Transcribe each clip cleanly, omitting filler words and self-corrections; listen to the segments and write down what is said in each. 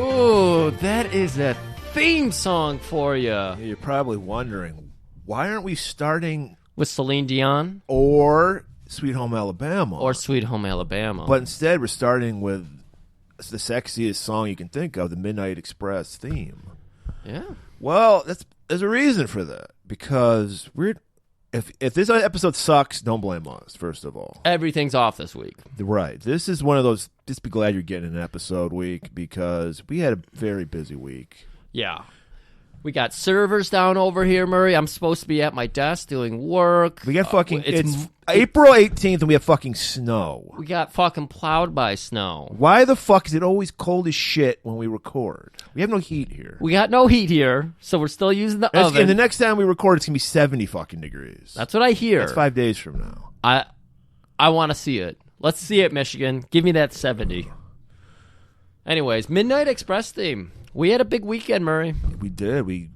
Ooh, that is a theme song for you. You're probably wondering, why aren't we starting with Celine Dion or Sweet Home Alabama? Or Sweet Home Alabama. But instead, we're starting with the sexiest song you can think of, the Midnight Express theme. Yeah. Well, there's a reason for that. Because if this episode sucks, don't blame us, first of all. Everything's off this week. Right. This is one of those, just be glad you're getting an episode week, because we had a very busy week. Yeah. We got servers down over here, Murray. I'm supposed to be at my desk doing work. We got fucking, it's April 18th and we have fucking snow. We got fucking plowed by snow. Why the fuck is it always cold as shit when we record? We have no heat here. We got no heat here, so we're still using the oven. And the next time we record, it's going to be 70 fucking degrees. That's what I hear. That's 5 days from now. I want to see it. Let's see it, Michigan. Give me that 70. Anyways, Midnight Express theme. We had a big weekend, Murray. We did. We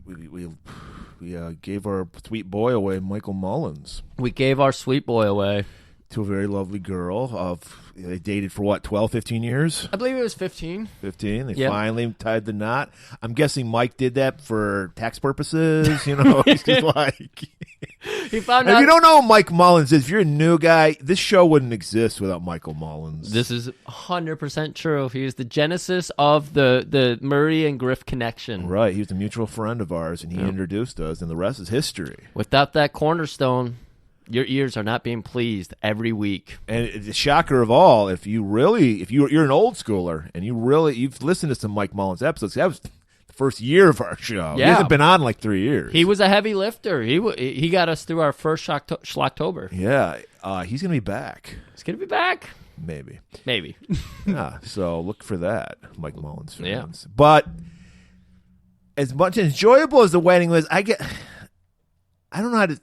gave our sweet boy away, Michael Mullins. We gave our sweet boy away to a very lovely girl. They dated for what, 12, 15 years? I believe it was 15. 15. They finally tied the knot. I'm guessing Mike did that for tax purposes. You know, he's just like. He found out. If you don't know who Mike Mullins is, if you're a new guy, this show wouldn't exist without Michael Mullins. This is 100% true. He is the genesis of the Murray and Griff connection. Right. He was a mutual friend of ours, and he introduced us, and the rest is history. Without that cornerstone, your ears are not being pleased every week. And the shocker of all, if you're an old schooler and you've listened to some Mike Mullins episodes, that was the first year of our show. Yeah. He hasn't been on like 3 years. He was a heavy lifter. He got us through our first Schlocktober. Yeah, he's going to be back. He's going to be back. Maybe. Yeah, so look for that, Mike Mullins fans. Yeah. But as much enjoyable as the wedding was, I don't know how to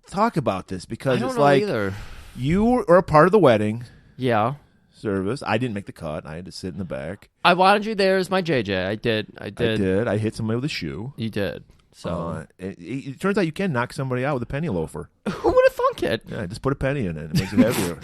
talk about this, because it's like either. You were a part of the wedding. Yeah. Service. I didn't make the cut. I had to sit in the back. I wanted you there as my JJ. I did. I hit somebody with a shoe. You did. So it turns out you can knock somebody out with a penny loafer. Who would have thunk it? Yeah, just put a penny in it. It makes it heavier.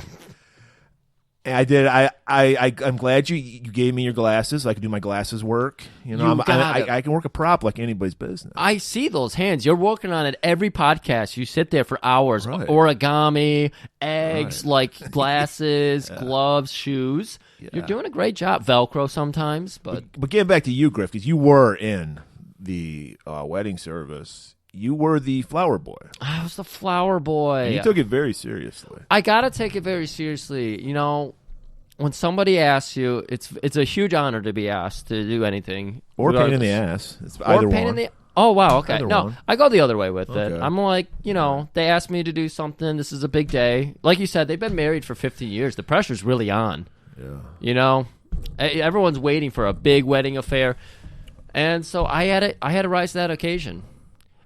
And I did. I'm glad you gave me your glasses so I could do my glasses work. You know, I can work a prop like anybody's business. I see those hands. You're working on it every podcast. You sit there for hours. Right. Origami, eggs, like glasses, gloves, shoes. Yeah. You're doing a great job. Velcro sometimes, but getting back to you, Griff, because you were in the wedding service. You were the flower boy. I was the flower boy. And you took it very seriously. I gotta take it very seriously. You know, when somebody asks you, it's a huge honor to be asked to do anything. Or pain in the ass. It's either one. Oh, wow, okay. Either No, one. I go the other way with it. Okay. I'm like, you know, they asked me to do something. This is a big day. Like you said, they've been married for 15 years. The pressure's really on. Yeah. You know, everyone's waiting for a big wedding affair. And so I had to rise to that occasion.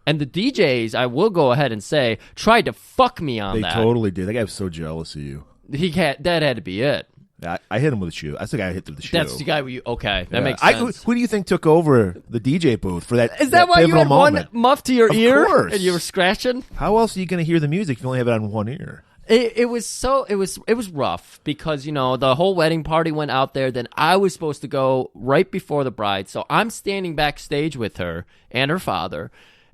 And the DJs, I will go ahead and say, tried to fuck me on that. They totally did. That guy was so jealous of you. That had to be it. I hit him with a shoe. That's the guy I hit with the shoe. That's the guy that makes sense. Who do you think took over the DJ booth for that? Is that why you had moment? one muff to your ear? Of course. And you were scratching? How else are you going to hear the music if you only have it on one ear? It was rough because, you know, the whole wedding party went out there. Then I was supposed to go right before the bride. So I'm standing backstage with her and her father.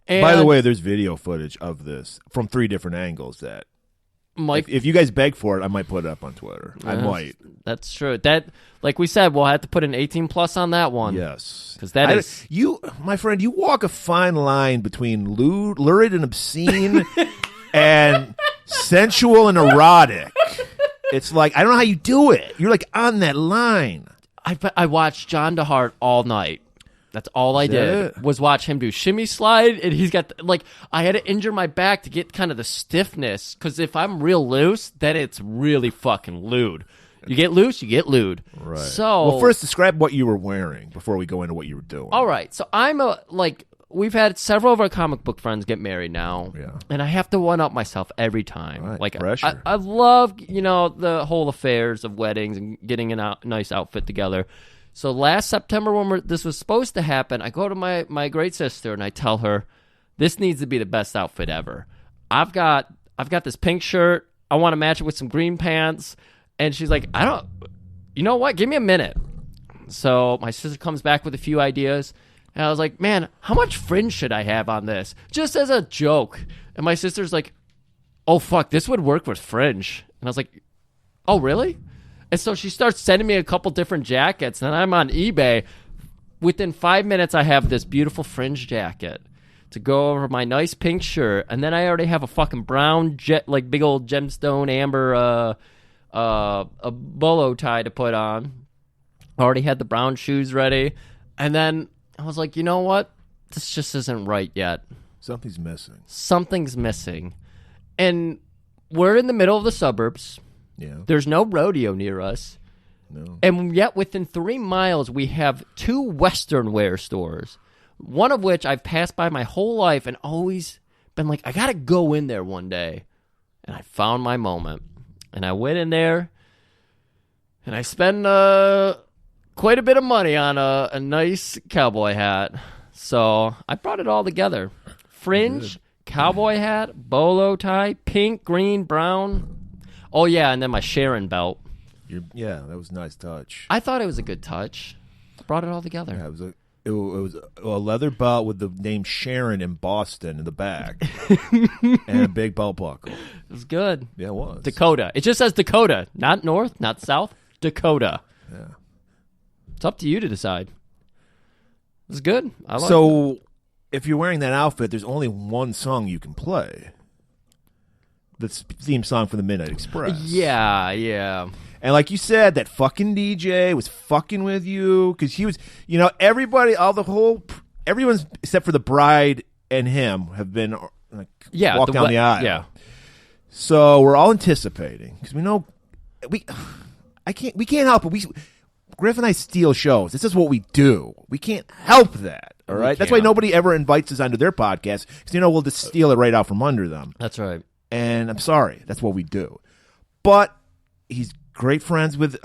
And by the way, there's video footage of this from 3 different angles that Mike, if you guys beg for it, I might put it up on Twitter. I might. That's true. That, like we said, we'll have to put an 18 plus on that one. Yes. Because that is... You, my friend, you walk a fine line between lurid and obscene and sensual and erotic. It's like, I don't know how you do it. You're like on that line. I watched John DeHart all night. That's all I did was watch him do shimmy slide, and he's got I had to injure my back to get kind of the stiffness, because if I'm real loose, then it's really fucking lewd. You get loose, you get lewd. Right. So, well, first describe what you were wearing before we go into what you were doing. All right. So we've had several of our comic book friends get married now, and I have to one up myself every time. Right. Like pressure. I love the whole affairs of weddings and getting a nice outfit together. So last September when this was supposed to happen, I go to my great sister and I tell her, this needs to be the best outfit ever. I've got this pink shirt. I want to match it with some green pants. And she's like, you know what? Give me a minute. So my sister comes back with a few ideas. And I was like, man, how much fringe should I have on this? Just as a joke. And my sister's like, oh, fuck, this would work with fringe. And I was like, oh, really? And so she starts sending me a couple different jackets. And I'm on eBay. Within 5 minutes, I have this beautiful fringe jacket to go over my nice pink shirt. And then I already have a fucking brown, like big old gemstone amber a bolo tie to put on. Already had the brown shoes ready. And then I was like, you know what? This just isn't right yet. Something's missing. Something's missing. And we're in the middle of the suburbs. Yeah. There's no rodeo near us. No. And yet within 3 miles, we have 2 Western wear stores. One of which I've passed by my whole life and always been like, I got to go in there one day. And I found my moment. And I went in there and I spent quite a bit of money on a nice cowboy hat. So I brought it all together. Fringe, cowboy hat, bolo tie, pink, green, brown. Oh, yeah, and then my Sharon belt. Yeah, that was a nice touch. I thought it was a good touch. Brought it all together. Yeah, it was a leather belt with the name Sharon in Boston in the back. And a big belt buckle. It was good. Yeah, it was. Dakota. It just says Dakota. Not North, not South. Dakota. Yeah. It's up to you to decide. It was good. I like it. If you're wearing that outfit, there's only one song you can play. The theme song for the Midnight Express. Yeah, yeah. And like you said, that fucking DJ was fucking with you because he was, everybody, everyone's except for the bride and him have been walk down the aisle. Yeah. So we're all anticipating because we know we can't help it. Griff and I steal shows. This is what we do. We can't help that. All right. That's why nobody ever invites us onto their podcast because we'll just steal it right out from under them. That's right. And I'm sorry, that's what we do. But he's great friends with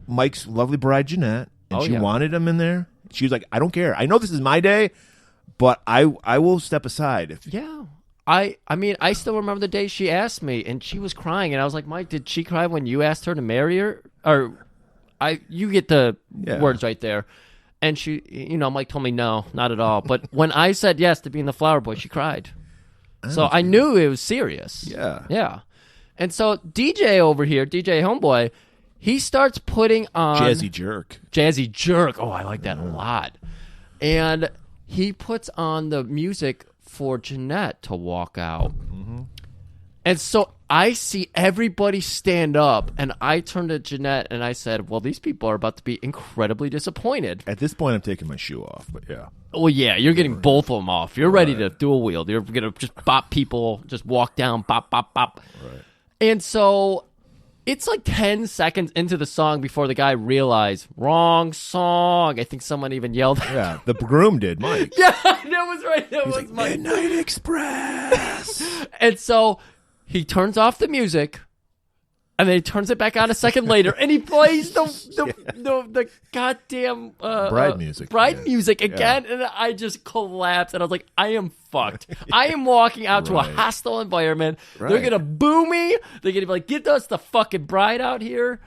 Mike's lovely bride Jeanette, and she wanted him in there. She was like, "I don't care. I know this is my day, but I will step aside." I mean, I still remember the day she asked me, and she was crying, and I was like, "Mike, did she cry when you asked her to marry her?" Or you get the words right there. And she, Mike told me no, not at all. But when I said yes to being the flower boy, she cried. So I knew it was serious. Yeah. Yeah. And so DJ over here, DJ Homeboy, he starts putting on... Jazzy Jerk. Oh, I like that a lot. And he puts on the music for Jeanette to walk out. Mm-hmm. And so I see everybody stand up, and I turned to Jeanette, and I said, well, these people are about to be incredibly disappointed. At this point, I'm taking my shoe off, but yeah. Well, yeah, you're getting both of them off. You're ready to dual wield. You're going to just bop people, just walk down, bop, bop, bop. Right. And so it's like 10 seconds into the song before the guy realized, wrong song. I think someone even yelled. Yeah, the groom did, Mike. Yeah, that was right. That was like, Mike. Midnight Express. And so he turns off the music, and then he turns it back on a second later, and he plays the goddamn bride music. Music again, and I just collapsed, and I was like, I am fucked. I am walking out to a hostile environment. Right. They're gonna boo me. They're gonna be like, get us the fucking bride out here.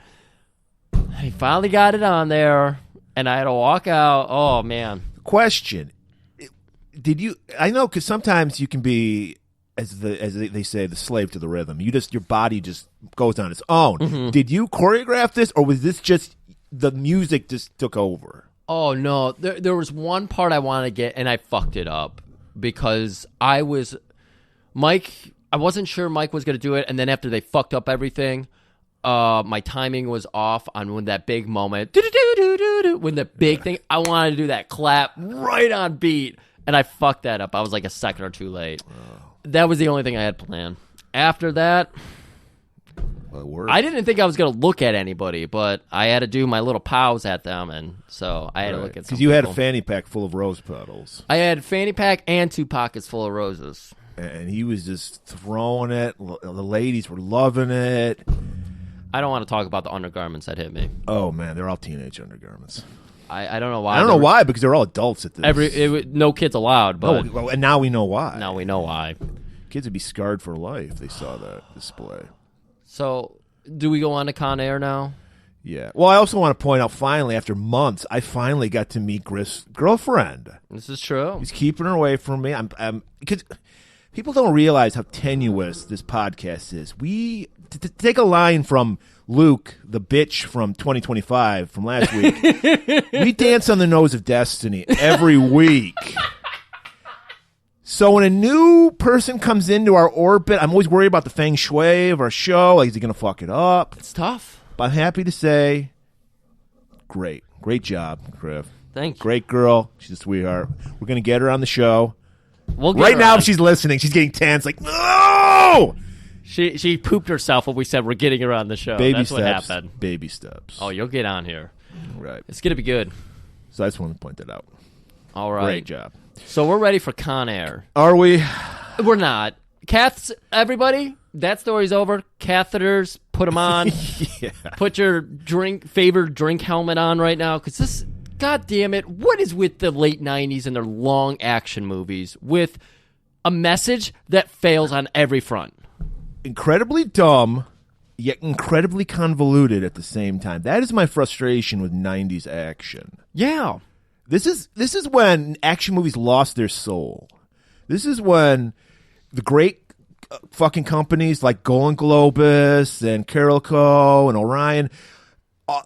And he finally got it on there, and I had to walk out. Oh man. Question: did you? I know because sometimes you can be. As they say, the slave to the rhythm. Your body just goes on its own. Mm-hmm. Did you choreograph this, or was this just the music just took over? Oh no, there was one part I wanted to get, and I fucked it up because I wasn't sure Mike was going to do it, and then after they fucked up everything, my timing was off on when that big moment, when the big thing, I wanted to do that clap right on beat, and I fucked that up. I was like a second or two late. That was the only thing I had planned. After that, I didn't think I was going to look at anybody, but I had to do my little pause at them, and so I had to look at some because you had a fanny pack full of rose petals. I had a fanny pack and 2 pockets full of roses. And he was just throwing it. The ladies were loving it. I don't want to talk about the undergarments that hit me. Oh, man, they're all teenage undergarments. I don't know why. I don't know why, because they're all adults at this. No kids allowed, but... No, and now we know why. Now we know why. Kids would be scarred for life if they saw that display. So, do we go on to Con Air now? Yeah. Well, I also want to point out, finally, after months, I finally got to meet Griff's girlfriend. This is true. He's keeping her away from me. I'm because people don't realize how tenuous this podcast is. We to take a line from Luke, the bitch from 2025 from last week. We dance on the nose of destiny every week. So when a new person comes into our orbit, I'm always worried about the feng shui of our show. Like, is he going to fuck it up? It's tough. But I'm happy to say, great job, Griff. Thank you. Great girl. She's a sweetheart. We're going to get her on the show. We'll get right her now, on. if she's listening, she's getting tense. Like, no! She pooped herself when we said we're getting her on the show. Baby That's steps. what happened. Baby steps. Oh, you'll get on here. Right. It's going to be good. So I just want to point that out. All right. Great job. So we're ready for Con Air. Are we? We're not. Everybody, that story's over. Catheters, put them on. Yeah. Put your favorite drink helmet on right now, because this, God damn it, what is with the late 90s and their long action movies with a message that fails on every front? Incredibly dumb, yet incredibly convoluted at the same time. That is my frustration with 90s action. Yeah. This is when action movies lost their soul. This is when the great fucking companies like Golan-globus and Carolco and Orion,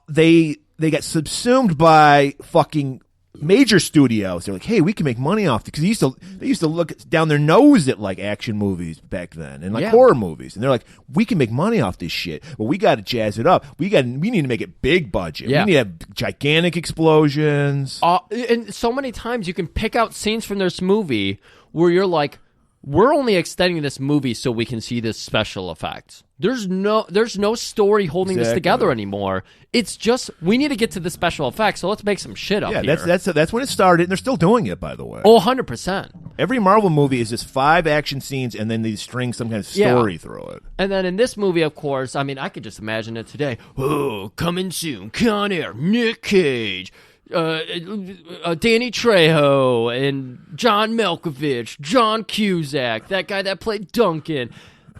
they got subsumed by fucking major studios. They're like, hey, we can make money off it, because they used to look down their nose at like action movies back then and like horror movies, and they're like, we can make money off this shit. Well, we got to jazz it up. We need to make it big budget. Yeah. We need to have gigantic explosions. And so many times you can pick out scenes from this movie where you're like, we're only extending this movie so we can see this special effects. There's no story holding this together anymore. It's just, we need to get to the special effects, so let's make some shit up here. That's when it started, and they're still doing it, by the way. Oh, 100%. Every Marvel movie is just 5 action scenes, and then they string some kind of story through it. And then in this movie, of course, I mean, I could just imagine it today. Oh, coming soon, Con Air, Nick Cage, Danny Trejo, and John Malkovich, John Cusack, that guy that played Duncan.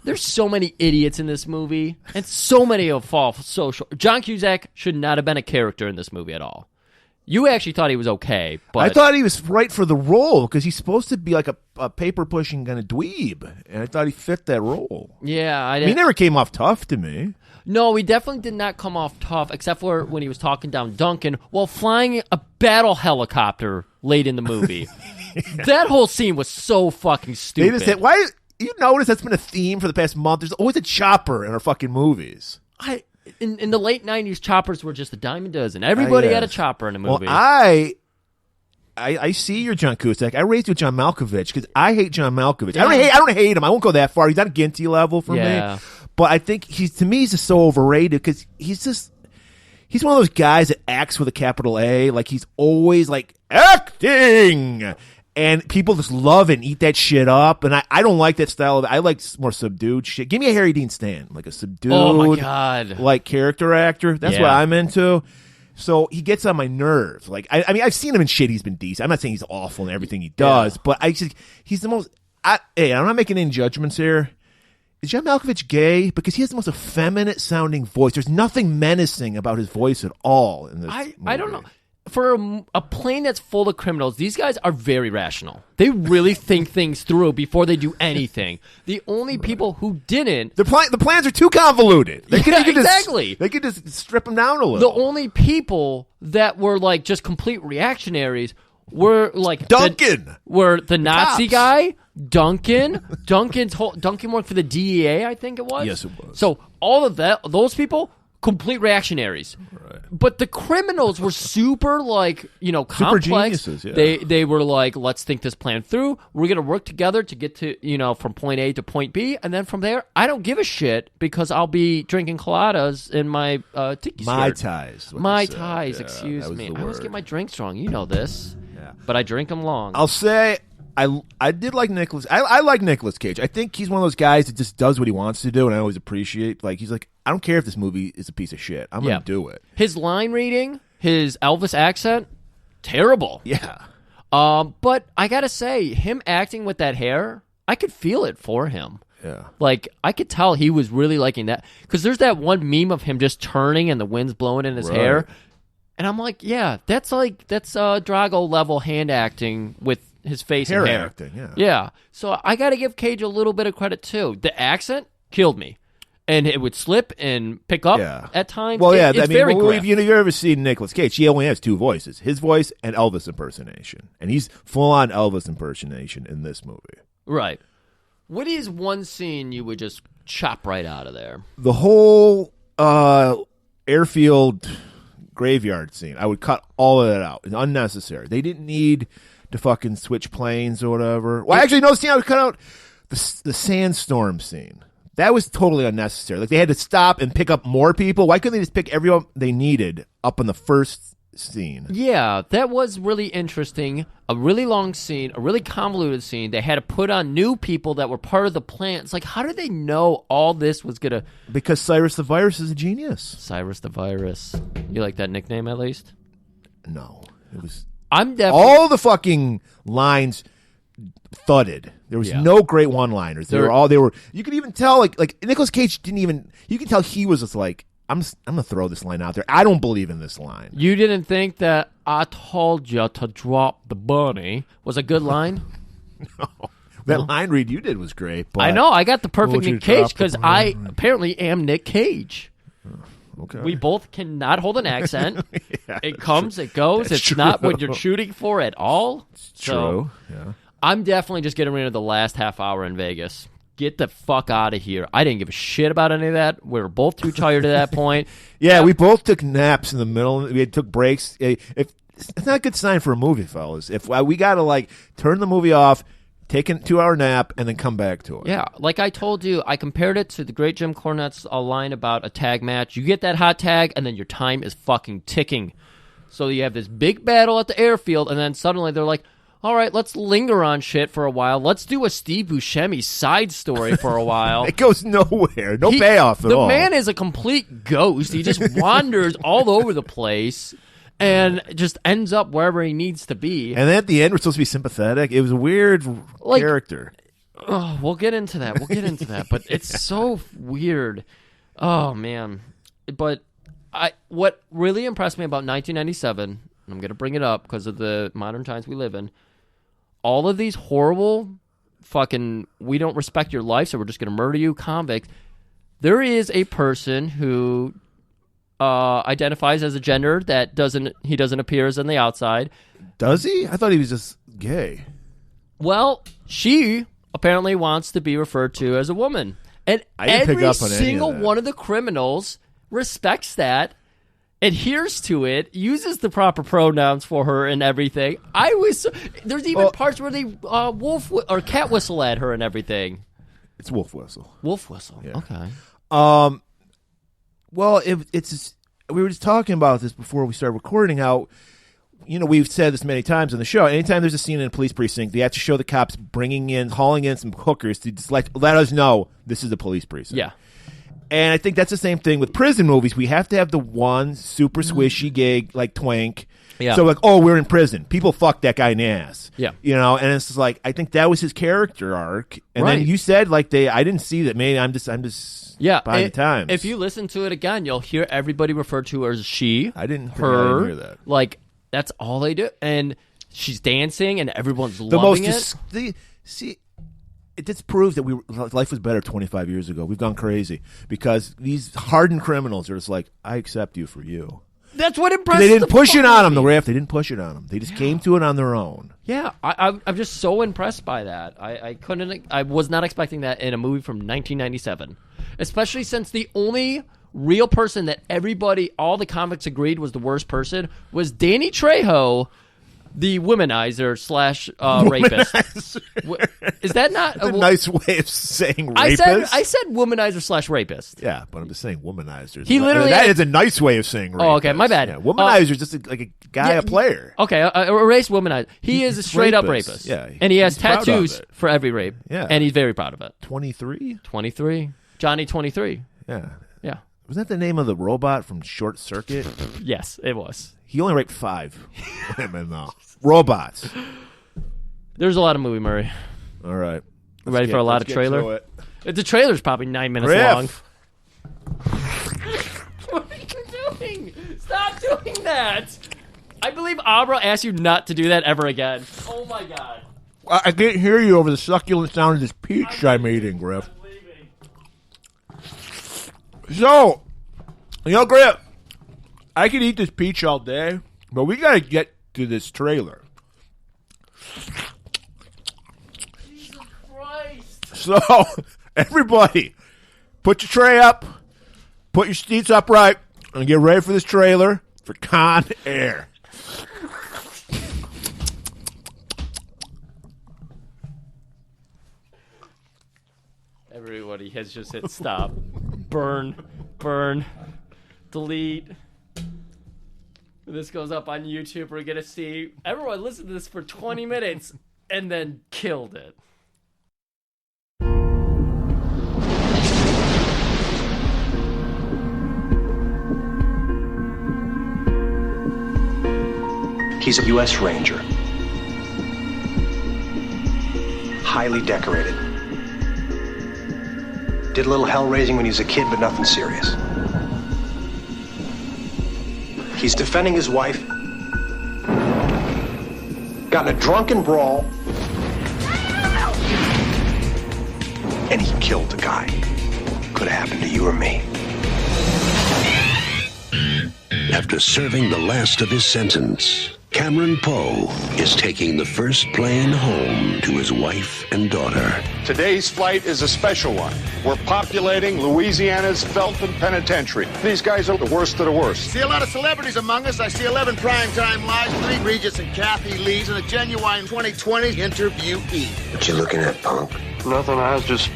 There's so many idiots in this movie, and so many of fall social. John Cusack should not have been a character in this movie at all. You actually thought he was okay, but I thought he was right for the role, because he's supposed to be like a paper-pushing kind of dweeb, and I thought he fit that role. Yeah, he never came off tough to me. No, he definitely did not come off tough, except for when he was talking down Duncan while flying a battle helicopter late in the movie. That whole scene was so fucking stupid. They just said, why? You notice that's been a theme for the past month. There's always a chopper in our fucking movies. In the late 90s, choppers were just a dime a dozen. Everybody had a chopper in a movie. Well, I see your John Cusack. I raised you with John Malkovich, because I hate John Malkovich. Yeah. I don't hate him. I won't go that far. He's not a Ginty level for me. But I think to me, he's just so overrated, because he's one of those guys that acts with a capital A. Like, he's always like acting. And people just love it and eat that shit up. And I don't like that style. I like more subdued shit. Give me a Harry Dean Stanton, like a subdued, oh my God, like character actor. That's what I'm into. So he gets on my nerves. Like, I mean, I've seen him in shit. He's been decent. I'm not saying he's awful in everything he does, but he's the most. Hey, I'm not making any judgments here. Is John Malkovich gay? Because he has the most effeminate sounding voice. There's nothing menacing about his voice at all in this movie. I don't know. For a plane that's full of criminals, these guys are very rational. They really think things through before they do anything. The only people who didn't... The plans are too convoluted. Exactly. They could just strip them down a little. The only people that were like just complete reactionaries were like... Duncan! Were the Nazi cops. guy, Duncan. Duncan worked for the DEA, I think it was. Yes, it was. So all of those people... complete reactionaries. Right. But the criminals were super, like, complex. Super geniuses, yeah. They were like, let's think this plan through. We're going to work together to get to, from point A to point B. And then from there, I don't give a shit, because I'll be drinking coladas in my tiki Mai skirt. Tais. Mai Tais, Yeah, excuse me. I always word. get my drinks wrong. You know this. Yeah. But I drink them long. I'll say... I did like Nicolas. I like Nicolas Cage. I think he's one of those guys that just does what he wants to do, and I always appreciate. Like, he's like, I don't care if this movie is a piece of shit. I'm gonna do it. His line reading, his Elvis accent, terrible. Yeah. But I gotta say, him acting with that hair, I could feel it for him. Yeah. Like, I could tell he was really liking that. Because there's that one meme of him just turning and the wind's blowing in his hair. And I'm like, yeah, that's Drago level hand acting with his face and hair. Acting, yeah. Yeah. So I got to give Cage a little bit of credit, too. The accent killed me. And it would slip and pick up at times. Well, it's very if you've ever seen Nicolas Cage, he only has two voices, his voice and Elvis impersonation. And he's full-on Elvis impersonation in this movie. Right. What is one scene you would just chop right out of there? The whole airfield graveyard scene. I would cut all of that out. It's unnecessary. They didn't need to fucking switch planes or whatever. Well, actually, no scene. I would cut out the sandstorm scene. That was totally unnecessary. Like, they had to stop and pick up more people. Why couldn't they just pick everyone they needed up in the first scene? Yeah, that was really interesting. A really long scene, a really convoluted scene. They had to put on new people that were part of the plan. It's like, how did they know all this was going to... Because Cyrus the Virus is a genius. Cyrus the Virus. You like that nickname, at least? No. It was... I'm definitely... All the fucking lines thudded. There was no great one-liners. They were. You could even tell, like Nicolas Cage didn't even... You can tell he was just like, I'm going to throw this line out there. I don't believe in this line. You didn't think that "I told you to drop the bunny" was a good line? No. That line read you did was great. But I know. I got the perfect Nick Cage because I apparently am Nick Cage. Okay. We both cannot hold an accent. Yeah, it comes, it goes. It's true. not what you're shooting for at all. It's true. Yeah. I'm definitely just getting rid of the last half hour in Vegas. Get the fuck out of here. I didn't give a shit about any of that. We were both too tired at that point. Yeah, we both took naps in the middle. We took breaks. It's not a good sign for a movie, fellas. If we got to turn the movie off, take a 2-hour nap, and then come back to it. Yeah, like I told you, I compared it to the great Jim Cornette's line about a tag match. You get that hot tag, and then your time is fucking ticking. So you have this big battle at the airfield, and then suddenly they're like, all right, let's linger on shit for a while. Let's do a Steve Buscemi side story for a while. It goes nowhere. No payoff at all. The man is a complete ghost. He just wanders all over the place and just ends up wherever he needs to be. And then at the end, we're supposed to be sympathetic. It was a weird character. Oh, we'll get into that. But it's so weird. Oh, man. But what really impressed me about 1997, and I'm going to bring it up because of the modern times we live in, all of these horrible fucking we don't respect your life, so we're just going to murder you convicts. There is a person who identifies as a gender that doesn't appear as on the outside. Does he? I thought he was just gay. Well, she apparently wants to be referred to as a woman. And every single one of the criminals respects that, adheres to it, uses the proper pronouns for her and everything. There's even parts where they wolf or cat whistle at her and everything. It's wolf whistle. Wolf whistle. Yeah. Okay. Well, we were just talking about this before we started recording. How, we've said this many times on the show. Anytime there's a scene in a police precinct, they have to show the cops hauling in some hookers to just let us know this is a police precinct. Yeah. And I think that's the same thing with prison movies. We have to have the one super swishy gay twink. Yeah. So we're in prison. People fuck that guy in the ass. Yeah. And it's just I think that was his character arc. And then you said I didn't see that. Maybe I'm just behind the times. If you listen to it again, you'll hear everybody referred to her as she. I didn't her. hear that. That's all they do. And she's dancing and everyone's loving it. It just proves that life was better 25 years ago. We've gone crazy because these hardened criminals are just I accept you for you. That's what impressed me. They didn't push it on them, the Raft. They didn't push it on them. They just came to it on their own. Yeah, I'm just so impressed by that. I was not expecting that in a movie from 1997, especially since the only real person that all the convicts agreed was the worst person was Danny Trejo, the womanizer / rapist. Is that not a nice way of saying rapist? I said womanizer / rapist. Yeah, but I'm just saying womanizer. That is a nice way of saying rapist. Oh, okay, my bad. Yeah, womanizer is just a guy, a player. Okay, erase womanizer. He is a straight up rapist. Yeah, and he has tattoos for every rape. Yeah, and he's very proud of it. 23. Johnny 23. Yeah. Was that the name of the robot from Short Circuit? Yes, it was. He only raped 5 women, though. Robots. There's a lot of movie, Murray. All right. Ready for a lot of trailer? The trailer's probably 9 minutes Griff. long. What are you doing? Stop doing that. I believe Abra asked you not to do that ever again. Oh, my God. I can't hear you over the succulent sound of this peach I'm eating, Griff. So, Griff, I could eat this peach all day, but we got to get to this trailer. Jesus Christ. So, everybody, put your tray up, put your seats upright, and get ready for this trailer for Con Air. Everybody has just hit stop. Burn, delete. When this goes up on YouTube, we're going to see everyone listen to this for 20 minutes and then killed it. He's a U.S. Ranger. Highly decorated. Did a little hell raising when he was a kid, but nothing serious. He's defending his wife. Got in a drunken brawl. And he killed a guy. Could have happened to you or me. After serving the last of his sentence, Cameron Poe is taking the first plane home to his wife and daughter. Today's flight is a special one. We're populating Louisiana's Felton Penitentiary. These guys are the worst of the worst. See a lot of celebrities among us. I see 11 primetime lives, 3 Regis and Kathy Lees, and a genuine 2020 interviewee. What you looking at, punk? Nothing, I was just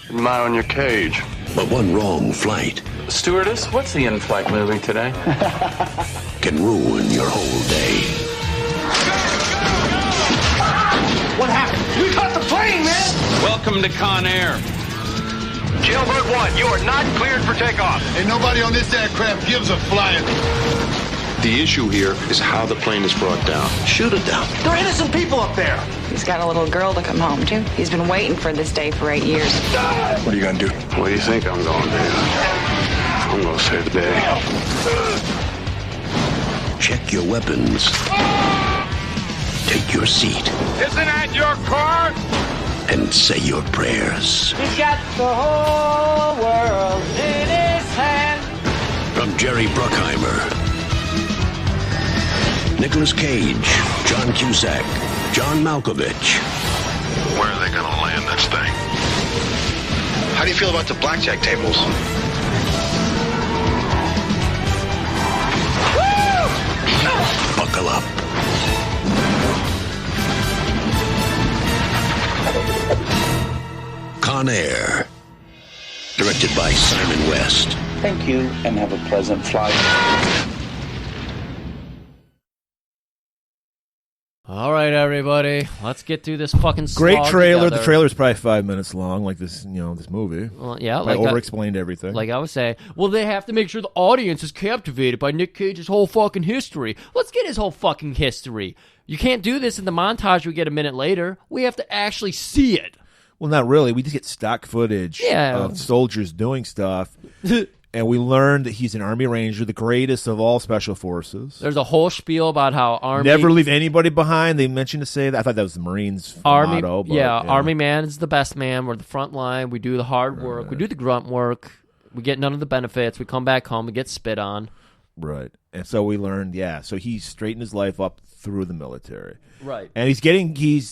admiring your cage. But one wrong flight Stewardess, what's the in-flight movie today? can ruin your whole day. What happened? We caught the plane, man! Welcome to Con Air. Jailbird 1, you are not cleared for takeoff. And nobody on this aircraft gives a flying. The issue here is how the plane is brought down. Shoot it down. There are innocent people up there. He's got a little girl to come home to. He's been waiting for this day for 8 years. What are you gonna do? What do you think I'm gonna do? I'm gonna save the day. Check your weapons. Take your seat Isn't that your car? and say your prayers. He's got the whole world in his hand. From Jerry Bruckheimer, Nicolas Cage, John Cusack, John Malkovich. Where are they gonna land this thing? How do you feel about the blackjack tables? Buckle up. Con Air. Directed by Simon West. Thank you, and have a pleasant flight. All right, everybody. Let's get through this fucking Great slog trailer. together. The trailer's probably 5 minutes long, like this, this movie. Well, yeah, I like over-explained everything. Like I was saying, well, they have to make sure the audience is captivated by Nick Cage's whole fucking history. Let's get his whole fucking history. You can't do this in the montage we get a minute later. We have to actually see it. Well, not really. We just get stock footage of soldiers doing stuff. And we learned that he's an Army Ranger, the greatest of all special forces. There's a whole spiel about how Army... Never leave anybody behind. They mentioned to say that. I thought that was the Marines' Army, motto. But, Army man is the best man. We're the front line. We do the hard work. Right. We do the grunt work. We get none of the benefits. We come back home. We get spit on. Right. And so we learned, so he's straightened his life up through the military. Right. And he's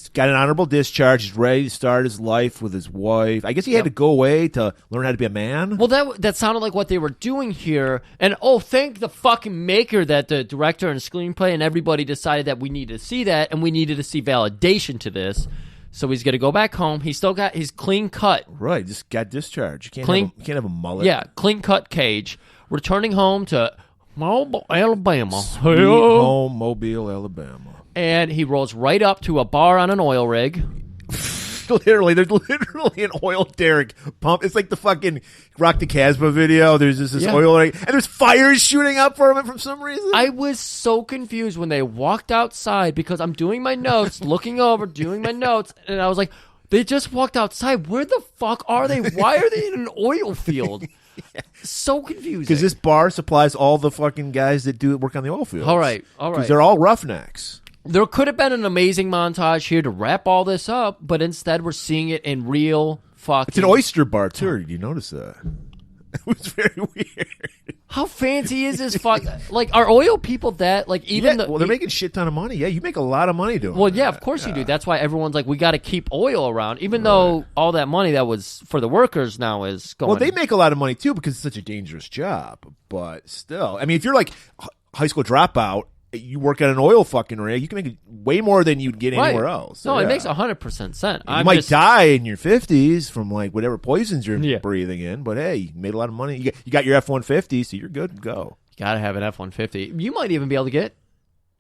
got an honorable discharge. He's ready to start his life with his wife. I guess he had to go away to learn how to be a man. Well, that sounded like what they were doing here. And, thank the fucking maker that the director and screenplay and everybody decided that we needed to see that, and we needed to see validation to this. So he's going to go back home. He's still got his clean cut. Right. Just got discharged. You can't have a mullet. Yeah, clean cut Cage. Returning home to Mobile, Alabama. Sweet home, Mobile, Alabama. And he rolls right up to a bar on an oil rig. Literally, there's literally an oil derrick pump. It's like the fucking Rock the Casbah video. There's just this oil rig, and there's fires shooting up from it for some reason. I was so confused when they walked outside because I'm doing my notes, looking over, doing my notes, and I was like, They just walked outside. Where the fuck are they? Why are they in an oil field? So confusing. Because this bar supplies all the fucking guys that do work on the oil fields. All right. Because they're all roughnecks. There could have been an amazing montage here to wrap all this up, but instead we're seeing it in real fucking... It's an oyster bar, too. Did you notice that? It was very weird. How fancy is this fuck? Like, are oil people that, like, even well, they're making shit ton of money. Yeah, you make a lot of money doing Well, that. yeah, of course you do. That's why everyone's like, we got to keep oil around, even though all that money that was for the workers now is going... Well, they make a lot of money, too, because it's such a dangerous job. But still, I mean, if you're like high school dropout, you work at an oil fucking rig, you can make way more than you'd get anywhere else. No, So, it makes 100% sense. You might die in your 50s from like whatever poisons you're breathing in, but hey, you made a lot of money. You got your F-150, so you're good to go. You got to have an F-150. You might even be able to get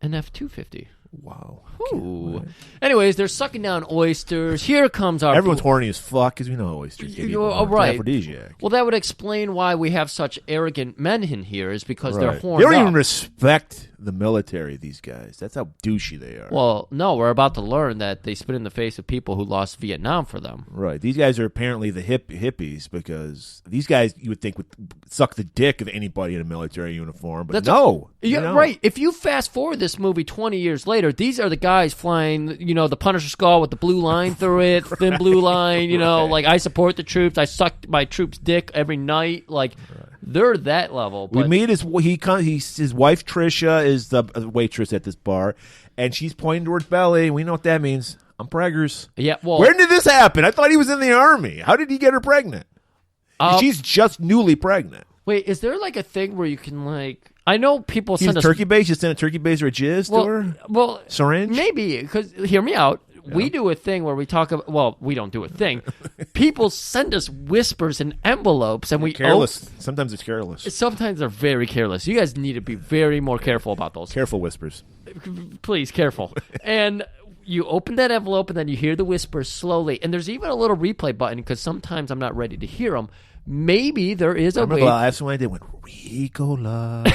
an F-250. Wow. Ooh. Anyways, they're sucking down oysters. Here comes our... Everyone's horny as fuck because we know oysters. Right. Aphrodisiac. Well, that would explain why we have such arrogant men in here, is because they're horned They don't up. even respect the military, these guys. That's how douchey they are. Well, no, we're about to learn that they spit in the face of people who lost Vietnam for them. Right. These guys are apparently the hippies because these guys, you would think, would suck the dick of anybody in a military uniform, but no. Right. If you fast forward this movie 20 years later, these are the guys flying, the Punisher skull with the blue line through it, thin blue line, like, I support the troops, I suck my troops' dick every night, like... They're that level. But... We meet his wife Trisha is the waitress at this bar, and she's pointing towards belly. We know what that means. I'm preggers. Yeah. Well, where did this happen? I thought he was in the army. How did he get her pregnant? She's just newly pregnant. Wait, is there like a thing where you can like? I know people send us turkey base. You send a turkey base or a jizz to her. Well, syringe. Maybe because hear me out. We do a thing where we talk about... Well, we don't do a thing. People send us whispers in envelopes, and we... Careless. Sometimes it's careless. Sometimes they're very careless. You guys need to be very more careful about those. Careful whispers. Please, careful. And you open that envelope, and then you hear the whispers slowly. And there's even a little replay button, because sometimes I'm not ready to hear them. Maybe there is a way... I have someone I did went, Ricola.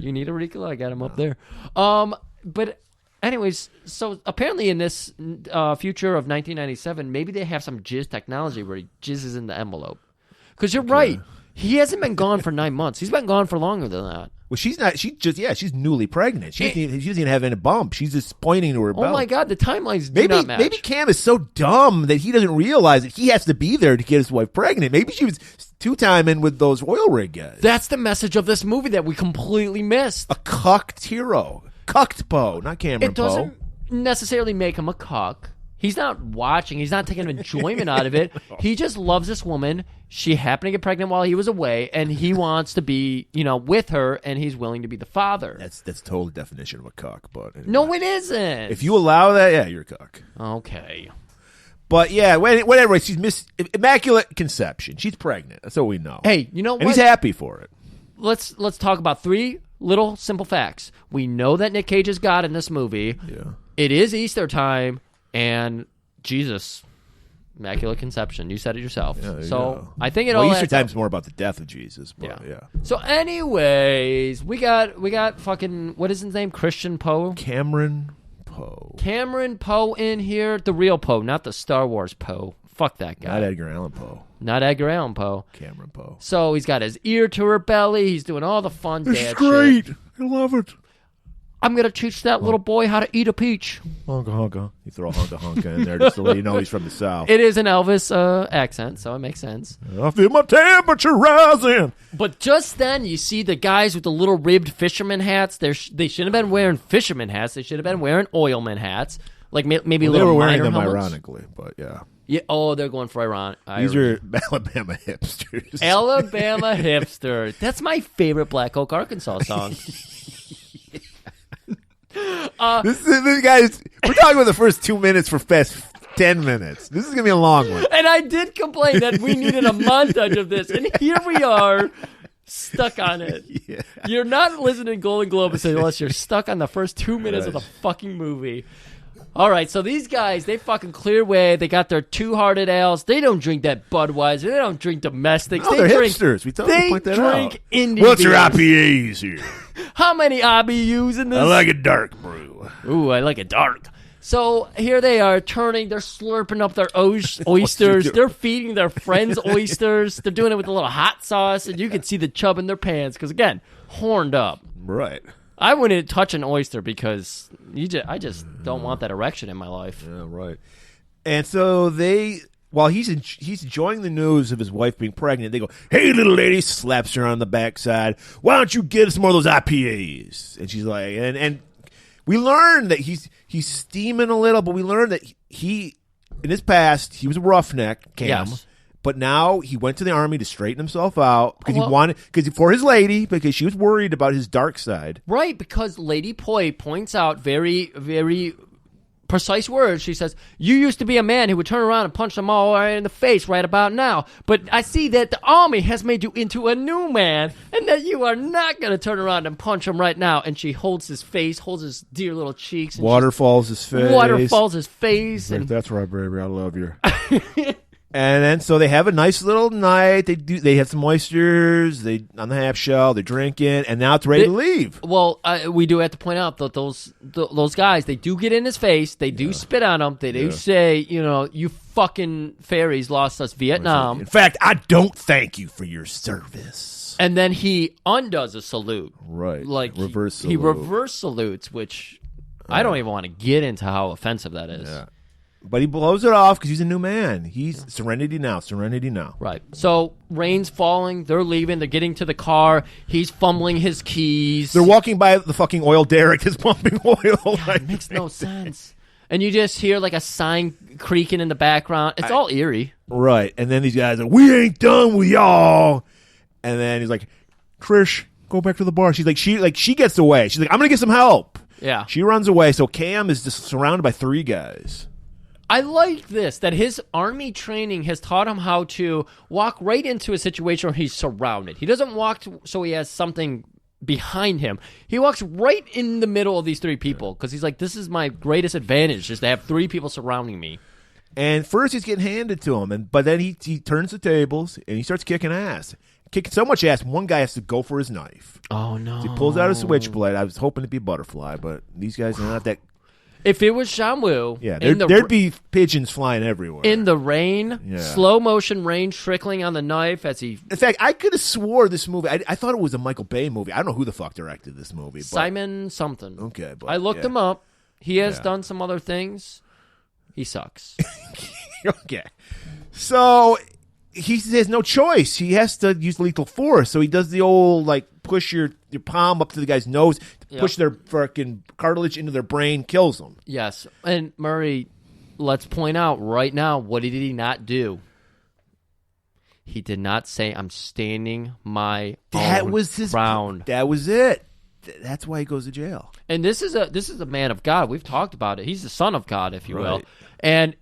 You need a Ricola? I got him up there. But... Anyways, so apparently in this future of 1997, maybe they have some jizz technology where he jizzes in the envelope. Because you're right. He hasn't been gone for 9 months. He's been gone for longer than that. Well, she's not. She's newly pregnant. She doesn't even have any bump. She's just pointing to her belly. Oh my God, the timelines do not match. Maybe Cam is so dumb that he doesn't realize that he has to be there to get his wife pregnant. Maybe she was two-timing with those oil rig guys. That's the message of this movie that we completely missed. A cucked hero. Cucked Poe, not Cameron Poe. It doesn't necessarily make him a cuck. He's not watching. He's not taking enjoyment out of it. He just loves this woman. She happened to get pregnant while he was away, and he wants to be, with her, and he's willing to be the father. That's total definition of a cuck, but anyway. No, it isn't. If you allow that, yeah, you're a cuck. Okay. But yeah, whatever. She's immaculate conception. She's pregnant. That's what we know. Hey, you know what? And he's happy for it. Let's talk about 3 little simple facts. We know that Nick Cage is God in this movie. Yeah. It is Easter time, and Jesus, Immaculate Conception. You said it yourself. Yeah, so I think it all Easter time's more about the death of Jesus. But yeah. So anyways, we got fucking, what is his name? Christian Poe? Cameron Poe. Cameron Poe in here. The real Poe, not the Star Wars Poe. Fuck that guy. Not Edgar Allan Poe. Not Edgar Allan Poe. Cameron Poe. So he's got his ear to her belly. He's doing all the fun dad shit. It's great. I love it. I'm going to teach that little boy how to eat a peach. Honka honka. You throw honka honka in there just to let you know he's from the South. It is an Elvis accent, so it makes sense. I feel my temperature rising. But just then, you see the guys with the little ribbed fisherman hats. They shouldn't have been wearing fisherman hats. They should have been wearing oilman hats. Like maybe they little were wearing them helmets. Ironically, but yeah. Yeah. Oh, they're going for Iran. These are Alabama hipsters. Alabama hipster. That's my favorite Black Oak, Arkansas song. This guys, we're talking about the first 2 minutes for fast 10 minutes. This is gonna be a long one. And I did complain that we needed a montage of this, and here we are. Stuck on it. Yeah. You're not listening to golan-globus unless you're stuck on the first 2 minutes of the fucking movie. All right, so these guys, they fucking clear away. They got their two-hearted ales. They don't drink that Budweiser. They don't drink domestics. No, they're drink, hipsters. We told them to point that out. They drink Indian What's your beers. IPAs here? How many IBUs in this? I like a dark brew. Ooh, I like it dark. So here they are turning. They're slurping up their oysters. They're feeding their friends oysters. They're doing it with a little hot sauce, and you can see the chub in their pants because, again, horned up. Right. I wouldn't touch an oyster because I just don't want that erection in my life. Yeah, right. And so while he's enjoying the news of his wife being pregnant, they go, "Hey, little lady," slaps her on the backside. "Why don't you get us more of those IPAs?" And she's like, and we learn that he's steaming a little, but we learn that he in his past he was a roughneck, Cam. Yes. But now he went to the army to straighten himself out because for his lady, because she was worried about his dark side. Right, because Lady Poi points out very, very precise words. She says, "You used to be a man who would turn around and punch them all right in the face right about now. But I see that the army has made you into a new man and that you are not going to turn around and punch him right now." And she holds his face, holds his dear little cheeks. And Waterfalls his face. Waterfalls his face. Like, And "That's right, baby. I love you." And then so they have a nice little night. They have some oysters. On the half shell. They're drinking, and now it's ready to leave. Well, we do have to point out that those guys, they do get in his face. They do spit on him. They do say, "You fucking fairies lost us Vietnam." In fact, I don't thank you for your service. And then he undoes a salute. Right. Like reverse salute. He reverse salutes, which I don't even want to get into how offensive that is. Yeah. But he blows it off because he's a new man. He's serenity now. Right. So rain's falling. They're leaving. They're getting to the car. He's fumbling his keys. They're walking by the fucking oil derrick that's pumping oil. God, it makes no sense. And you just hear like a sign creaking in the background. It's all eerie. Right. And then these guys are, "We ain't done with y'all." And then he's like, "Trish, go back to the bar." She's like, she gets away. She's like, "I'm gonna get some help." Yeah. She runs away. So Cam is just surrounded by 3 guys. I like this, that his army training has taught him how to walk right into a situation where he's surrounded. He doesn't walk so he has something behind him. He walks right in the middle of these 3 people because he's like, this is my greatest advantage, is to have 3 people surrounding me. And first he's getting handed to him, but then he turns the tables and he starts kicking ass. Kicking so much ass, one guy has to go for his knife. Oh, no. So he pulls out a switchblade. I was hoping it'd be Butterfly, but these guys are not that... If it was Shamwoo, there'd be pigeons flying everywhere. In the rain, slow motion rain trickling on the knife as he... In fact, I could have swore this movie... I thought it was a Michael Bay movie. I don't know who the fuck directed this movie. But, Simon something. Okay, but... I looked him up. He has done some other things. He sucks. Okay. So... He has no choice. He has to use lethal force. So he does the old, push your palm up to the guy's nose, push their fucking cartilage into their brain, kills them. Yes. And Murray, let's point out right now, what did he not do? He did not say, "I'm standing my That was his ground." That was it. That's why he goes to jail. And this is a man of God. We've talked about it. He's the son of God, if you will. And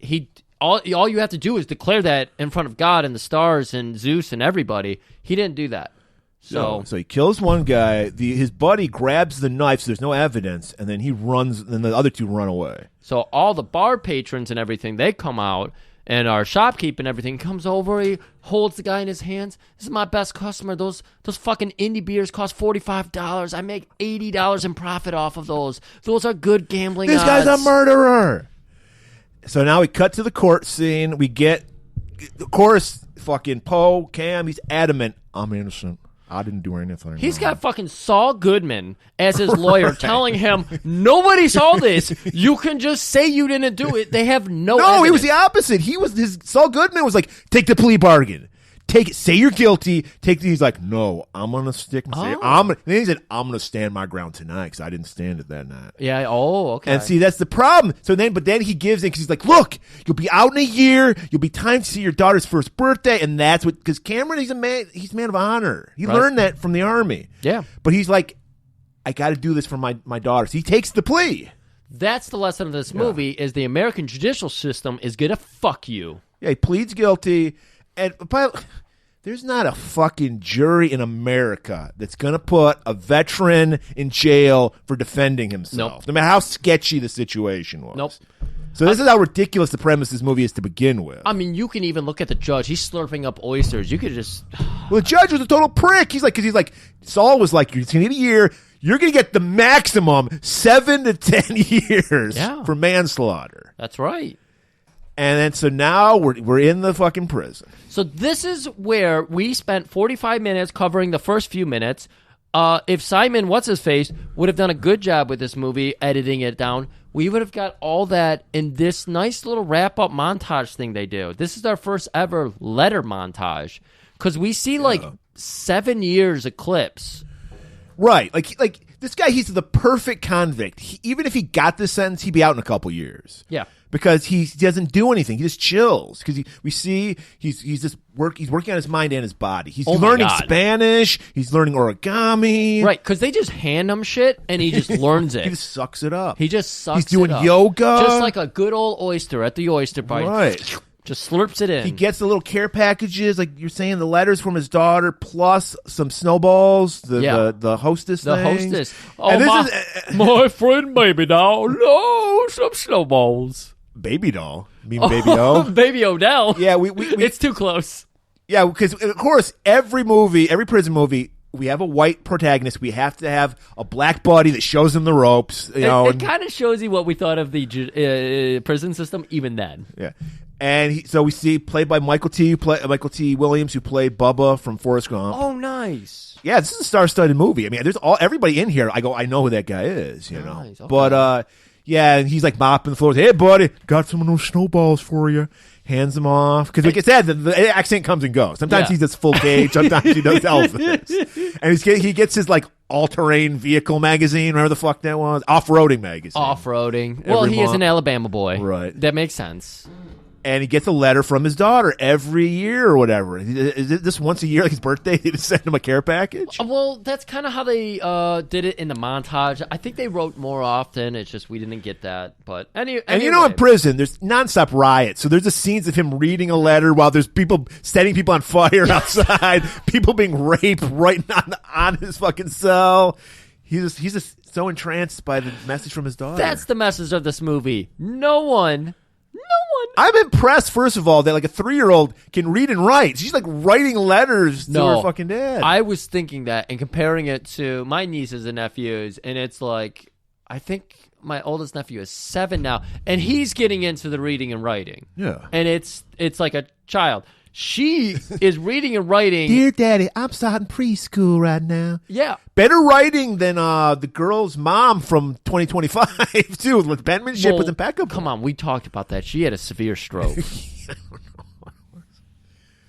all you have to do is declare that in front of God and the stars and Zeus and everybody. He didn't do that. So he kills one guy. His buddy grabs the knife, so there's no evidence, and then he runs, and the other 2 run away. So all the bar patrons and everything, they come out, and our shopkeep and everything comes over. He holds the guy in his hands. "This is my best customer. Those fucking indie beers cost $45. I make $80 in profit off of those. Those are good gambling This odds. guy's a murderer." So now we cut to the court scene. We get, of course, fucking Poe, Cam, he's adamant, "I'm innocent. I didn't do anything." He's got fucking Saul Goodman as his lawyer telling him, "Nobody saw this. You can just say you didn't do it." They have no evidence. He was the opposite. Saul Goodman was like, "Take the plea bargain. Take it. Say you're guilty. He's like, "No, I'm going to stick and say, then he said, "I'm going to stand my ground tonight because I didn't stand it that night." Yeah. Oh, okay. And see, that's the problem. But then he gives in because he's like, "Look, you'll be out in a year. You'll be time to see your daughter's first birthday." And that's because Cameron, he's a man of honor. He learned that from the army. Yeah. But he's like, "I got to do this for my daughters." He takes the plea. That's the lesson of this movie, is the American judicial system is going to fuck you. Yeah, he pleads guilty. But there's not a fucking jury in America that's going to put a veteran in jail for defending himself. Nope. No matter how sketchy the situation was. Nope. So this is how ridiculous the premise of this movie is to begin with. I mean, you can even look at the judge. He's slurping up oysters. You could just... Well, the judge was a total prick. Saul was like, "You're going to get a year. you're going to get the maximum 7 to 10 years for manslaughter. That's right. And then so now we're in the fucking prison. So this is where we spent 45 minutes covering the first few minutes. If Simon What's-His-Face would have done a good job with this movie, editing it down, we would have got all that in this nice little wrap-up montage thing they do. This is our first ever letter montage. Because we see, 7 years eclipse. Right. Like this guy, he's the perfect convict. Even if he got this sentence, he'd be out in a couple years. Yeah. Because he doesn't do anything. He just chills. Because we see he's working on his mind and his body. He's learning Spanish. He's learning origami. Right, because they just hand him shit and he just learns it. He just sucks it up. He's doing yoga. Just like a good old oyster at the oyster bite. Right. Just slurps it in. He gets the little care packages, like you're saying, the letters from his daughter, plus some snowballs, the hostess The things. hostess. Oh, my friend baby doll. No, some snowballs. Baby doll? You mean Baby O? Baby Odell. Yeah, we it's too close. Yeah, because of course, every prison movie, we have a white protagonist. We have to have a black buddy that shows him the ropes. It kind of shows you what we thought of the prison system even then. Yeah. And so we see, played by Michael T. Williams, who played Bubba from Forrest Gump. Oh, nice. Yeah, this is a star-studded movie. I mean, there's everybody in here. I know who that guy is, you know. Nice, okay. But, yeah, and he's like mopping the floors. Hey, buddy, got some of those snowballs for you. Hands them off. Because like I said, the accent comes and goes. Sometimes he's just full cage. Sometimes he does Elvis. And he gets his, all-terrain vehicle magazine, whatever the fuck that was. Off-roading magazine. Off-roading. Well, he is an Alabama boy. Right. That makes sense. And he gets a letter from his daughter every year or whatever. Is it this once a year, like his birthday, they just send him a care package? Well, that's kind of how they did it in the montage. I think they wrote more often. It's just we didn't get that. But anyway. And in prison, there's nonstop riots. So there's the scenes of him reading a letter while there's people setting people on fire outside, people being raped right on his fucking cell. He's just so entranced by the message from his daughter. That's the message of this movie. No one. I'm impressed, first of all, that a 3-year-old can read and write. She's writing letters to her fucking dad. I was thinking that and comparing it to my nieces and nephews, and it's I think my oldest nephew is 7 now, and he's getting into the reading and writing. Yeah. And it's like a child. She is reading and writing. Dear Daddy, I'm starting preschool right now. Yeah. Better writing than the girl's mom from 2025, too. The penmanship was impeccable. Come on, we talked about that. She had a severe stroke.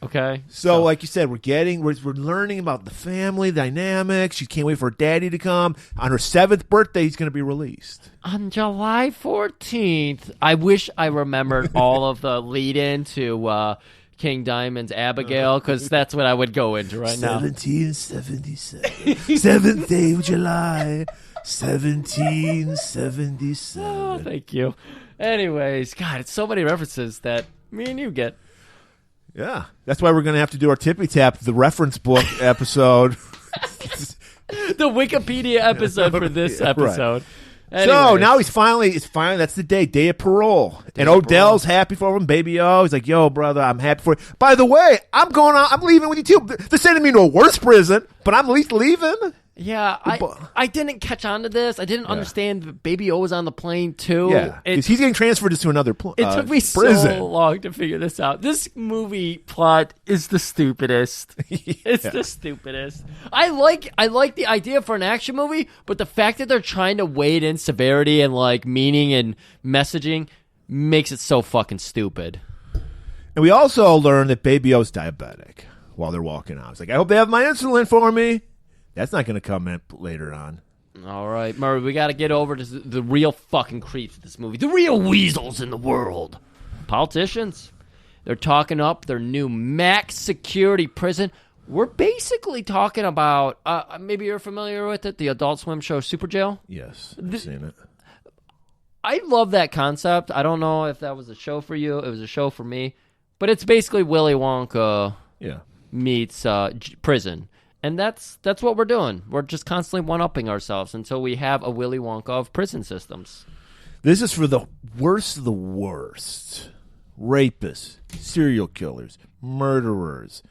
Okay. So, like you said, we're learning about the family dynamics. She can't wait for her daddy to come. On her 7th birthday, he's going to be released. On July 14th, I wish I remembered all of the lead-in to King Diamond's Abigail, because that's what I would go into right now. 1777. 7th day of July, 1777. Oh, thank you. Anyways, God, it's so many references that me and you get. Yeah. That's why we're going to have to do our Tippy Tap, the reference book episode. The Wikipedia episode for this episode. Right. So now it's finally, that's the day of parole. And Odell's happy for him, Baby O. He's like, yo, brother, I'm happy for you. By the way, I'm leaving with you too. They're sending me to a worse prison, but I'm at least leaving. Yeah, I didn't catch on to this. I didn't understand that Baby O was on the plane too. Yeah, he's getting transferred to another prison. It took me so long to figure this out. This movie plot is the stupidest. It's the stupidest. I like the idea for an action movie, but the fact that they're trying to wade in severity and meaning and messaging makes it so fucking stupid. And we also learned that Baby O's diabetic while they're walking out. It's like, I hope they have my insulin for me. That's not going to come in later on. All right, Murray, we got to get over to the real fucking creeps of this movie. The real weasels in the world. Politicians. They're talking up their new max security prison. We're basically talking about, maybe you're familiar with it, the Adult Swim show Super Jail? Yes, I've seen it. I love that concept. I don't know if that was a show for you. It was a show for me. But it's basically Willy Wonka meets prison. And that's what we're doing. We're just constantly one-upping ourselves until we have a Willy Wonka of prison systems. This is for the worst of the worst. Rapists, serial killers, murderers,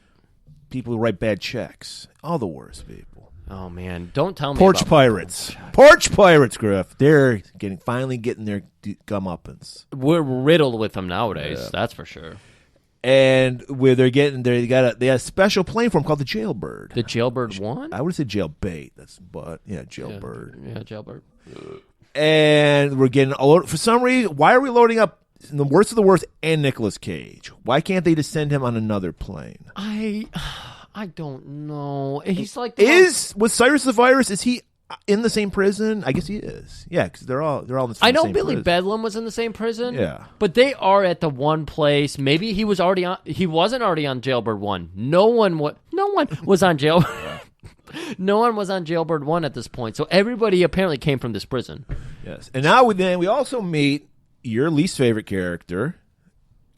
people who write bad checks. All the worst people. Oh man, don't tell me. Porch about Pirates. Porch Pirates, Griff. They're finally getting their comeuppance. We're riddled with them nowadays. That's for sure. And where they got a special plane for them called the Jailbird. The Jailbird 1? I would have said Jailbait. Jailbird. Yeah, Jailbird. And we're getting for some reason. Why are we loading up the worst of the worst and Nicolas Cage? Why can't they just send him on another plane? I don't know. He's like with Cyrus the Virus? Is he in the same prison? I guess he is. Yeah, because they're all in the same. I know same Billy prison. Bedlam was in the same prison. Yeah, but they are at the one place. Maybe he was already on. He wasn't already on Jailbird 1. No one was on jail. No one was on Jailbird 1 at this point. So everybody apparently came from this prison. Yes, and now we also meet your least favorite character.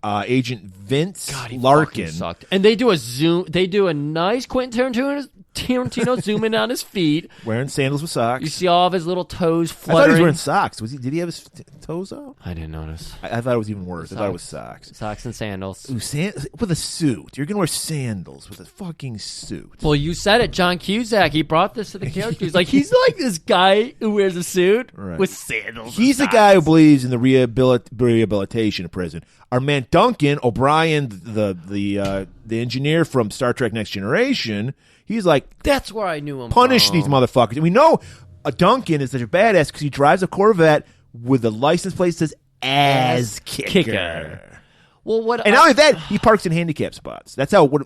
Agent Vince Larkin. Sucked. And they do a zoom. They do a nice Quentin Tarantino zoom in on his feet, wearing sandals with socks. You see all of his little toes I fluttering. thought he was wearing socks. Did he have his toes out? I didn't notice. I thought it was even worse. I thought it was socks. Socks and sandals. Ooh, with a suit. You're gonna wear sandals with a fucking suit. Well, you said it, John Cusack. He brought this to the character. He's like this guy who wears a suit with sandals. He's the guy who believes in the rehabilitation of prison. Our man Duncan O'Brien, the engineer from Star Trek Next Generation, he's like, that's where I knew him. Punish from. these motherfuckers. And we know Duncan is such a badass because he drives a Corvette with the license plate that says "As Kicker." Well, what? And not only that, he parks in handicap spots. That's how we're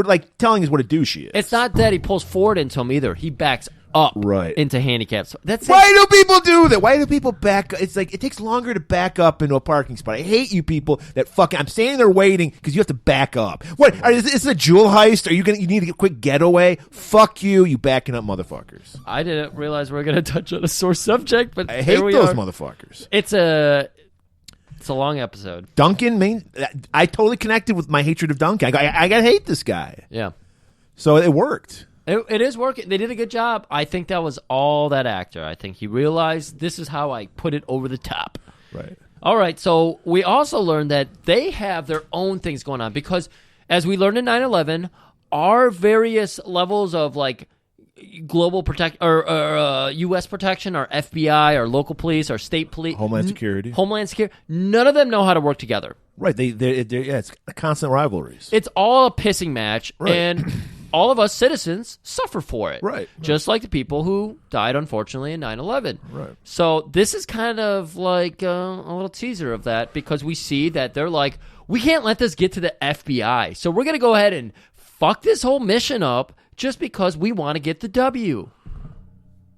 like telling us what a douche he is. It's not that he pulls forward into him either. He backs up into handicaps. Why do people do that? Why do people back up? It's like it takes longer to back up into a parking spot. I hate you people that fucking. I'm standing there waiting because you have to back up. What? Is this a jewel heist? You need to get a quick getaway? Fuck you, you backing up motherfuckers. I didn't realize we were going to touch on a sore subject, but I hate those motherfuckers. It's a long episode. Duncan, I totally connected with my hatred of Duncan. I gotta hate this guy. Yeah. So it worked. It is working. They did a good job. I think that was all that actor. I think he realized this is how I put it over the top. Right. All right. So we also learned that they have their own things going on because, as we learned in 9/11, our various levels of like global protect or U.S. protection, our FBI, our local police, our state police, Homeland Security, none of them know how to work together. Right. It's constant rivalries. It's all a pissing match, and all of us citizens suffer for it. Right. Just like the people who died, unfortunately, in 9/11. Right. So this is kind of like a little teaser of that because we see that they're like, we can't let this get to the FBI. So we're going to go ahead and fuck this whole mission up just because we want to get the W.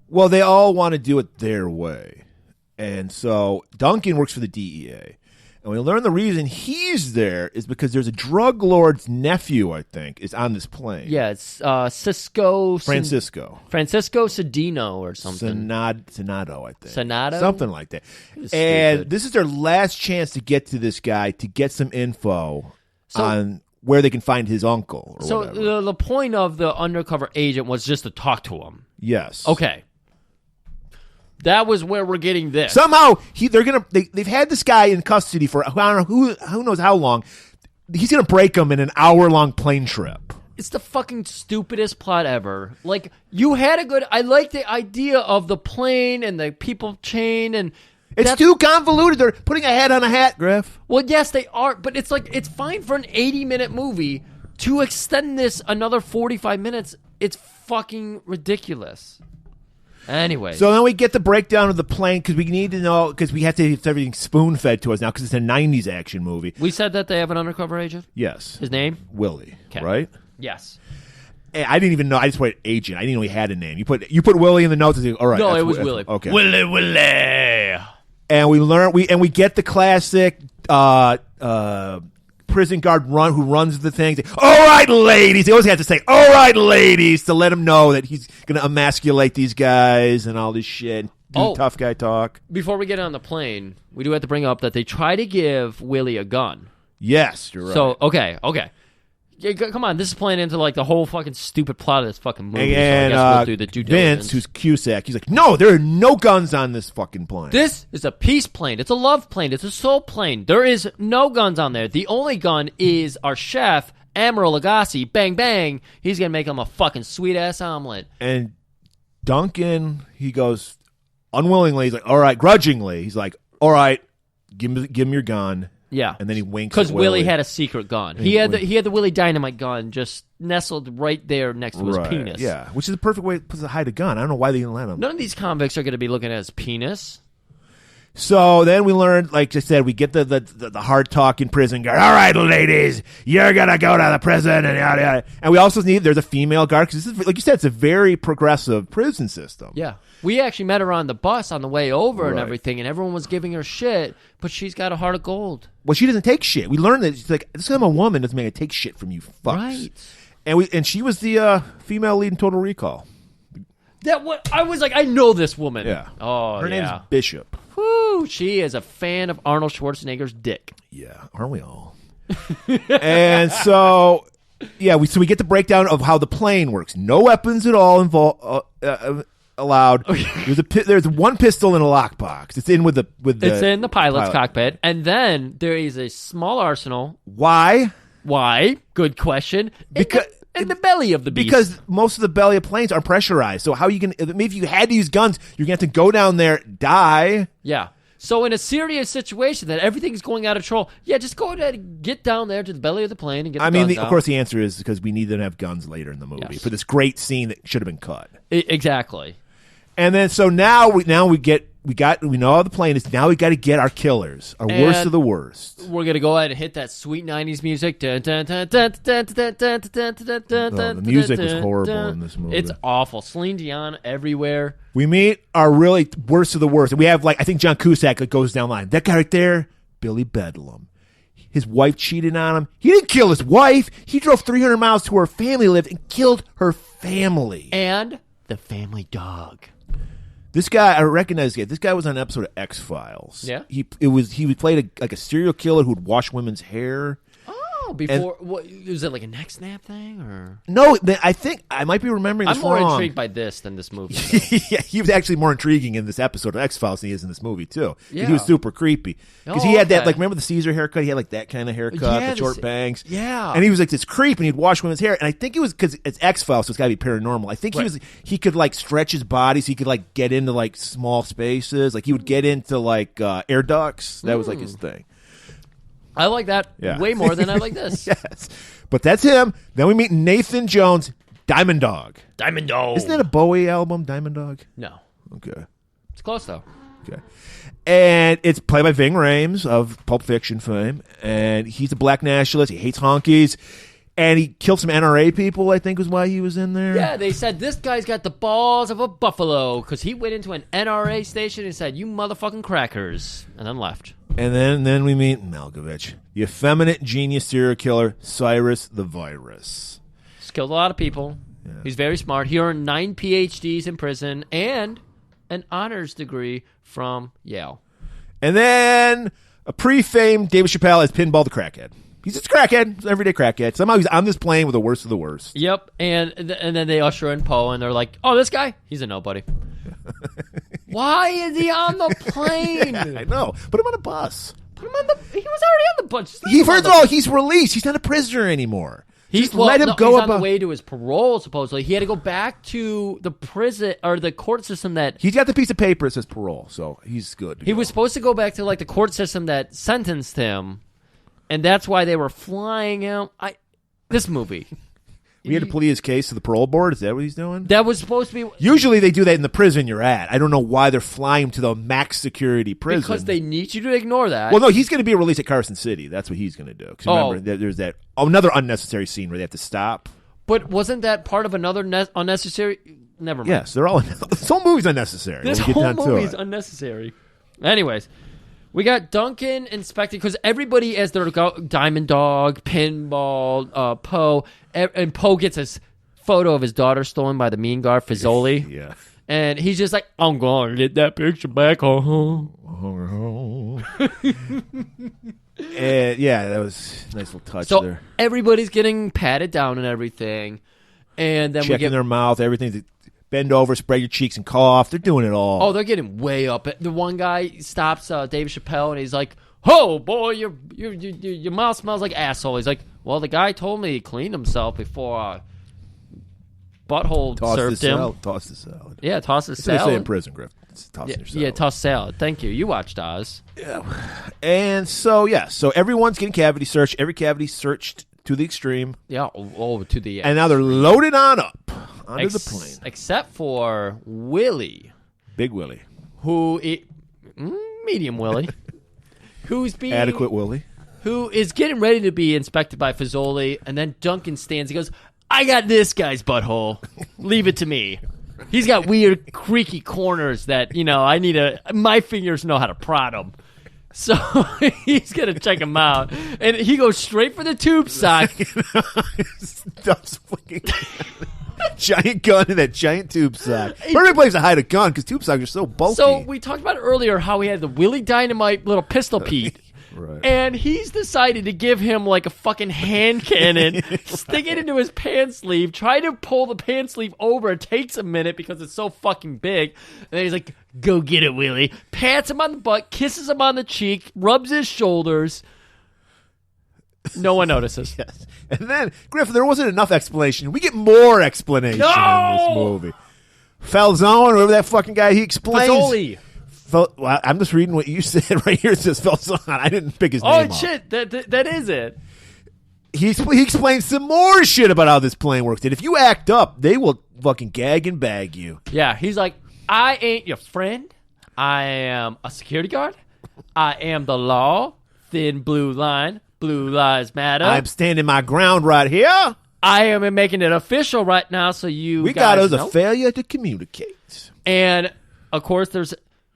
Well, they all want to do it their way. And so Duncan works for the DEA. And we learn the reason he's there is because there's a drug lord's nephew, I think, is on this plane. Yeah, it's Francisco Cedino or something. Senado, I think. Senado? Something like that. And stupid. This is their last chance to get to this guy to get some info on where they can find his uncle or whatever. So the point of the undercover agent was just to talk to him. Yes. Okay. That was where we're getting this. Somehow they've had this guy in custody for I don't know who knows how long. He's gonna break him in an hour-long plane trip. It's the fucking stupidest plot ever. Like you had I like the idea of the plane and the people chain and it's too convoluted. They're putting a head on a hat, Griff. Well, yes, they are, but it's like it's fine for an 80-minute movie to extend this another 45 minutes. It's fucking ridiculous. Anyway. So then we get the breakdown of the plane because we need to know because we have to have everything spoon-fed to us now because it's a 90s action movie. We said that they have an undercover agent? Yes. His name? Willie, okay. Right? Yes. I didn't even know. I just put agent. I didn't know he had a name. You put Willie in the notes and say, all right. No, it was Willie. Okay. Willie. And we get the classic prison guard who runs the thing. All right, ladies. They always have to say, all right, ladies, to let him know that he's going to emasculate these guys and all this shit. Do tough guy talk. Before we get on the plane, we do have to bring up that they try to give Willie a gun. Yes, you're right. So, okay. Yeah, come on, this is playing into like the whole fucking stupid plot of this fucking movie. And so I guess we'll do the due diligence. Vince, who's Cusack, he's like, no, there are no guns on this fucking plane. This is a peace plane. It's a love plane. It's a soul plane. There is no guns on there. The only gun is our chef Admiral Lagasse, bang, bang. He's going to make him a fucking sweet-ass omelet. And Duncan, he goes unwillingly. He's like, all right, grudgingly. He's like, all right, give him your gun. Yeah. And then he winks because at Willie had a secret gun. And He had the Willie Dynamite gun just nestled right there next to his penis. Yeah, which is the perfect way to hide a gun. I don't know why they didn't let him. None of these convicts are going to be looking at his penis. So then we learned, like I said, we get the hard talking prison guard. All right, ladies, you're gonna go to the prison and yada yada. And we also there's a female guard because this is, like you said, it's a very progressive prison system. Yeah, we actually met her on the bus on the way over and Right. everything, and everyone was giving her shit, but she's got a heart of gold. Well, she doesn't take shit. We learned that she's like, this I'm a woman doesn't make it take shit from you fucks. Right. And she was the female lead in Total Recall. I was like, I know this woman. Yeah. Oh, her yeah. name's Bishop. Woo, she is a fan of Arnold Schwarzenegger's dick. Yeah, aren't we all? And so, yeah, we get the breakdown of how the plane works. No weapons at all allowed. There's one pistol in a lockbox. It's in with the. It's in the pilot's cockpit, and then there is a small arsenal. Why? Good question. Because. In the belly of the beast. Because most of the belly of planes are pressurized. So how are you going to... If you had to use guns, you're going to have to go down there, die. Yeah. So in a serious situation that everything's going out of control, yeah, just go ahead and get down there to the belly of the plane and get the guns out. Of course, the answer is because we need them to have guns later in the movie for this great scene that should have been cut. Exactly. And then so now we know how the plane is. Now we got to get our killers, our worst of the worst. We're gonna go ahead and hit that sweet '90s music. The music was horrible in this movie. It's awful. Celine Dion everywhere. We meet our really worst of the worst, and we have I think John Cusack goes down the line. That guy right there, Billy Bedlam. His wife cheated on him. He didn't kill his wife. He drove 300 miles to where her family lived and killed her family and the family dog. This guy, I recognize this guy. This guy was on an episode of X-Files. Yeah? He played a serial killer who'd wash women's hair. Oh, before was it like a neck snap thing or? No, I think I might be remembering this I'm more wrong. intrigued by this than this movie. Yeah, he was actually more intriguing in this episode of X-Files than he is in this movie too. Yeah. He was super creepy because he had that remember the Caesar haircut? He had that kind of haircut, Yeah, the short bangs. Yeah, and he was like this creep, and he'd wash women's hair. And I think it was because it's X-Files, so it's got to be paranormal. I think he could stretch his body so he could get into small spaces. He would get into air ducts. That was his thing. I like that way more than I like this. Yes. But that's him. Then we meet Nathan Jones, Diamond Dog. Diamond Dog. Isn't that a Bowie album, Diamond Dog? No. Okay. It's close, though. Okay. And it's played by Ving Rhames of Pulp Fiction fame. And he's a black nationalist. He hates honkies. And he killed some NRA people, I think was why he was in there. Yeah, they said this guy's got the balls of a buffalo because he went into an NRA station and said, "You motherfucking crackers," and then left. And then we meet Malkovich, the effeminate genius serial killer, Cyrus the Virus. He's killed a lot of people. Yeah. He's very smart. He earned 9 PhDs in prison and an honors degree from Yale. And then a pre-famed David Chappelle as Pinball the Crackhead. He's just a crackhead. He's an everyday crackhead. Somehow he's on this plane with the worst of the worst. Yep. And then they usher in Poe, and they're like, "Oh, this guy? He's a nobody." Why is he on the plane? Yeah, I know. Put him on a bus. He was already on the bus. First of all, he's released. He's not a prisoner anymore. Let him go. He's on the way to his parole, supposedly. He had to go back to the prison or the court system that... He's got the piece of paper that says parole, so he's good. He was supposed to go back to the court system that sentenced him, and that's why they were flying him. This movie... We had to plead his case to the parole board? Is that what he's doing? That was supposed to be... Usually they do that in the prison you're at. I don't know why they're flying him to the max security prison. Because they need you to ignore that. Well, no, he's going to be released at Carson City. That's what he's going to do. Because remember, there's that another unnecessary scene where they have to stop. But wasn't that part of another unnecessary... Never mind. Yes, they're all... This whole movie's unnecessary. This whole movie's unnecessary. Anyways... We got Duncan inspecting because everybody as their Diamond Dog, Pinball, Poe, and Poe gets his photo of his daughter stolen by the mean guard Fazoli. Yeah, and he's just like, "I'm going to get that picture back home." And yeah, that was a nice little touch so there. Everybody's getting patted down and everything, and then checking their mouth, everything. Bend over, spread your cheeks, and cough. They're doing it all. Oh, they're getting way up. The one guy stops Dave Chappelle, and he's like, "Oh, boy, your mouth smells like asshole." He's like, Well, the guy told me he cleaned himself before butthole served him. Toss the salad. Yeah, toss the That's what they say salad. in prison, Griff. It's tossing your salad. Yeah, toss salad. Thank you. You watched Oz. Yeah. And so everyone's getting cavity searched. Every cavity searched to the extreme. Yeah, over to the And now they're loaded on up onto the plane. Except for Willie. Big Willie. Medium Willie. Who's being... Adequate Willie. Who is getting ready to be inspected by Fazoli, and then Duncan stands. He goes, I got this guy's butthole. Leave it to me. He's got weird, creaky corners that, my fingers know how to prod them. So he's going to check him out. And he goes straight for the tube sock. Giant gun in that giant tube sock. Perfect place to hide a gun because tube socks are so bulky. So we talked about earlier how he had the Willie Dynamite little pistol Pete. Right. And he's decided to give him like a fucking hand cannon, stick it into his pants sleeve, try to pull the pants sleeve over. It takes a minute because it's so fucking big. And then he's like, go get it, Willie. Pats him on the butt, kisses him on the cheek, rubs his shoulders. No one notices. Yes. And then, Griff, there wasn't enough explanation. We get more explanation in this movie. Falzone, whoever that fucking guy, he explains. Fazoli. Well, I'm just reading what you said right here. It says Falzone. I didn't pick his name up. Oh, shit. That is it. He explains some more shit about how this plane works. And if you act up, they will fucking gag and bag you. Yeah, he's like, I ain't your friend. I am a security guard. I am the law. Thin blue line. Blue lives matter. I'm standing my ground right here. I am making it official right now so we got us a failure to communicate. And, of course,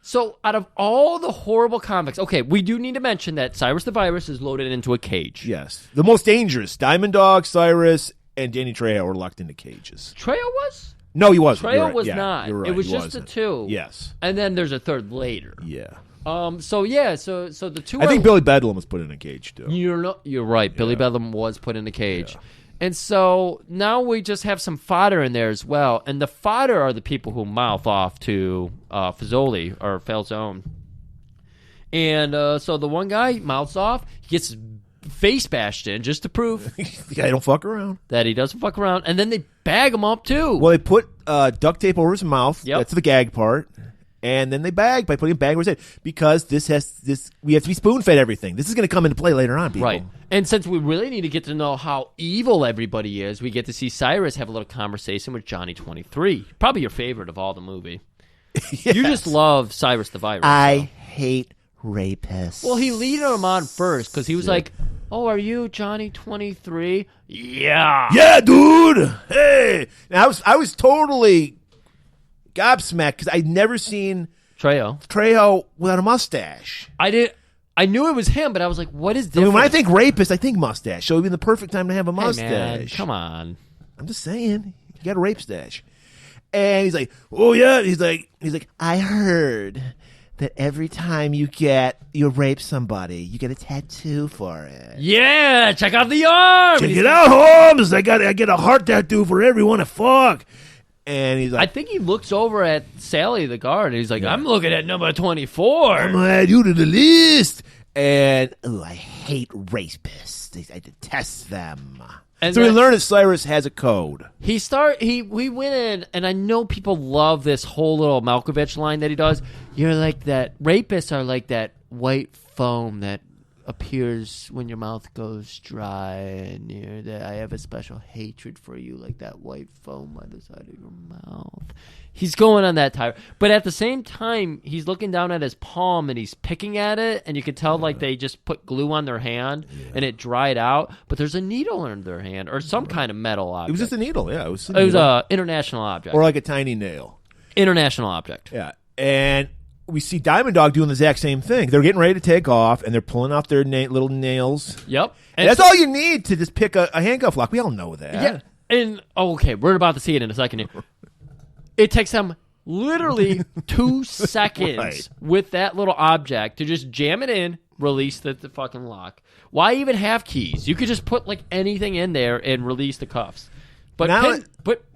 So, out of all the horrible convicts, okay, we do need to mention that Cyrus the Virus is loaded into a cage. Yes. The most dangerous. Diamond Dog, Cyrus, and Danny Trejo were locked into cages. Trejo was? No, he wasn't. Trejo was not. You're right. It was He just wasn't. the two. Yes. And then there's a third later. Yeah. So the two I think Billy Bedlam was put in a cage, too. You're right. Billy Bedlam was put in a cage. Yeah. And so now we just have some fodder in there as well. And the fodder are the people who mouth off to Fazoli or Falzone. And so the one guy mouths off, he gets his face bashed in just to prove the guy don't fuck around. That he doesn't fuck around. And then they bag him up too. Well, they put duct tape over his mouth. Yep. That's the gag part. And then they bag by putting a bag over his head because we have to be spoon fed everything. This is going to come into play later on, people. Right. And since we really need to get to know how evil everybody is, we get to see Cyrus have a little conversation with Johnny 23. Probably your favorite of all the movie. Yes. You just love Cyrus the Virus. I hate rapists. Well, he leaded him on first because he was like, "Oh, are you Johnny 23?" Yeah. Yeah, dude. Hey. Now, I was totally gobsmacked because I'd never seen Trejo without a mustache. I knew it was him, but I was like, what is different? I mean, when I think rapist, I think mustache. So it would be the perfect time to have a mustache. Hey man, come on. I'm just saying. You got a rape stash. And he's like, oh, yeah. He's like, I heard that every time you rape somebody, you get a tattoo for it. Yeah, check out the arm. Check it out, Holmes. I get a heart tattoo for everyone I fuck. And he's like, I think he looks over at Sally, the guard, and he's like, I'm looking at number 24. I'm going to add you to the list. And, I hate rapists. I detest them. And so we learned that Cyrus has a code. We went in, and I know people love this whole little Malkovich line that he does. You're like that, rapists are like that white foam that appears when your mouth goes dry, and I have a special hatred for you, like that white foam by the side of your mouth. He's going on that tire, but at the same time, he's looking down at his palm and he's picking at it, and you can tell like they just put glue on their hand and it dried out. But there's a needle in their hand or some kind of metal object. It was just a needle, yeah. It was an international object, or like a tiny nail. International object, yeah. And we see Diamond Dog doing the exact same thing. They're getting ready to take off, and they're pulling off their little nails. Yep. And that's all you need to just pick a handcuff lock. We all know that. Yeah. And, okay, we're about to see it in a second here. It takes them literally 2 seconds with that little object to just jam it in, release the fucking lock. Why even have keys? You could just put, like, anything in there and release the cuffs. But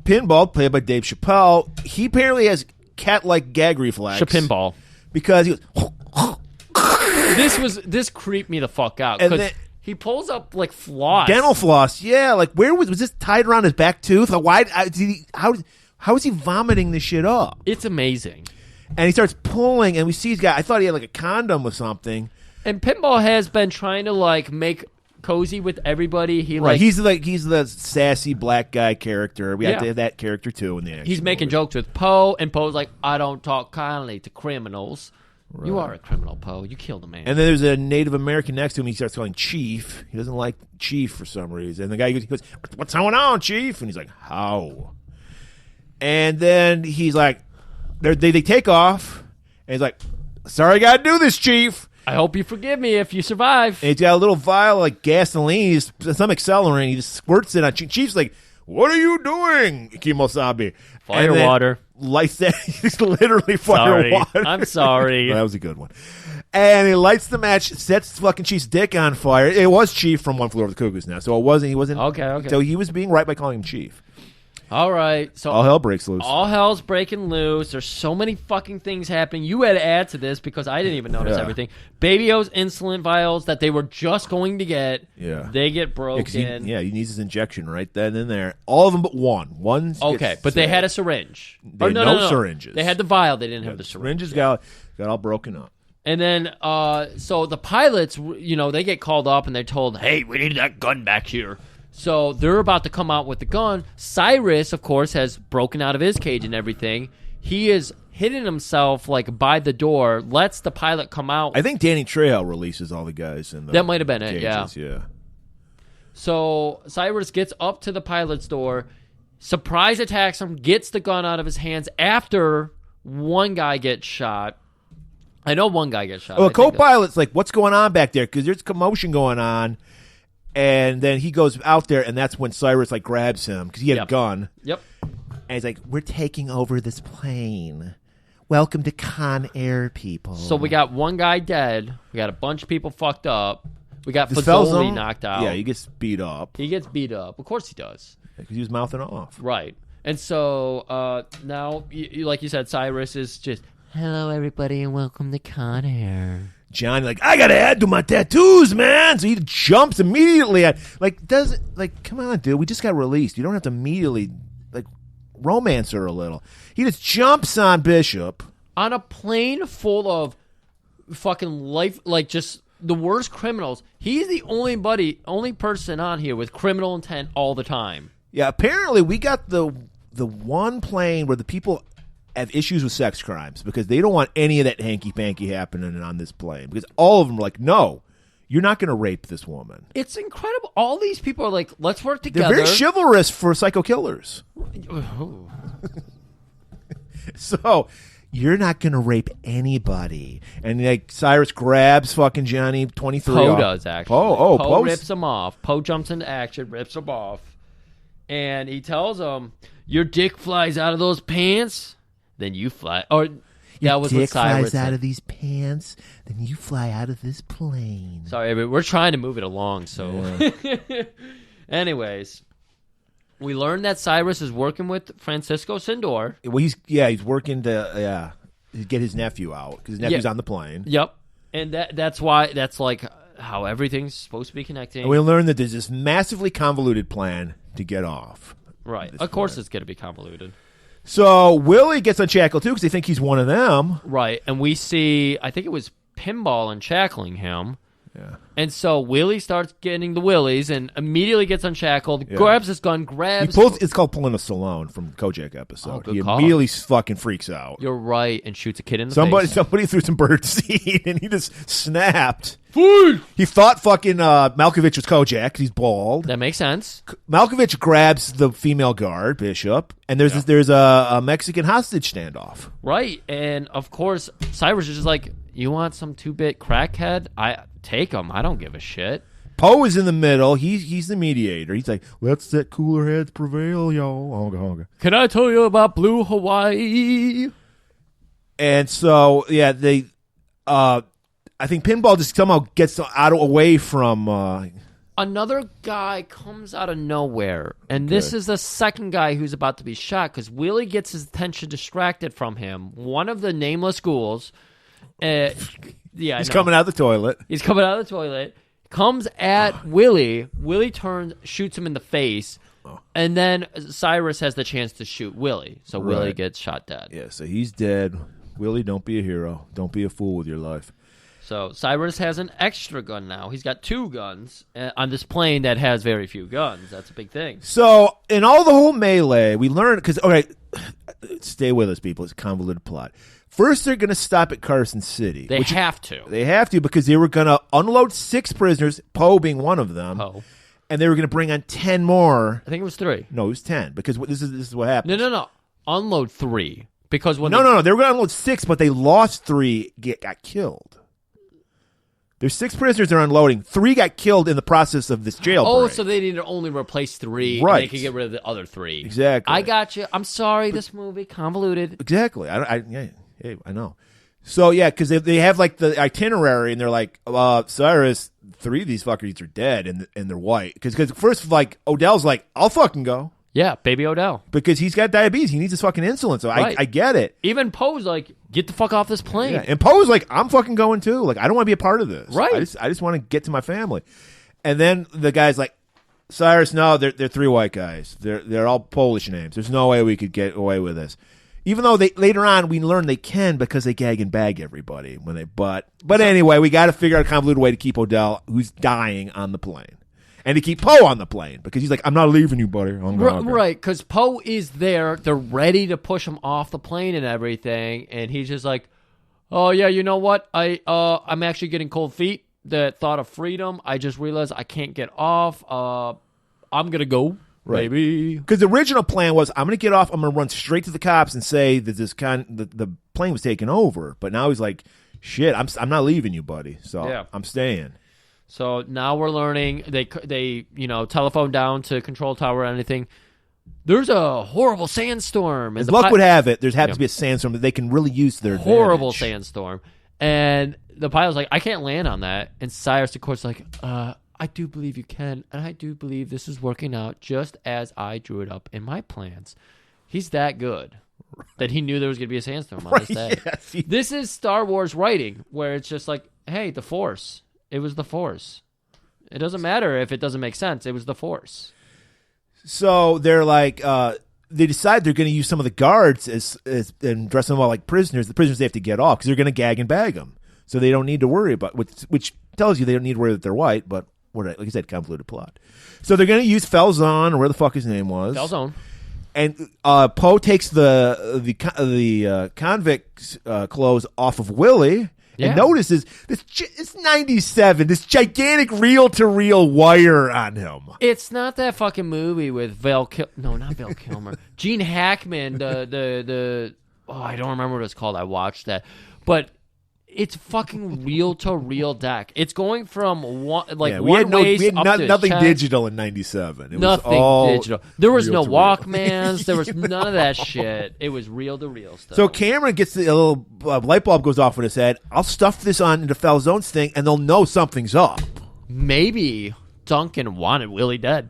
Pinball, played by Dave Chappelle, he apparently has cat-like gag reflex. Pinball. Because he goes... This creeped me the fuck out. And then He pulls up like floss. Dental floss, yeah. Like, where was this tied around his back tooth? Why? How is he vomiting this shit up? It's amazing. And he starts pulling, and we see he's got. I thought he had like a condom or something. And Pinball has been trying to like make cozy with everybody. He's the sassy black guy character. We have to have that character too in the action. He's making jokes with Poe, and Poe's like, I don't talk kindly to criminals. Right. You are a criminal, Poe. You killed a man. And then there's a Native American next to him. He starts calling Chief. He doesn't like Chief for some reason. And the guy goes, "What's going on, Chief?" And he's like, "How?" And then he's like, they take off. And he's like, "Sorry, I got to do this, Chief. I hope you forgive me if you survive." And he's got a little vial of like gasoline, some accelerant. He just squirts it on Chief's like, "What are you doing, Kimosabe?" Fire water. Lights that. He's literally fire water. I'm sorry. That was a good one. And he lights the match, sets fucking Chief's dick on fire. It was Chief from One Flew Over the Cuckoo's Nest, so he wasn't. Okay. So he was being right by calling him Chief. All right. So all hell breaks loose. All hell's breaking loose. There's so many fucking things happening. You had to add to this because I didn't even notice everything. Baby O's insulin vials that they were just going to get. Yeah. They get broken. He needs his injection right then and there. All of them but one. Okay, but they had a syringe. They had no syringes. They had the vial. They didn't have the syringe. Syringes got all broken up. And then, so the pilots, they get called up and they're told, "Hey, we need that gun back here." So they're about to come out with the gun. Cyrus, of course, has broken out of his cage and everything. He is hidden himself like by the door, lets the pilot come out. I think Danny Trejo releases all the guys in the That might have been cages, it, yeah. So Cyrus gets up to the pilot's door, surprise attacks him, gets the gun out of his hands after one guy gets shot. I know one guy gets shot. Well, co-pilot's like, "What's going on back there?" Because there's commotion going on. And then he goes out there, and that's when Cyrus like grabs him because he had a gun. Yep. And he's like, "We're taking over this plane. Welcome to Con Air, people." So we got one guy dead. We got a bunch of people fucked up. We got Fazoli knocked out. Yeah, he gets beat up. He gets beat up. Of course he does. Because he was mouthing off. Right. And so now, like you said, Cyrus is just, "Hello, everybody, and welcome to Con Air." Johnny, like, "I gotta add to my tattoos, man." So he jumps immediately at, come on, dude, we just got released. You don't have to immediately, romance her a little. He just jumps on Bishop. On a plane full of fucking just the worst criminals. He's the only person on here with criminal intent all the time. Yeah, apparently we got the one plane where the people have issues with sex crimes because they don't want any of that hanky-panky happening on this plane because all of them are like, "No, you're not going to rape this woman." It's incredible. All these people are like, "Let's work together." They're very chivalrous for psycho killers. So, "You're not going to rape anybody." And Cyrus grabs fucking Johnny 23 Poe off. does, actually. Poe rips him off. Poe jumps into action, rips him off. And he tells him, "Your dick flies out of those pants, then you fly." Or Your dick flies out of these pants, then you fly out of this plane. Sorry, but we're trying to move it along. So, anyways, we learned that Cyrus is working with Francisco Sindor. Well, he's working to get his nephew out because his nephew's on the plane. Yep, and that's why like how everything's supposed to be connecting. And we learned that there's this massively convoluted plan to get off. Right, of course it's going to be convoluted. So Willie gets unshackled too because they think he's one of them. Right, and we see, I think it was Pinball unshackling him. Yeah. And so Willie starts getting the willies and immediately gets unshackled, grabs his gun, it's called pulling a Stallone from the Kojak episode. He immediately fucking freaks out. You're right, and shoots a kid in the face. Somebody threw some bird seed and he just snapped. Food! He thought fucking Malkovich was Kojak because he's bald. That makes sense. Malkovich grabs the female guard, Bishop, and there's a Mexican hostage standoff. Right, and of course Cyrus is just like, "You want some 2-bit crackhead? Take him. I don't give a shit." Poe is in the middle. He's the mediator. He's like, "Let's let cooler heads prevail, y'all." Honga, honga. Can I tell you about Blue Hawaii? And so, yeah, I think Pinball just somehow gets away from. Another guy comes out of nowhere, and this is the second guy who's about to be shot because Willie gets his attention distracted from him. One of the nameless ghouls. He's coming out of the toilet. He's coming out of the toilet. Comes at Willie. Willie turns, shoots him in the face. And then Cyrus has the chance to shoot Willie. So Willie gets shot dead. Yeah, so he's dead. Willie, don't be a hero. Don't be a fool with your life. So Cyrus has an extra gun now. He's got 2 guns on this plane that has very few guns. That's a big thing. So in all the whole melee, we learned, because, okay, stay with us, people. It's a convoluted plot. First, they're going to stop at Carson City. They have to. They have to because they were going to unload 6 prisoners, Poe being one of them. Poe. And they were going to bring on 10 more. I think it was 3. No, it was 10 because this is what happened. No. Unload 3 because when No. They were going to unload 6, but they lost 3. Got killed. There's 6 prisoners they're unloading. 3 got killed in the process of this jailbreak. Oh, so they need to only replace 3, right? And they can get rid of the other 3. Exactly. I got you. I'm sorry. This movie convoluted. Exactly. I know. So yeah, because they have like the itinerary, and they're like, Cyrus, 3 of these fuckers are dead, and they're white. Because first, like Odell's like, I'll fucking go. Yeah, baby Odell. Because he's got diabetes, he needs his fucking insulin. So right. I get it. Even Poe's like, get the fuck off this plane. Yeah. And Poe's like, I'm fucking going too. Like, I don't want to be a part of this. Right. I just want to get to my family. And then the guy's like, Cyrus, no, they're 3 white guys. They're all Polish names. There's no way we could get away with this. Even though later on we learn they can because they gag and bag everybody when they but anyway, we got to figure out a convoluted way to keep Odell, who's dying, on the plane, and to keep Poe on the plane because he's like, I'm not leaving you, buddy. Right, because Poe is there. They're ready to push him off the plane and everything, and he's just like, oh yeah, you know what? I'm actually getting cold feet. The thought of freedom. I just realized I can't get off. I'm gonna go. Right. Maybe. Because the original plan was, I'm going to get off, I'm going to run straight to the cops and say that the plane was taken over. But now he's like, shit, I'm not leaving you, buddy. So yeah. I'm staying. So now we're learning, they telephone down to control tower or anything. There's a horrible sandstorm. As luck would have it, there happens to be a sandstorm that they can really use to their advantage. Horrible sandstorm. And the pilot's like, I can't land on that. And Cyrus, of course, is like, I do believe you can, and I do believe this is working out just as I drew it up in my plans. He's that good that he knew there was going to be a sandstorm on this day. Yes. This is Star Wars writing, where it's just like, hey, the Force. It was the Force. It doesn't matter if it doesn't make sense. It was the Force. So they're like, they decide they're going to use some of the guards and dress them all like prisoners. The prisoners they have to get off because they're going to gag and bag them. So they don't need to worry about, which tells you they don't need to worry that they're white, but like I said, convoluted plot. So they're going to use Falzon, or where the fuck his name was. Falzon. And Poe takes the convict clothes off of Willie and notices it's 97, this gigantic reel-to-reel wire on him. It's not that fucking movie with not Val Kilmer. Gene Hackman, I don't remember what it's called. I watched that. But it's fucking reel-to-reel deck. It's going from one ways up to nothing chest. Digital in 97. It nothing was all digital. There was no Walkmans. There was none of that shit. It was reel-to-reel stuff. So Cameron gets a little light bulb goes off in his head. I'll stuff this on into Falzone's thing, and they'll know something's up. Maybe Duncan wanted Willie dead.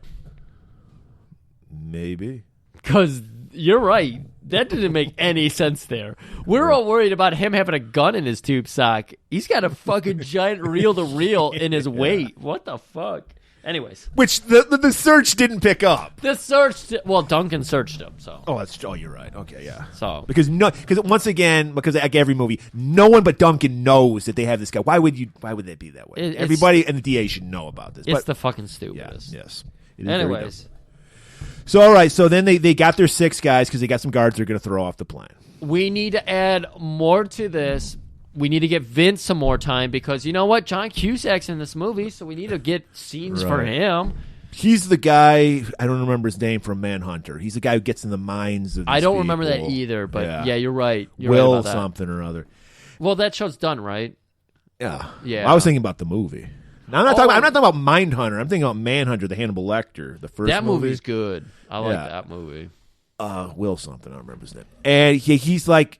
Maybe. Because you're right. That didn't make any sense there. We're all worried about him having a gun in his tube sock. He's got a fucking giant reel-to-reel in his weight. What the fuck? Anyways. Which the search didn't pick up. The search, Duncan searched him, so. Oh, you're right. Okay, yeah. So. Because once again, because like every movie, no one but Duncan knows that they have this guy. Why would they be that way? Everybody in the DA should know about this. It's the fucking stupidest. Yes. Anyways. So, all right. So then they got their 6 guys because they got some guards they're going to throw off the plane. We need to add more to this. We need to get Vince some more time because you know what? John Cusack's in this movie, so we need to get scenes for him. He's the guy, I don't remember his name, from Manhunter. He's the guy who gets in the minds of these I don't people. remember that either, but yeah you're right. Will right about something or other. Well, that show's done, right? Yeah. Yeah. I was thinking about the movie. Now, I'm not talking about Mindhunter. I'm thinking about Manhunter, the Hannibal Lecter, the first that movie. Movie's good. I like that movie. Will something, I don't remember his name. And he's like,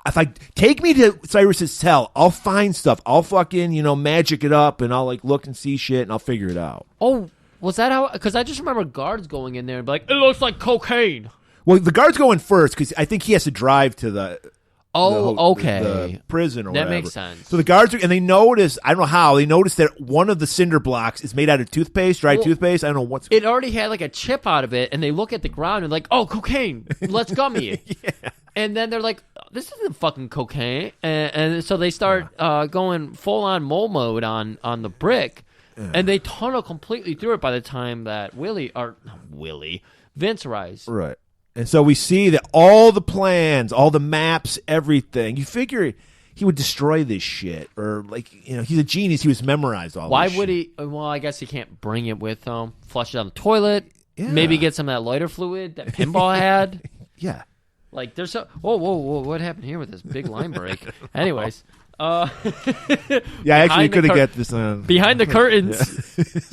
if I take me to Cyrus's cell, I'll find stuff. I'll fucking, magic it up, and I'll like look and see shit, and I'll figure it out. Oh, was that how? Because I just remember guards going in there and be like, it looks like cocaine. Well, the guards go in first because I think he has to drive to the. Oh, okay. The prison or That whatever. makes sense. So the guards and they notice, I don't know how, they notice that one of the cinder blocks is made out of toothpaste, dried toothpaste. I don't know what's. It already had like a chip out of it, and they look at the ground and like, oh, cocaine. Let's gummy it. Yeah. And then they're like, this isn't fucking cocaine. And so they start going full on mole mode on the brick, and they tunnel completely through it by the time that Vince arrives. Right. And so we see that all the plans, all the maps, everything. You figure he would destroy this shit, or he's a genius. He was memorized all. Why this would shit. he? Well, I guess he can't bring it with him. Flush it down the toilet. Yeah. Maybe get some of that lighter fluid that Pinball had. Yeah. Like there's whoa, what happened here with this big line break? Anyways, yeah, actually, you could have get this on behind the curtains.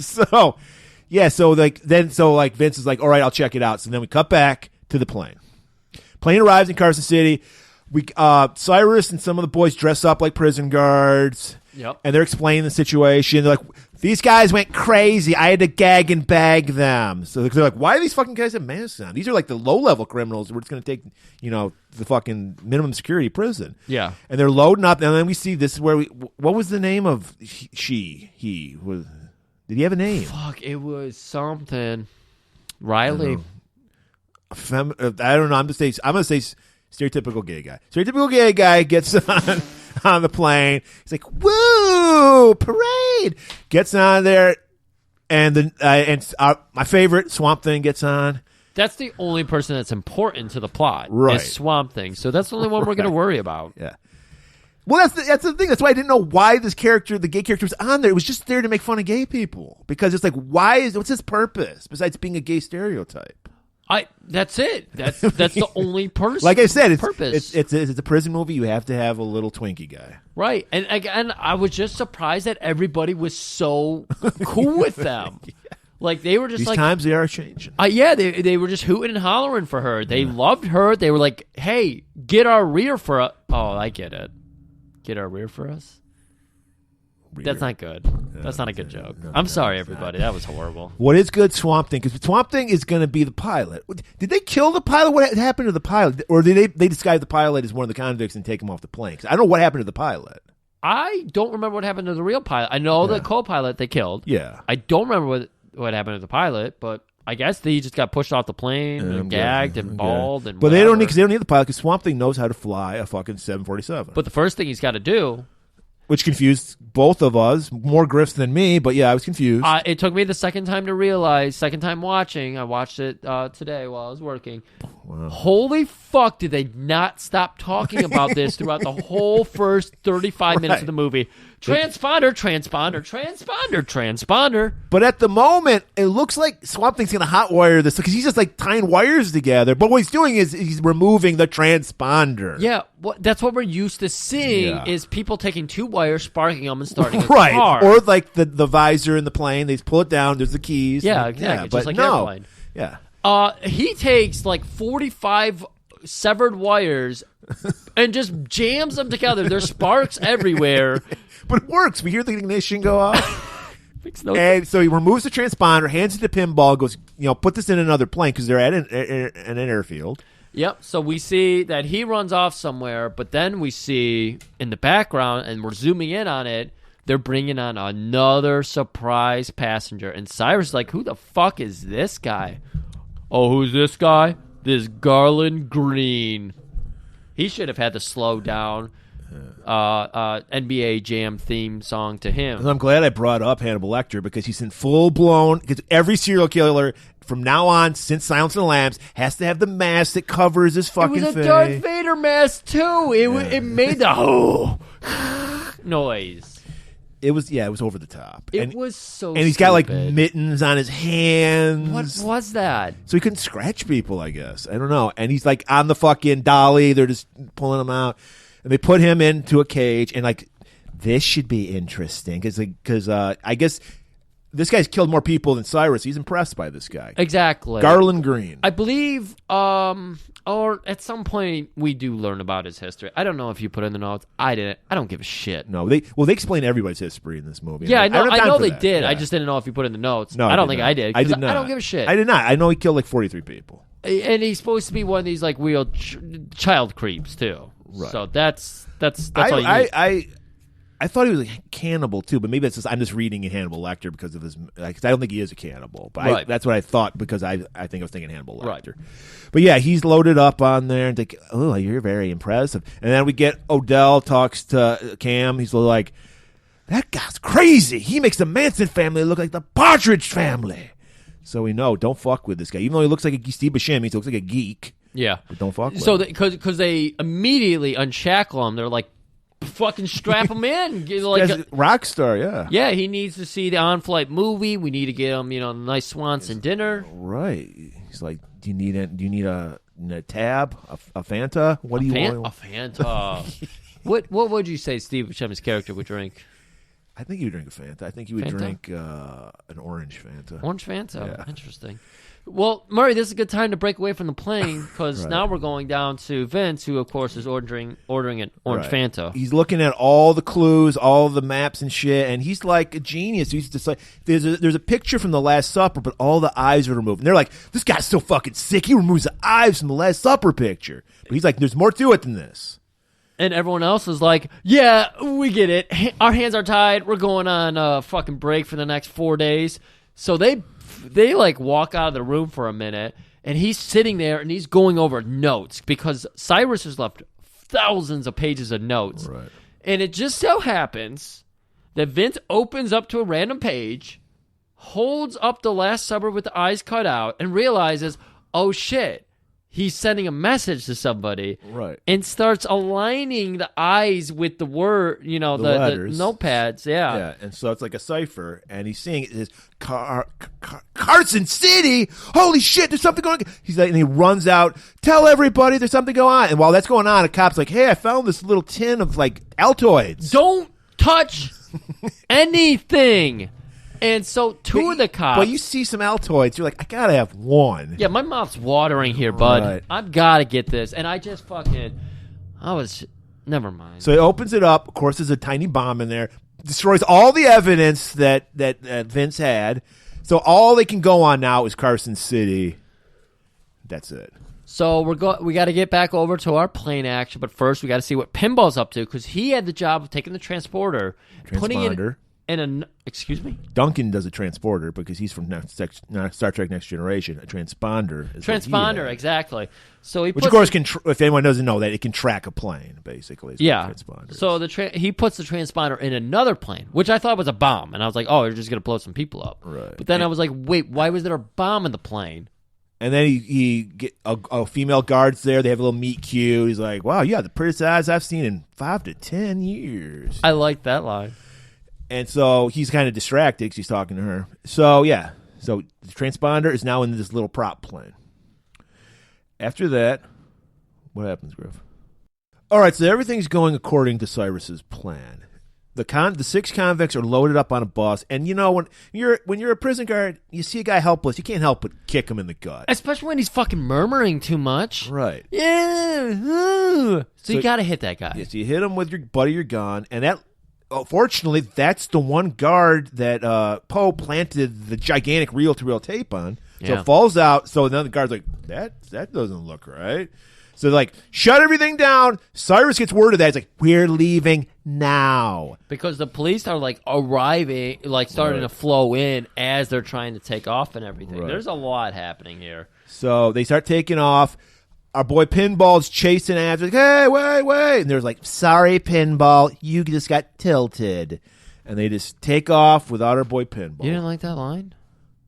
So Vince is like, all right, I'll check it out. So then we cut back to the plane. Plane arrives in Carson City. Cyrus and some of the boys dress up like prison guards. Yep. And they're explaining the situation. They're like, these guys went crazy. I had to gag and bag them. So they're like, why do these fucking guys have masks on? These are like the low-level criminals. We're just going to take, the fucking minimum security prison. Yeah. And they're loading up. And then we see this is where what was the name of he? Did he have a name? Fuck, it was something. Riley. I don't know. I'm gonna say stereotypical gay guy. Stereotypical gay guy gets on the plane. He's like, "Woo, parade!" Gets on there, and my favorite Swamp Thing gets on. That's the only person that's important to the plot. Right. Is Swamp Thing. So that's the only one we're going to worry about. Yeah. Well, that's the thing. That's why I didn't know why this character, the gay character, was on there. It was just there to make fun of gay people because it's like, what's his purpose besides being a gay stereotype? That's it. That's the only person. Like I said, purpose. It's a prison movie. You have to have a little Twinkie guy, right? And again, I was just surprised that everybody was so cool with them. Yeah. Like they were just these times they are changing. Yeah, they were just hooting and hollering for her. They loved her. They were like, "Hey, get our rear for us." Oh, I get it. Get our rear for us. That's not good. That's not a good joke. I'm sorry, everybody. That was horrible. What is good, Swamp Thing? Because Swamp Thing is going to be the pilot. Did they kill the pilot? What happened to the pilot? Or did they disguise the pilot as one of the convicts and take him off the plane? 'Cause I don't know what happened to the pilot. I don't remember what happened to the real pilot. I know the co-pilot they killed. Yeah. I don't remember what happened to the pilot, but I guess he just got pushed off the plane and gagged and bawled. And but they don't need the pilot because Swamp Thing knows how to fly a fucking 747. But the first thing he's got to do... Which confused both of us. More grifts than me, but yeah, I was confused. It took me the second time to realize, second time watching, I watched it today while I was working. Wow. Holy fuck, did they not stop talking about this throughout the whole first 35 minutes of the movie? Transponder, transponder, transponder, transponder. But at the moment, it looks like Swamp Thing's going to hotwire this because he's just like tying wires together. But what he's doing is he's removing the transponder. Yeah, that's what we're used to seeing is people taking two wires, sparking them, and starting a right. car. Or like the visor in the plane, they pull it down, there's the keys. Yeah, exactly. Just like airplane. Yeah. He takes like 45 severed wires and just jams them together. There's sparks everywhere. But it works. We hear the ignition go off. And so he removes the transponder, hands it to Pinball, goes, put this in another plane because they're at an airfield. Yep. So we see that he runs off somewhere, but then we see in the background, and we're zooming in on it, they're bringing on another surprise passenger. And Cyrus is like, who the fuck is this guy? Oh, who's this guy? This Garland Green. He should have had to slow down. NBA Jam theme song to him. And I'm glad I brought up Hannibal Lecter because he's in full blown. Because every serial killer from now on, since Silence of the Lambs, has to have the mask that covers his fucking face. It was a Darth Vader mask too. It made the noise. It was over the top. It was so. And he's got like mittens on his hands. What was that? So he couldn't scratch people, I guess. I don't know. And he's like on the fucking dolly. They're just pulling him out. And they put him into a cage, and like, this should be interesting because I guess this guy's killed more people than Cyrus. He's impressed by this guy. Exactly. Garland Green. I believe, or at some point we do learn about his history. I don't know if you put in the notes. I didn't. I don't give a shit. No, they explain everybody's history in this movie. Yeah, I know they did. Yeah. I just didn't know if you put in the notes. No, I don't think I did. I did not. I don't give a shit. I did not. I know he killed like 43 people. and he's supposed to be one of these like real child creeps too. Right. So that's all you need. I thought he was a cannibal too, but maybe that's I'm just reading in Hannibal Lecter because of his. Cause I don't think he is a cannibal, but right. That's what I thought because I think I was thinking Hannibal Lecter. Right. But yeah, he's loaded up on there and think, oh, you're very impressive. And then we get Odell talks to Cam. He's like, that guy's crazy. He makes the Manson family look like the Partridge family. So we know, don't fuck with this guy. Even though he looks like a Steve Buscemi, he looks like a geek. Yeah, but don't fuck with him. So because they immediately unshackle him, they're like, fucking strap him in. Like rock star, yeah. Yeah, he needs to see the on-flight movie. We need to get him, a nice Swanson dinner. Right. He's like, do you need a tab, a Fanta? What do you want? A Fanta. What would you say Steve Buscemi's character would drink? I think he would drink a Fanta. I think he would drink an orange Fanta. Orange Fanta. Yeah. Interesting. Well, Murray, this is a good time to break away from the plane because now we're going down to Vince, who, of course, is ordering an orange Fanta. He's looking at all the clues, all the maps and shit, and he's like a genius. He's just like, there's a picture from the Last Supper, but all the eyes are removed. And they're like, this guy's so fucking sick. He removes the eyes from the Last Supper picture. But he's like, there's more to it than this. And everyone else is like, yeah, we get it. Our hands are tied. We're going on a fucking break for the next 4 days. So they like walk out of the room for a minute, and he's sitting there and he's going over notes because Cyrus has left thousands of pages of notes. Right. And it just so happens that Vince opens up to a random page, holds up the Last Supper with the eyes cut out, and realizes, oh shit, he's sending a message to somebody. Right. And starts aligning the eyes with the word, the notepads. Yeah. Yeah. And so it's like a cipher, and he's seeing it is Carson City. Holy shit, there's something going on. He's like, and he runs out, tell everybody there's something going on. And while that's going on, a cop's like, hey, I found this little tin of like Altoids. Don't touch anything. And so two of the cops... Well, you see some Altoids, you're like, I gotta have one. Yeah, my mouth's watering here, bud. Right. I've gotta get this. And I just never mind. So he opens it up. Of course, there's a tiny bomb in there. Destroys all the evidence that Vince had. So all they can go on now is Carson City. That's it. So we got to get back over to our plane action, but first we got to see what Pinball's up to because he had the job of taking the putting it in excuse me? Duncan does a transporter because he's from Star Trek Next Generation. A transponder. Exactly. So which of course can, if anyone doesn't know that, it can track a plane basically. Yeah. So he puts the transponder in another plane, which I thought was a bomb, and I was like, oh, you're just gonna blow some people up. Right. But then I was like, wait, why was there a bomb in the plane? And then he get a female guards there. They have a little meet cute. He's like, wow, yeah, the prettiest eyes I've seen in 5 to 10 years. I like that line. And so he's kind of distracted because he's talking to her. So, yeah. So the transponder is now in this little prop plane. After that, what happens, Griff? All right, so everything's going according to Cyrus's plan. The 6 convicts are loaded up on a bus, and when you're a prison guard, you see a guy helpless, you can't help but kick him in the gut. Especially when he's fucking murmuring too much. Right. Yeah. So you got to hit that guy. Yes, you hit him with your butt of your gun, and that... Fortunately, that's the one guard that Poe planted the gigantic reel-to-reel tape on. So it falls out. So then the guard's like, that doesn't look right. So they're like, shut everything down. Cyrus gets word of that. He's like, we're leaving now. Because the police are like arriving, like starting to flow in as they're trying to take off and everything. There's a lot happening here. So they start taking off. Our boy Pinball's chasing after, like, hey, wait. And they're like, sorry, Pinball, you just got tilted. And they just take off without our boy Pinball. You didn't like that line?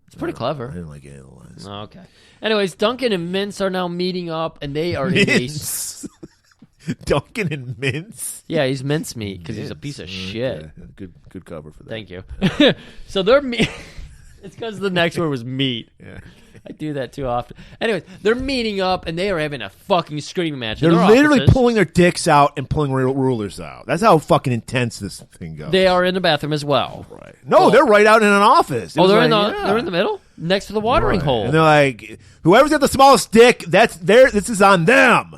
It's pretty clever. I didn't like any of the lines. Oh, okay. Anyways, Duncan and Mince are now meeting up, and they are Mince? Duncan and Mince? Yeah, he's mincemeat because he's a piece of shit. Okay. Good cover for that. Thank you. So they're it's because the next word was meat. Yeah. I do that too often. Anyways, they're meeting up, and they are having a fucking screaming match. They're literally pulling their dicks out and pulling rulers out. That's how fucking intense this thing goes. They are in the bathroom as well. Right. No, they're right out in an office. They're in the middle? Next to the watering hole. And they're like, whoever's got the smallest dick, this is on them.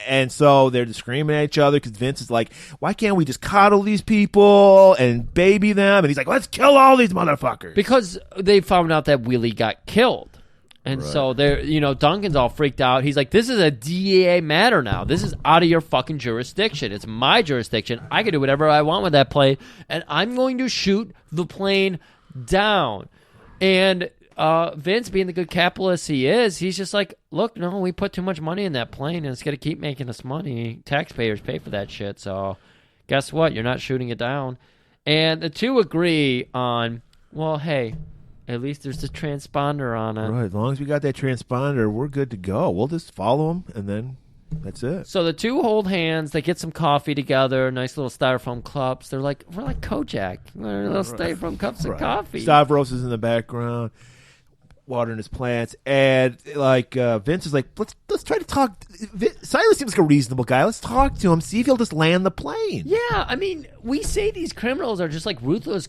And so they're just screaming at each other because Vince is like, why can't we just coddle these people and baby them? And he's like, let's kill all these motherfuckers. Because they found out that Willie got killed. And so they're, Duncan's all freaked out. He's like, this is a DEA matter now. This is out of your fucking jurisdiction. It's my jurisdiction. I can do whatever I want with that plane, and I'm going to shoot the plane down. And Vince, being the good capitalist he is, he's just like, look, no, we put too much money in that plane, and it's going to keep making us money. Taxpayers pay for that shit, so guess what? You're not shooting it down. And the two agree on, well, hey, at least there's a transponder on it. Right, as long as we got that transponder, we're good to go. We'll just follow them, and then that's it. So the two hold hands. They get some coffee together, nice little styrofoam cups. We're like Kojak. We're little styrofoam cups of coffee. Stavros is in the background, watering his plants, and Vince is like, let's try to talk. Cyrus seems like a reasonable guy. Let's talk to him, see if he'll just land the plane. Yeah, I mean, we say these criminals are just like ruthless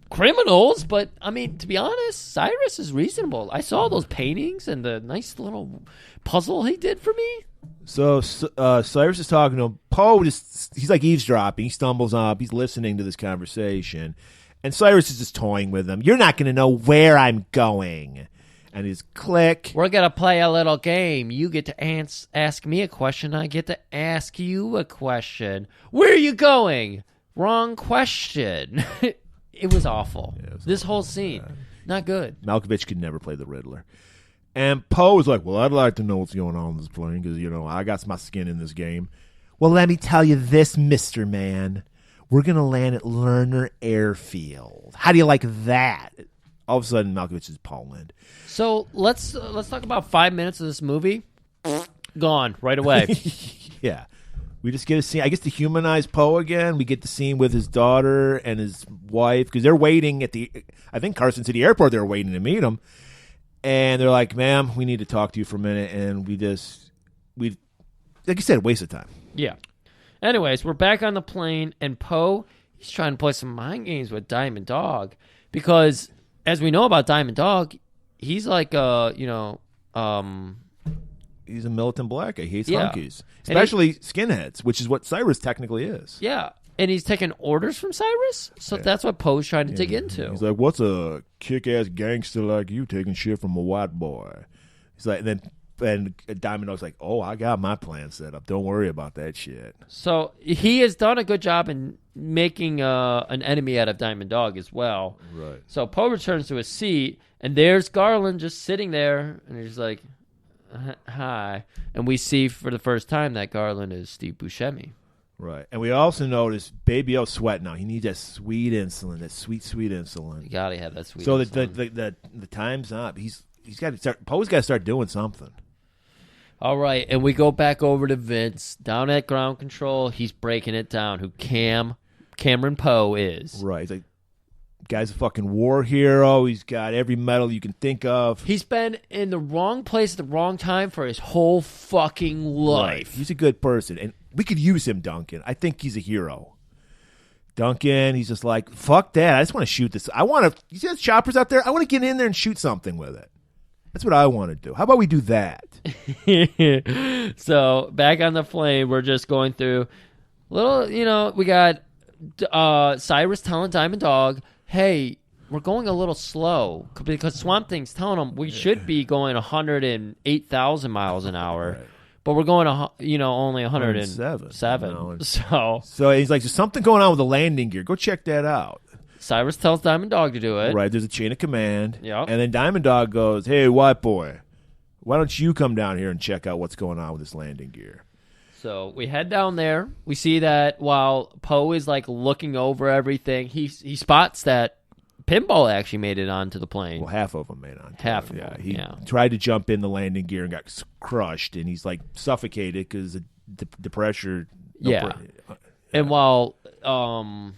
criminals, but I mean, to be honest, Cyrus is reasonable. I saw those paintings and the nice little puzzle he did for me. So Cyrus is talking to him. Poe he's like eavesdropping. He stumbles up. He's listening to this conversation, and Cyrus is just toying with him. You're not going to know where I'm going. And he's click. We're going to play a little game. You get to ask me a question. I get to ask you a question. Where are you going? Wrong question. It was awful. Yeah, this whole scene, not good. Malkovich could never play the Riddler. And Poe was like, well, I'd like to know what's going on in this plane because, I got my skin in this game. Well, let me tell you this, Mr. Man. We're going to land at Lerner Airfield. How do you like that? All of a sudden, Malkovich is Poland. So let's talk about 5 minutes of this movie. Gone right away. Yeah. We just get a scene. I guess to humanize Poe again, we get the scene with his daughter and his wife because they're waiting at I think Carson City Airport. They're waiting to meet him, and they're like, "Ma'am, we need to talk to you for a minute." And we like you said, waste of time. Yeah. Anyways, we're back on the plane, and Poe, he's trying to play some mind games with Diamond Dog because, as we know about Diamond Dog, he's like he's a militant black guy. He hates hunkies. Especially skinheads, which is what Cyrus technically is. Yeah. And he's taking orders from Cyrus? So that's what Poe's trying to dig into. He's like, what's a kick-ass gangster like you taking shit from a white boy? He's like, and Diamond Dog's like, oh, I got my plan set up. Don't worry about that shit. So he has done a good job in making an enemy out of Diamond Dog as well. Right. So Poe returns to his seat, and there's Garland just sitting there, and he's like, hi. And we see for the first time that Garland is Steve Buscemi. Right. And we also notice Baby O's sweating now. He needs that sweet insulin, that sweet insulin. You gotta have that sweet insulin. So the time's up. He's got to start. Poe's got to start doing something. All right, and we go back over to Vince down at ground control. He's breaking it down. Who Cameron Poe is? Right. He's like, guy's a fucking war hero. He's got every medal you can think of. He's been in the wrong place at the wrong time for his whole fucking life. Right. He's a good person, and we could use him, Duncan. I think he's a hero. Duncan, he's just like, fuck that. I just want to shoot this. You see those choppers out there? I want to get in there and shoot something with it. That's what I want to do. How about we do that? So, back on the plane, we're just going through little, we got Cyrus telling Diamond Dog, hey, we're going a little slow because Swamp Thing's telling them we should be going 108,000 miles an hour, right. But we're going only 107. So he's like, there's something going on with the landing gear. Go check that out. Cyrus tells Diamond Dog to do it. Right, there's a chain of command. Yep. And then Diamond Dog goes, hey, white boy, why don't you come down here and check out what's going on with this landing gear? So we head down there. We see that while Poe is like looking over everything, he spots that Pinball actually made it onto the plane. Well, half of them made it onto half it. of them. He tried to jump in the landing gear and got crushed, and he's like suffocated because the pressure. And while Poe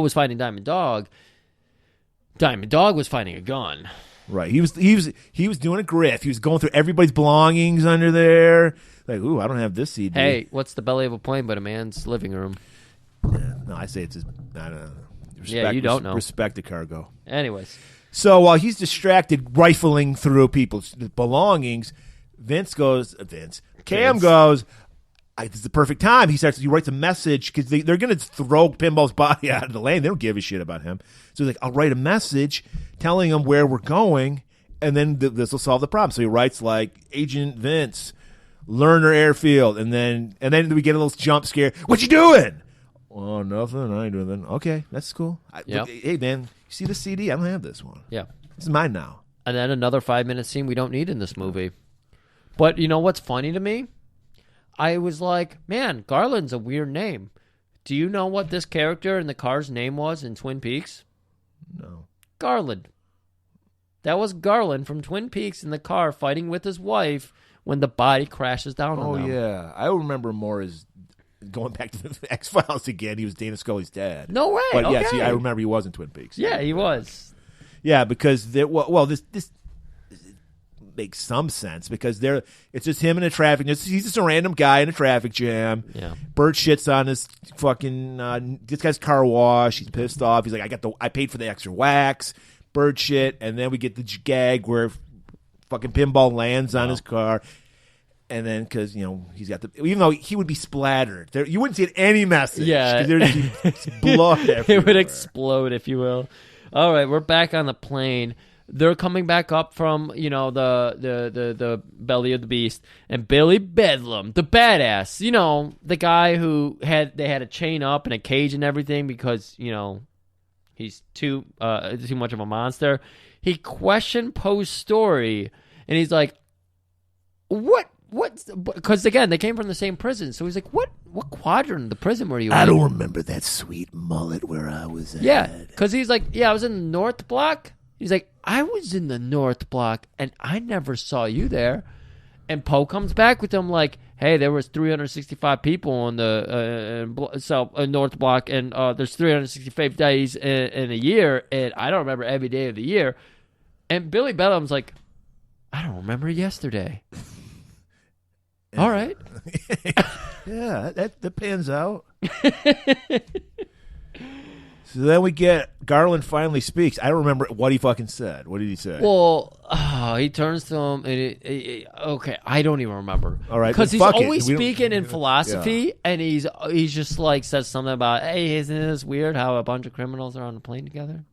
was fighting Diamond Dog was fighting a gun. Right. He was doing a grift. He was going through everybody's belongings under there. Like, ooh, I don't have this CD. Hey, what's the belly of a plane but a man's living room? Yeah, no, I say it's his. I don't know. You don't know. Respect the cargo. Anyways. So while he's distracted, rifling through people's belongings, Cam goes, this is the perfect time. He writes a message because they're going to throw Pinball's body out of the lane. They don't give a shit about him. So he's like, I'll write a message telling him where we're going, and then this will solve the problem. So he writes like Agent Vince, Lerner Airfield, and then we get a little jump scare. What you doing? Oh, nothing. I ain't doing that. Okay, that's cool. Yep. Hey, man, you see the CD? I don't have this one. Yeah. This is mine now. And then another 5-minute scene we don't need in this movie. But you know what's funny to me? I was like, man, Garland's a weird name. Do you know what this character in the car's name was in Twin Peaks? No. Garland. That was Garland from Twin Peaks in the car fighting with his wife when the body crashes down on them. Oh, yeah. I remember more as going back to the X-Files again. He was Dana Scully's dad. No way. But okay. yes, I remember he was in Twin Peaks. Yeah, he was. Yeah, because this makes some sense because it's just him in a traffic. He's just a random guy in a traffic jam. Yeah. Bert shits on his fucking this guy's car wash. He's pissed off. He's like, I paid for the extra wax. Bird shit, and then we get the gag where fucking Pinball lands on his car. And then, because, he's got even though he would be splattered, you wouldn't see any message. Yeah. Because there's blood everywhere. It would explode, if you will. All right, we're back on the plane. They're coming back up from, the belly of the beast. And Billy Bedlam, the badass, the guy who they had a chain up and a cage and everything because, he's too much of a monster. He questioned Poe's story, and he's like, what? Because, again, they came from the same prison. So he's like, what quadrant of the prison were you in? I don't remember that sweet mullet where I was at. Yeah, because he's like, I was in the North Block. He's like, I was in the North Block, and I never saw you there. And Poe comes back with him like, hey, there was 365 people on the North Block, and there's 365 days in a year, and I don't remember every day of the year. And Billy Bedlam's like, I don't remember yesterday. All right. Yeah, that pans out. So then we get Garland finally speaks. I don't remember what he fucking said. What did he say? Well, he turns to him, and okay, I don't even remember. All right, because he's fuck it. always speaking in philosophy, and he's just like says something about, hey, isn't this weird how a bunch of criminals are on a plane together?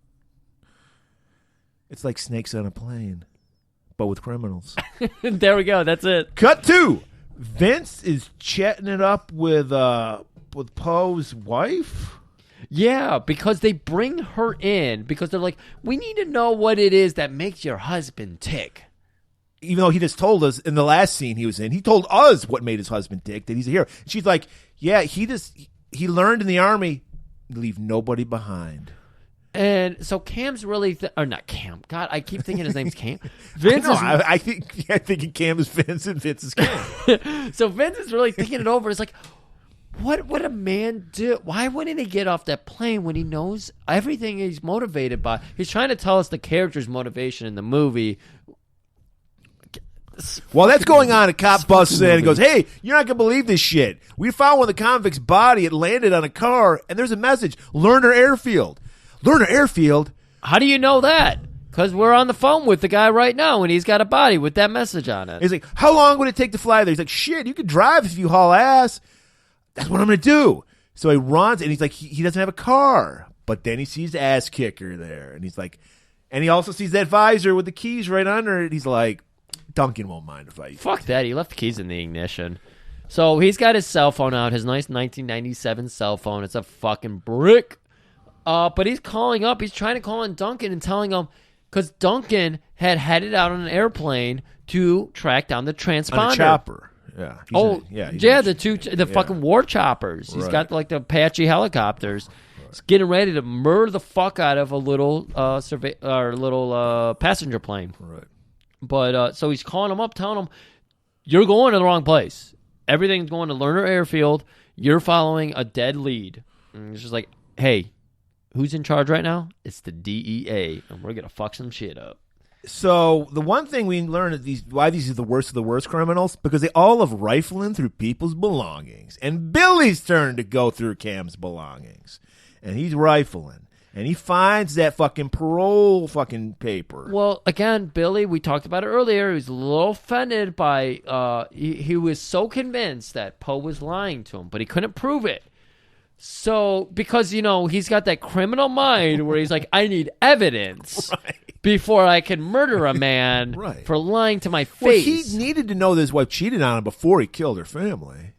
It's like snakes on a plane, but with criminals. There we go. That's it. Cut 2. Vince is chatting it up with Poe's wife. Yeah, because they bring her in because they're like, we need to know what it is that makes your husband tick. Even though he just told us in the last scene he was in, he told us what made his husband tick, that he's a hero. She's like, yeah, he learned in the army, leave nobody behind. And so Cam's really, or not Cam. God, I keep thinking his name's Cam. Vince I think Cam is Vince and Vince is Cam. So Vince is really thinking it over. It's like, what would a man do? Why wouldn't he get off that plane when he knows everything he's motivated by? He's trying to tell us the character's motivation in the movie. While that's going on, a cop busts in and goes, hey, you're not going to believe this shit. We found one of the convict's body. It landed on a car, and there's a message, Lerner Airfield. Lerner Airfield? How do you know that? Because we're on the phone with the guy right now, and he's got a body with that message on it. He's like, how long would it take to fly there? He's like, shit, you could drive if you haul ass. That's what I'm going to do. So he runs, and he's like, he doesn't have a car. But then he sees the ass kicker there, and he's like, and he also sees that visor with the keys right under it. He's like, Duncan won't mind if I... Fuck that. He left the keys in the ignition. So he's got his cell phone out, his nice 1997 cell phone. It's a fucking brick. But he's calling up. He's trying to call in Duncan and telling him, because Duncan had headed out on an airplane to track down the transponder. On a chopper. Yeah. The fucking war choppers. He's got like the Apache helicopters. Right. He's getting ready to murder the fuck out of a little passenger plane. Right. But so he's calling him up, telling him, you're going to the wrong place. Everything's going to Lerner Airfield. You're following a dead lead. And he's just like, hey, who's in charge right now? It's the DEA, and we're going to fuck some shit up. So the one thing we learn is why these are the worst of the worst criminals, because they all have rifling through people's belongings. And Billy's turn to go through Cam's belongings. And he's rifling. And he finds that fucking parole fucking paper. Well, again, Billy, we talked about it earlier. He was a little offended by, he was so convinced that Poe was lying to him, but he couldn't prove it. So, because, he's got that criminal mind where he's like, I need evidence before I can murder a man for lying to my face. Well, he needed to know that his wife cheated on him before he killed her family.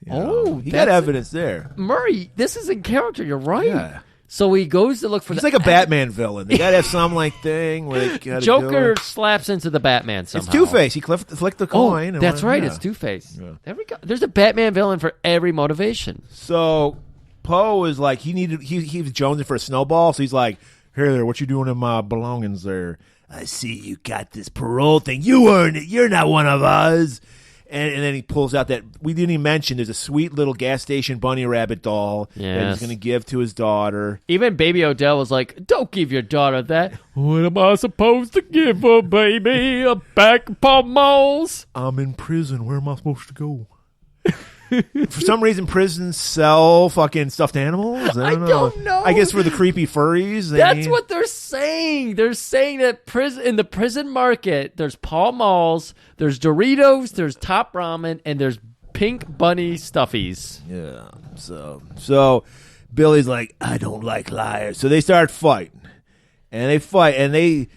He got evidence there. Murray, this is in character. You're right. Yeah. So he goes to look for He's like a Batman villain. They got to have some thing where they got Joker slaps into the Batman somehow. It's Two-Face. He flicked the coin. Oh, that's right. It's Two-Face. Yeah. There we go. There's a Batman villain for every motivation. So Poe is like, he was jonesing for a snowball, so he's like, "Hey there, what you doing in my belongings there? I see you got this parole thing. You earned it. You're not one of us." And then he pulls out that we didn't even mention. There's a sweet little gas station bunny rabbit doll that he's going to give to his daughter. Even Baby Odell was like, "Don't give your daughter that." What am I supposed to give her, baby? A bag of Pall Malls? I'm in prison. Where am I supposed to go? For some reason, prisons sell fucking stuffed animals. I don't know. I guess for the creepy furries. That's what they're saying. They're saying that in the prison market, there's Pall Malls, there's Doritos, there's Top Ramen, and there's pink bunny stuffies. Yeah. So Billy's like, I don't like liars. So they start fighting. And they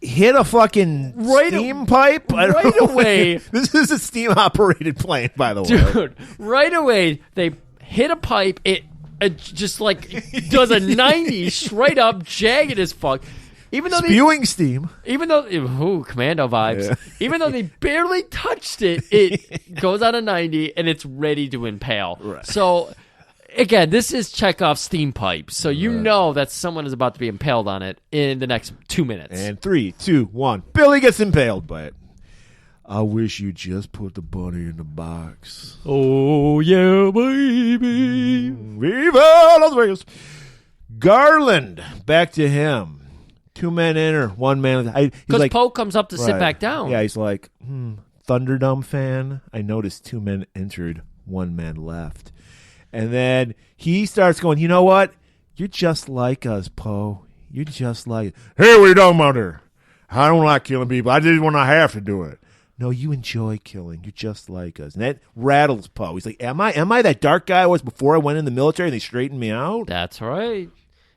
hit a fucking steam pipe right away. This is a steam-operated plane, by the way. Dude, right away, they hit a pipe. It just like does a 90 straight up, jagged as fuck. Even though spewing steam. Even though, commando vibes. Yeah. Even though they barely touched it, it goes on a 90 and it's ready to impale. Right. So, again, this is Chekhov's steam pipe, so you know that someone is about to be impaled on it in the next 2 minutes. And 3, 2, 1. Billy gets impaled by it. I wish you just put the bunny in the box. Oh, yeah, baby. Viva Las Vegas. Garland, back to him. 2 men enter, 1 man. Because Poe comes up to sit back down. Yeah, he's like, Thunderdome fan. I noticed 2 men entered, 1 man left. And then he starts going, you know what? You're just like us, Poe. You're just like... Hey, what are you talking about here? I don't like killing people. I did it when I have to do it. No, you enjoy killing. You're just like us. And that rattles Poe. He's like, am I that dark guy I was before I went in the military and they straightened me out? That's right.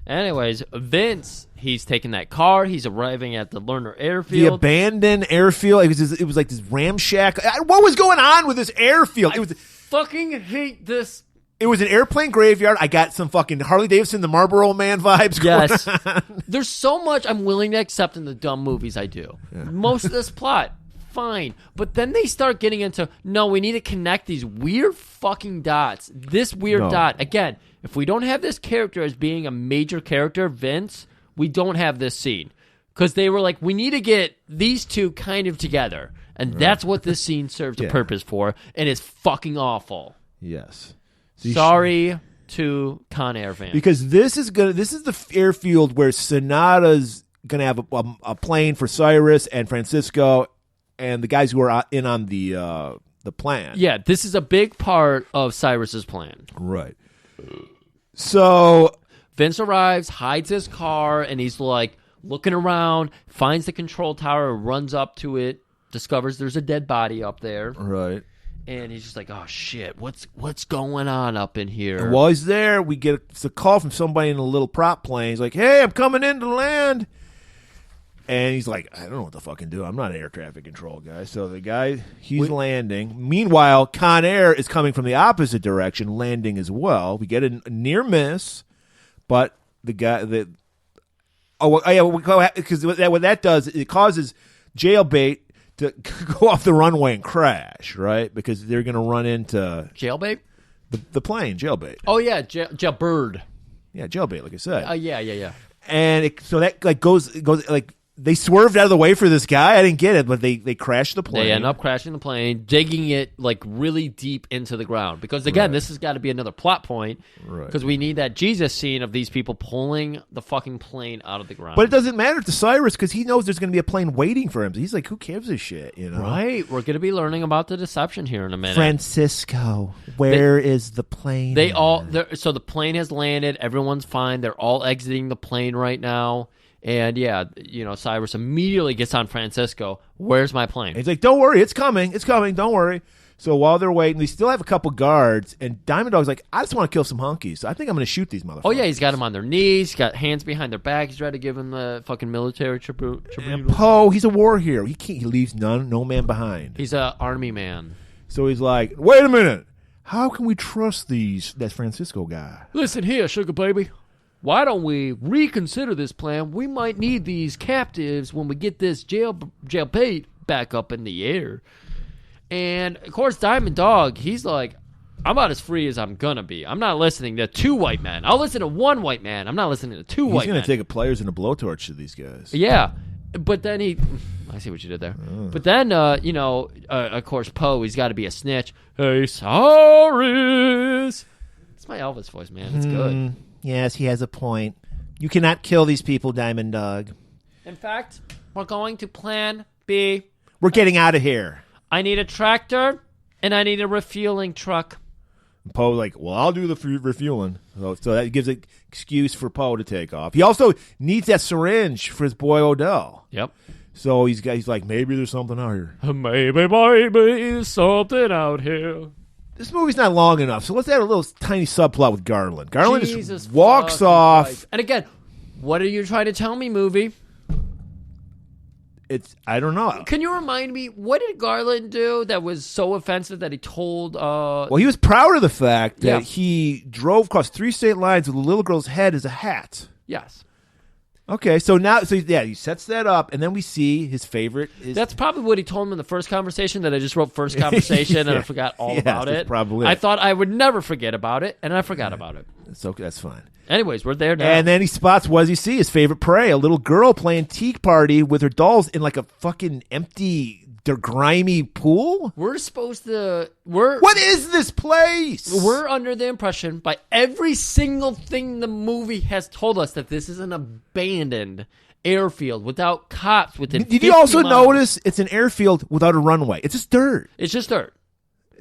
Anyways, Vince, he's taking that car. He's arriving at the Lerner airfield. The abandoned airfield. It was like this ramshack. What was going on with this airfield? I fucking hate this. It was an airplane graveyard. I got some fucking Harley Davidson, the Marlboro Man vibes going on. There's so much I'm willing to accept in the dumb movies I do. Yeah. Most of this plot, fine. But then they start getting into, no, we need to connect these weird fucking dots. This weird dot. Again, if we don't have this character as being a major character, Vince, we don't have this scene. Because they were like, we need to get these two kind of together. And that's what this scene serves a purpose for. And it's fucking awful. Yes. Sorry to Con Air fans. Because this is the airfield where Sonata's gonna have a plane for Cyrus and Francisco and the guys who are in on the plan. Yeah, this is a big part of Cyrus's plan. Right. So Vince arrives, hides his car, and he's like looking around, finds the control tower, runs up to it, discovers there's a dead body up there. Right. And he's just like, oh, shit, what's going on up in here? And while he's there, we get a call from somebody in a little prop plane. He's like, hey, I'm coming in to land. And he's like, I don't know what to fucking do. I'm not an air traffic control guy. So the guy, he's landing. Meanwhile, Con Air is coming from the opposite direction, landing as well. We get a near miss, but the guy that... because what that does, it causes Jailbait to go off the runway and crash, right? Because they're going to run into... Jailbait? The plane, Jailbait. Oh, yeah, Jailbird. Yeah, Jailbait, like I said. Yeah. And so that like goes like... They swerved out of the way for this guy. I didn't get it, but they crashed the plane. They end up crashing the plane, digging it like really deep into the ground. Because again, this has got to be another plot point. Right. Because we need that Jesus scene of these people pulling the fucking plane out of the ground. But it doesn't matter to Cyrus because he knows there's going to be a plane waiting for him. So he's like, who gives a shit? You know? Right. We're going to be learning about the deception here in a minute. Francisco, where is the plane? So the plane has landed. Everyone's fine. They're all exiting the plane right now. And yeah, Cyrus immediately gets on Francisco. Where's my plane? He's like, don't worry, it's coming. It's coming. Don't worry. So while they're waiting, they still have a couple guards, and Diamond Dog's like, I just want to kill some hunkies, so I think I'm going to shoot these motherfuckers. Oh, yeah, he's got them on their knees. He's got hands behind their back. He's ready to give them the fucking military tribute. And Poe, he's a war hero. He leaves no man behind. He's an army man. So he's like, wait a minute. How can we trust that Francisco guy? Listen here, sugar baby. Why don't we reconsider this plan? We might need these captives when we get this jailbait back up in the air. And, of course, Diamond Dog, he's like, I'm about as free as I'm going to be. I'm not listening to 2 white men. I'll listen to 1 white man. I'm not listening to 2 white men. He's going to take a players and a blowtorch to these guys. Yeah. But then I see what you did there. But then, of course, Poe, he's got to be a snitch. Hey, Cyrus. It's my Elvis voice, man. It's good. Yes, he has a point. You cannot kill these people, Diamond Dog. In fact, we're going to plan B. We're getting out of here. I need a tractor, and I need a refueling truck. And Poe like, well, I'll do the refueling. So that gives an excuse for Poe to take off. He also needs that syringe for his boy Odell. Yep. So he's like, maybe there's something out here. Maybe there's something out here. This movie's not long enough, so let's add a little tiny subplot with Garland. Garland Jesus just walks off. Christ. And again, what are you trying to tell me, movie? I don't know. Can you remind me, what did Garland do that was so offensive that he told... Well, he was proud of the fact that he drove across 3 state lines with a little girl's head as a hat. Yes. Okay, so he sets that up, and then we see his favorite. That's probably what he told him in the first conversation, that I just wrote first conversation and I forgot all about it. Probably. I thought I would never forget about it, and I forgot about it. That's fine. Anyways, we're there now. And then he spots, what does he see? His favorite prey, a little girl playing Teak Party with her dolls in like a fucking empty, grimy pool? What is this place? We're under the impression by every single thing the movie has told us that this is an abandoned airfield without cops within 50 Did you also miles. notice it's an airfield without a runway? It's just dirt. It's just dirt.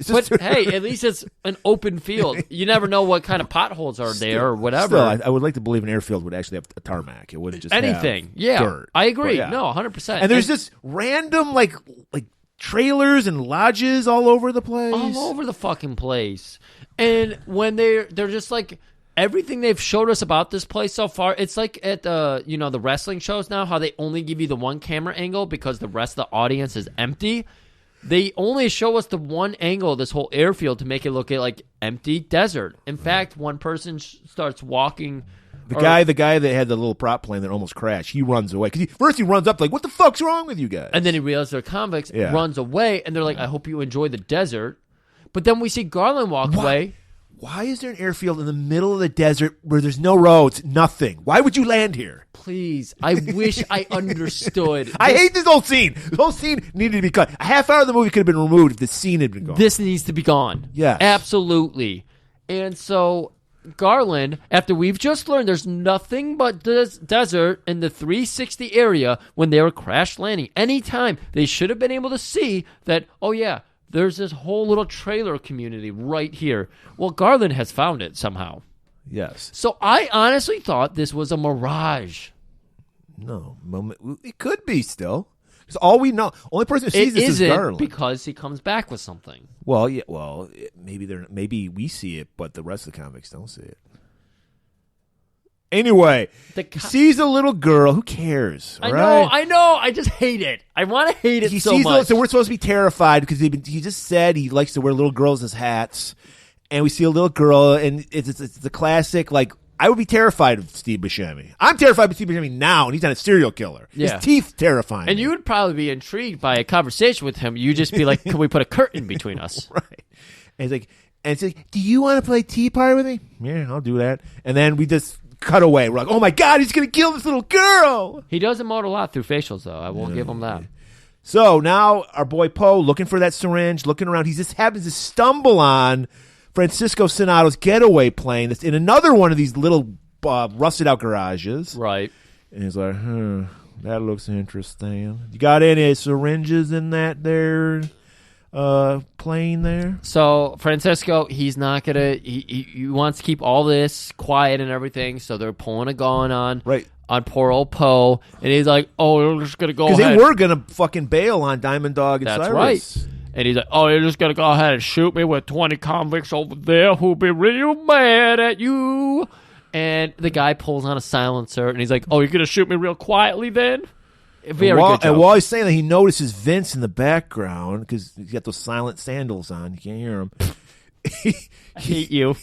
But hey, at least it's an open field. You never know what kind of potholes are there or whatever. Still, I would like to believe an airfield would actually have a tarmac. It wouldn't just anything. Have dirt. I agree. Yeah. No, 100%. And there's just random like trailers and lodges all over the place. All over the fucking place. And when they're just like everything they've showed us about this place so far, it's like at the wrestling shows now, how they only give you the one camera angle because the rest of the audience is empty. They only show us the one angle of this whole airfield to make it look like empty desert. In fact, one person starts walking. The guy that had the little prop plane that almost crashed, he runs away. Because first he runs up like, what the fuck's wrong with you guys? And then he realizes they're convicts, runs away, and they're like, I hope you enjoy the desert. But then we see Garland walk away. Why is there an airfield in the middle of the desert where there's no roads, nothing? Why would you land here? Please, I wish I understood. I hate this whole scene. The whole scene needed to be cut. A half hour of the movie could have been removed if the scene had been gone. This needs to be gone. Yes. Absolutely. And so Garland, after we've just learned there's nothing but this desert in the 360 area when they were crash landing, anytime they should have been able to see that, oh yeah, there's this whole little trailer community right here. Well, Garland has found it somehow. Yes. So I honestly thought this was a mirage. No, it could be still. Because all we know, only person who sees this is Garland. Because he comes back with something. Well, yeah. Well, maybe we see it, but the rest of the convicts don't see it. Anyway, he sees a little girl. Who cares? I know. I just hate it. I want to hate it so much. So we're supposed to be terrified because he just said he likes to wear little girls as hats. And we see a little girl, and it's the classic, like, I would be terrified of Steve Buscemi. I'm terrified of Steve Buscemi now, and he's not a serial killer. Yeah. His teeth terrifying. And you would probably be intrigued by a conversation with him. You'd just be like, can we put a curtain between us? Right. And it's like, do you want to play Tea Party with me? Yeah, I'll do that. And then we just cut away. We're like, oh my God, he's going to kill this little girl. He does emote a lot through facials, though. I won't give him that. So now our boy Poe, looking for that syringe, looking around, he just happens to stumble on Francisco Sinato's getaway plane that's in another one of these little rusted out garages. Right. And he's like, that looks interesting. You got any syringes in that there plane there? So Francisco, he's not going to, he wants to keep all this quiet and everything, so they're pulling a gun on. Right. On poor old Poe, and he's like, oh, we're just going to go ahead. Because they were going to fucking bail on Diamond Dog and That's Cyrus. right. And he's like, oh, you're just going to go ahead and shoot me with 20 convicts over there who'll be real mad at you. And the guy pulls on a silencer, and he's like, oh, you're going to shoot me real quietly then? Very good joke. And while he's saying that, he notices Vince in the background because he's got those silent sandals on. You can't hear him. I hate you.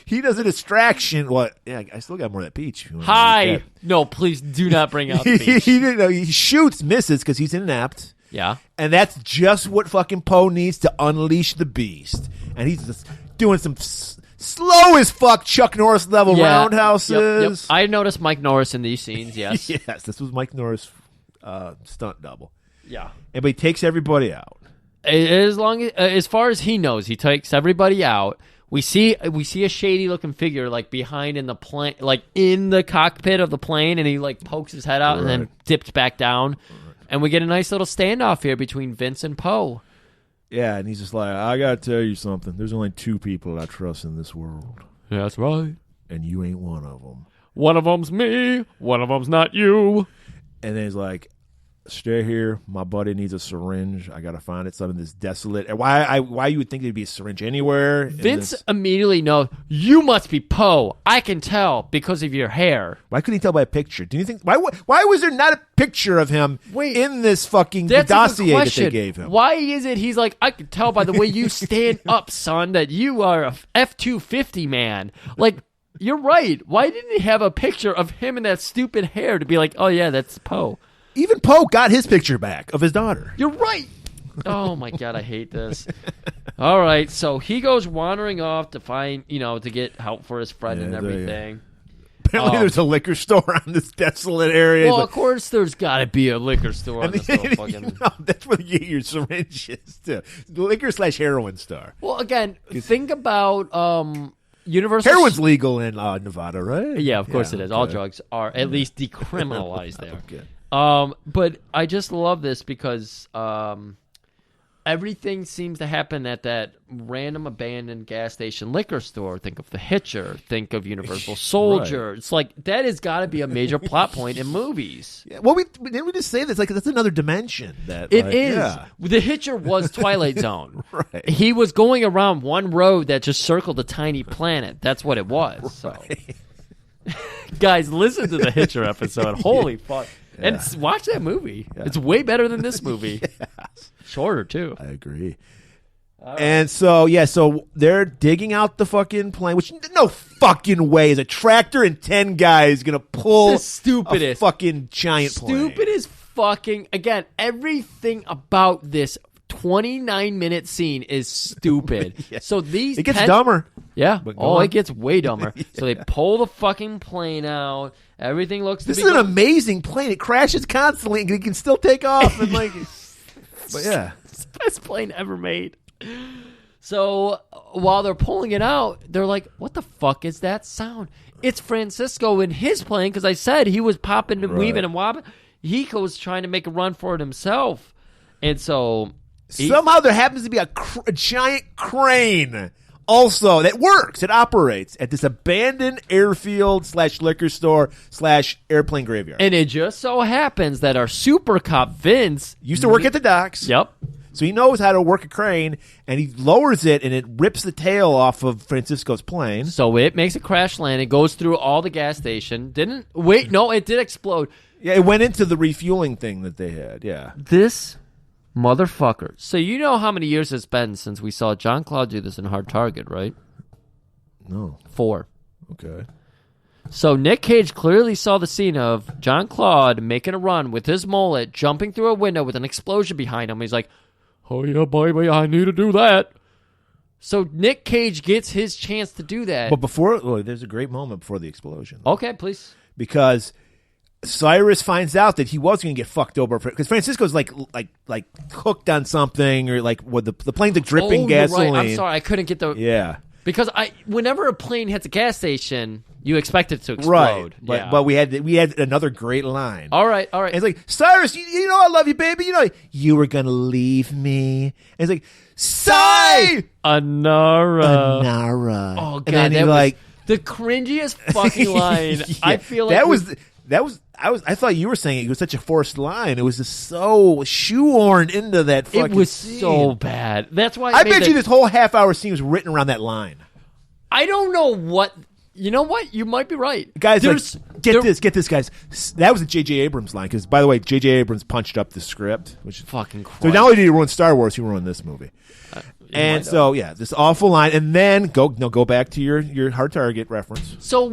He does a distraction. What? Yeah, I still got more of that peach. Hi. No, please do not bring out the peach. He didn't know. He shoots, misses because he's inept. Yeah. And that's just what fucking Poe needs to unleash the beast. And he's just doing some slow as fuck Chuck Norris level roundhouses. Yep. I noticed Mike Norris in these scenes, yes. Yes, this was Mike Norris' stunt double. Yeah. But he takes everybody out. As far as he knows, he takes everybody out. We see a shady looking figure like behind in the plane, like in the cockpit of the plane, and he like pokes his head out and then dips back down. And we get a nice little standoff here between Vince and Poe. Yeah, and he's just like, I gotta tell you something. There's only two people I trust in this world. Yeah, that's right. And you ain't one of them. One of them's me. One of them's not you. And then he's like, stay here. My buddy needs a syringe. I gotta find it. Something that's desolate. And why you would think there'd be a syringe anywhere? Vince immediately knows, you must be Poe. I can tell because of your hair. Why couldn't he tell by a picture? Do you think why was there not a picture of him in this fucking dossier that they gave him? Why is it he's like, I can tell by the way you stand up, son, that you are a F-250 man. Like, you're right. Why didn't he have a picture of him in that stupid hair to be like, oh yeah, that's Poe? Even Poe got his picture back of his daughter. You're right. Oh, my God, I hate this. All right, so he goes wandering off to find, to get help for his friend and everything. Apparently there's a liquor store on this desolate area. Well, of course there's got to be a liquor store on this little fucking... that's where you get your syringes, too. The liquor/heroin store. Well, again, think about... Universal Heroin's legal in Nevada, right? Yeah, of course it is. All drugs are at least decriminalized there. Okay. But I just love this because everything seems to happen at that random abandoned gas station liquor store. Think of The Hitcher. Think of Universal Soldier. Right. It's like that has got to be a major plot point in movies. Yeah, well, didn't we just say this? Like that's another dimension. That it is. Yeah. The Hitcher was Twilight Zone. Right. He was going around one road that just circled a tiny planet. That's what it was. Right. So, guys, listen to the Hitcher episode. Holy fuck. Yeah. And watch that movie. Yeah. It's way better than this movie. Yes. Shorter, too. I agree. Right. And so they're digging out the fucking plane, which no fucking way is a tractor and 10 guys going to pull the stupidest a fucking giant plane. Stupidest fucking, again, everything about this 29-minute scene is stupid. Yeah. So these it gets dumber. Yeah. It gets way dumber. Yeah. So they pull the fucking plane out. Everything looks. This is an amazing plane. It crashes constantly, and it can still take off. And but yeah, it's the best plane ever made. So while they're pulling it out, they're like, "What the fuck is that sound?" It's Francisco in his plane because I said he was popping and weaving and wobbling. He goes trying to make a run for it himself, and so somehow there happens to be a giant crane. Also, that works. It operates at this abandoned airfield / liquor store / airplane graveyard. And it just so happens that our super cop, Vince... used to work at the docks. Yep. So he knows how to work a crane, and he lowers it, and it rips the tail off of Francisco's plane. So it makes a crash land. It goes through all the gas station. It did explode. Yeah, it went into the refueling thing that they had, yeah. This... motherfucker. So you know how many years it's been since we saw John Claude do this in Hard Target, right? No. 4. Okay. So Nick Cage clearly saw the scene of John Claude making a run with his mullet, jumping through a window with an explosion behind him. He's like, oh yeah, baby, I need to do that. So Nick Cage gets his chance to do that. But there's a great moment before the explosion. Okay, please. Because... Cyrus finds out that he was going to get fucked over because Francisco's like hooked on something or like with the plane's like dripping gasoline. Right. I'm sorry, I couldn't get the because whenever a plane hits a gas station, you expect it to explode. Right, but we had another great line. All right. And it's like, Cyrus, you know I love you, baby. You know you were gonna leave me. And it's like, Sayonara. Oh god, that was the cringiest fucking line. Yeah, I feel like that was I thought you were saying it was such a forced line. It was just so shoehorned into that fucking It was scene. so bad. That's why I bet you this whole half-hour scene was written around that line. I don't know what. You know what? You might be right. Guys, get this, guys. That was a J.J. Abrams line, because, by the way, J.J. Abrams punched up the script. Which fucking Christ. So not only did he ruin Star Wars, he ruined this movie. And so, this awful line. And then, go back to your Hard Target reference. So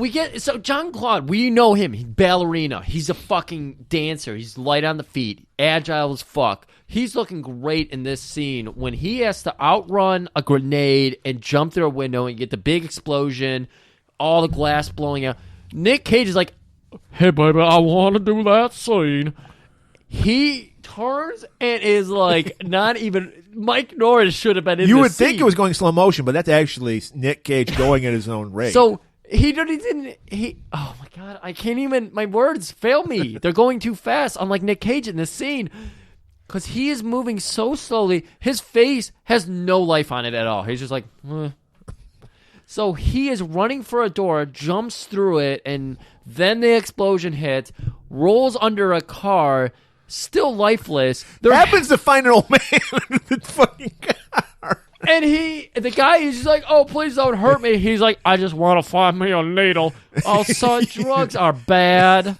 John Claude, we know him. He's ballerina. He's a fucking dancer. He's light on the feet, agile as fuck. He's looking great in this scene when he has to outrun a grenade and jump through a window and get the big explosion, all the glass blowing out. Nick Cage is like, hey, baby, I want to do that scene. He turns and is like, not even... Mike Norris should have been in You this would scene. think it was going slow motion, but that's actually Nick Cage going at his own rate. So... He didn't. Oh my god! I can't even. My words fail me. They're going too fast. Unlike Nick Cage in this scene, because he is moving so slowly. His face has no life on it at all. He's just like. So he is running for a door, jumps through it, and then the explosion hits, rolls under a car, still lifeless. Happens to find an old man in the fucking car. And the guy is just like, oh, please don't hurt me. He's like, I just want to find me a needle. Oh, son, drugs are bad. And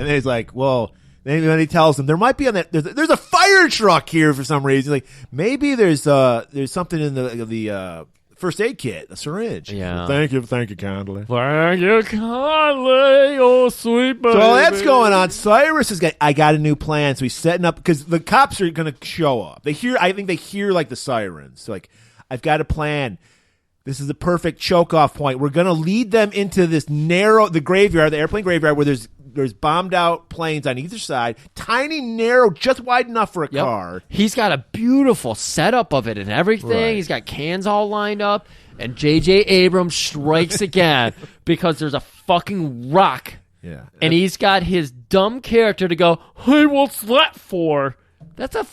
then he's like, well, then he tells him there might be on that. There's a fire truck here for some reason. Like maybe there's something in the first aid kit, a syringe. Yeah. Thank you kindly. Thank you kindly, oh sweet baby. So while that's going on, Cyrus is I got a new plan. So he's setting up because the cops are going to show up. I think they hear like the sirens. So, like, I've got a plan. This is the perfect choke off point. We're going to lead them into this the graveyard, the airplane graveyard, where there's bombed out planes on either side, tiny, narrow, just wide enough for a car. He's got a beautiful setup of it and everything. Right. He's got cans all lined up, and J.J. Abrams strikes again because there's a fucking rock. Yeah, and he's got his dumb character to go, hey, what's that for? That's a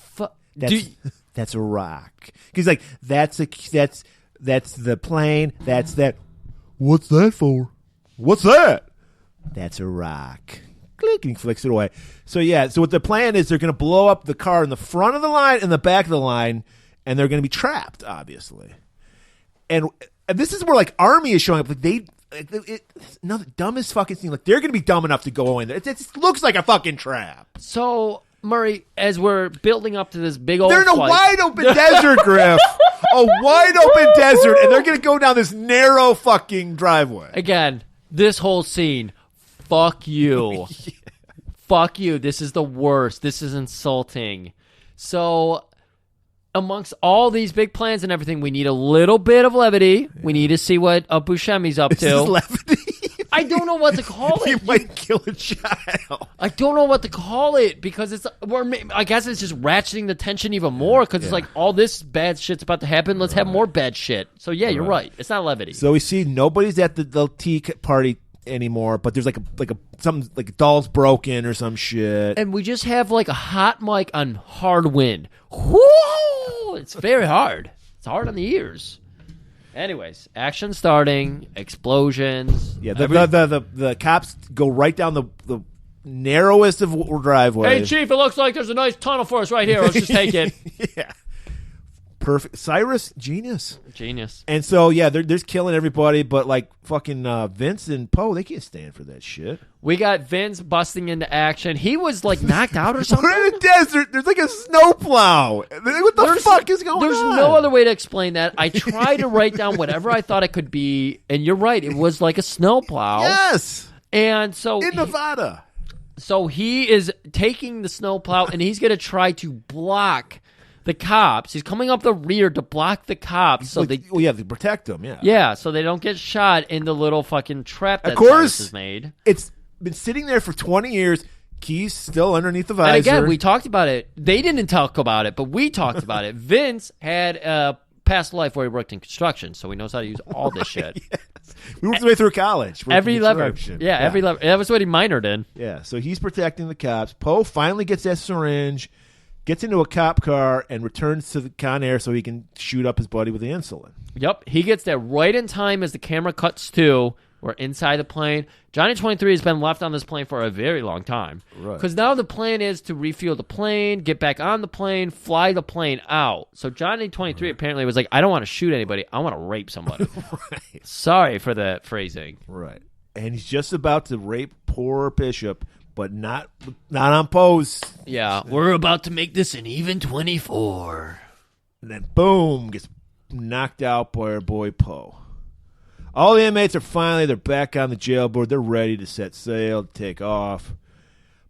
that's a rock. He's like, that's the plane. That's that. What's that for? What's that? That's a rock. Click, and he flicks it away. So what the plan is, they're going to blow up the car in the front of the line and the back of the line, and they're going to be trapped, obviously. And this is where like Army is showing up. Like it's the dumbest fucking thing. Like they're going to be dumb enough to go in there. It looks like a fucking trap. So Murray, as we're building up to this big old, they're in a wide open desert, Griff. A wide open desert, and they're going to go down this narrow fucking driveway. Again, this whole scene. Fuck you. Yeah. Fuck you. This is the worst. This is insulting. So, amongst all these big plans and everything, we need a little bit of levity. Yeah. We need to see what Buscemi's up to. This is levity? I don't know what to call it. You might kill a child. I don't know what to call it because I guess it's just ratcheting the tension even more because it's like all this bad shit's about to happen. Let's have more bad shit. So, yeah, you're right. It's not levity. So, we see nobody's at the tea party anymore, but there's like something like a doll's broken or some shit, and we just have like a hot mic on hard wind. Whoo! It's very hard. It's hard on the ears. Anyways, action starting, explosions. Yeah, the cops go right down the narrowest of driveways. Hey, Chief, it looks like there's a nice tunnel for us right here. Let's just take it. Yeah. Perfect. Cyrus, genius. And so, they're killing everybody, but like fucking Vince and Poe, they can't stand for that shit. We got Vince busting into action. He was like knocked out or something. We're in a desert. There's like a snowplow. What the fuck is going on? There's no other way to explain that. I tried to write down whatever I thought it could be, and you're right. It was like a snowplow. Yes. And so in Nevada. So he is taking the snowplow, and he's going to try to block the cops. He's coming up the rear to block the cops. So to protect them, Yeah, so they don't get shot in the little fucking trap that Cyrus has made. It's been sitting there for 20 years. Keys still underneath the visor. And again, we talked about it. They didn't talk about it, but we talked about it. Vince had a past life where he worked in construction, so he knows how to use all this shit. Yes. We worked his way through college. Every lever. Yeah, every lever. That was what he minored in. Yeah, so he's protecting the cops. Poe finally gets that syringe, gets into a cop car, and returns to the Con Air so he can shoot up his buddy with the insulin. Yep, he gets there right in time as the camera cuts to We're inside the plane. Johnny 23 has been left on this plane for a very long time. Right. Because now the plan is to refuel the plane, get back on the plane, fly the plane out. So Johnny 23 apparently was like, I don't want to shoot anybody. I want to rape somebody. Right. Sorry for the phrasing. Right. And he's just about to rape poor Bishop, but not on pose. Yeah, we're about to make this an even 24. And then, boom, gets knocked out by our boy Poe. All the inmates they're back on the jail board. They're ready to set sail, to take off.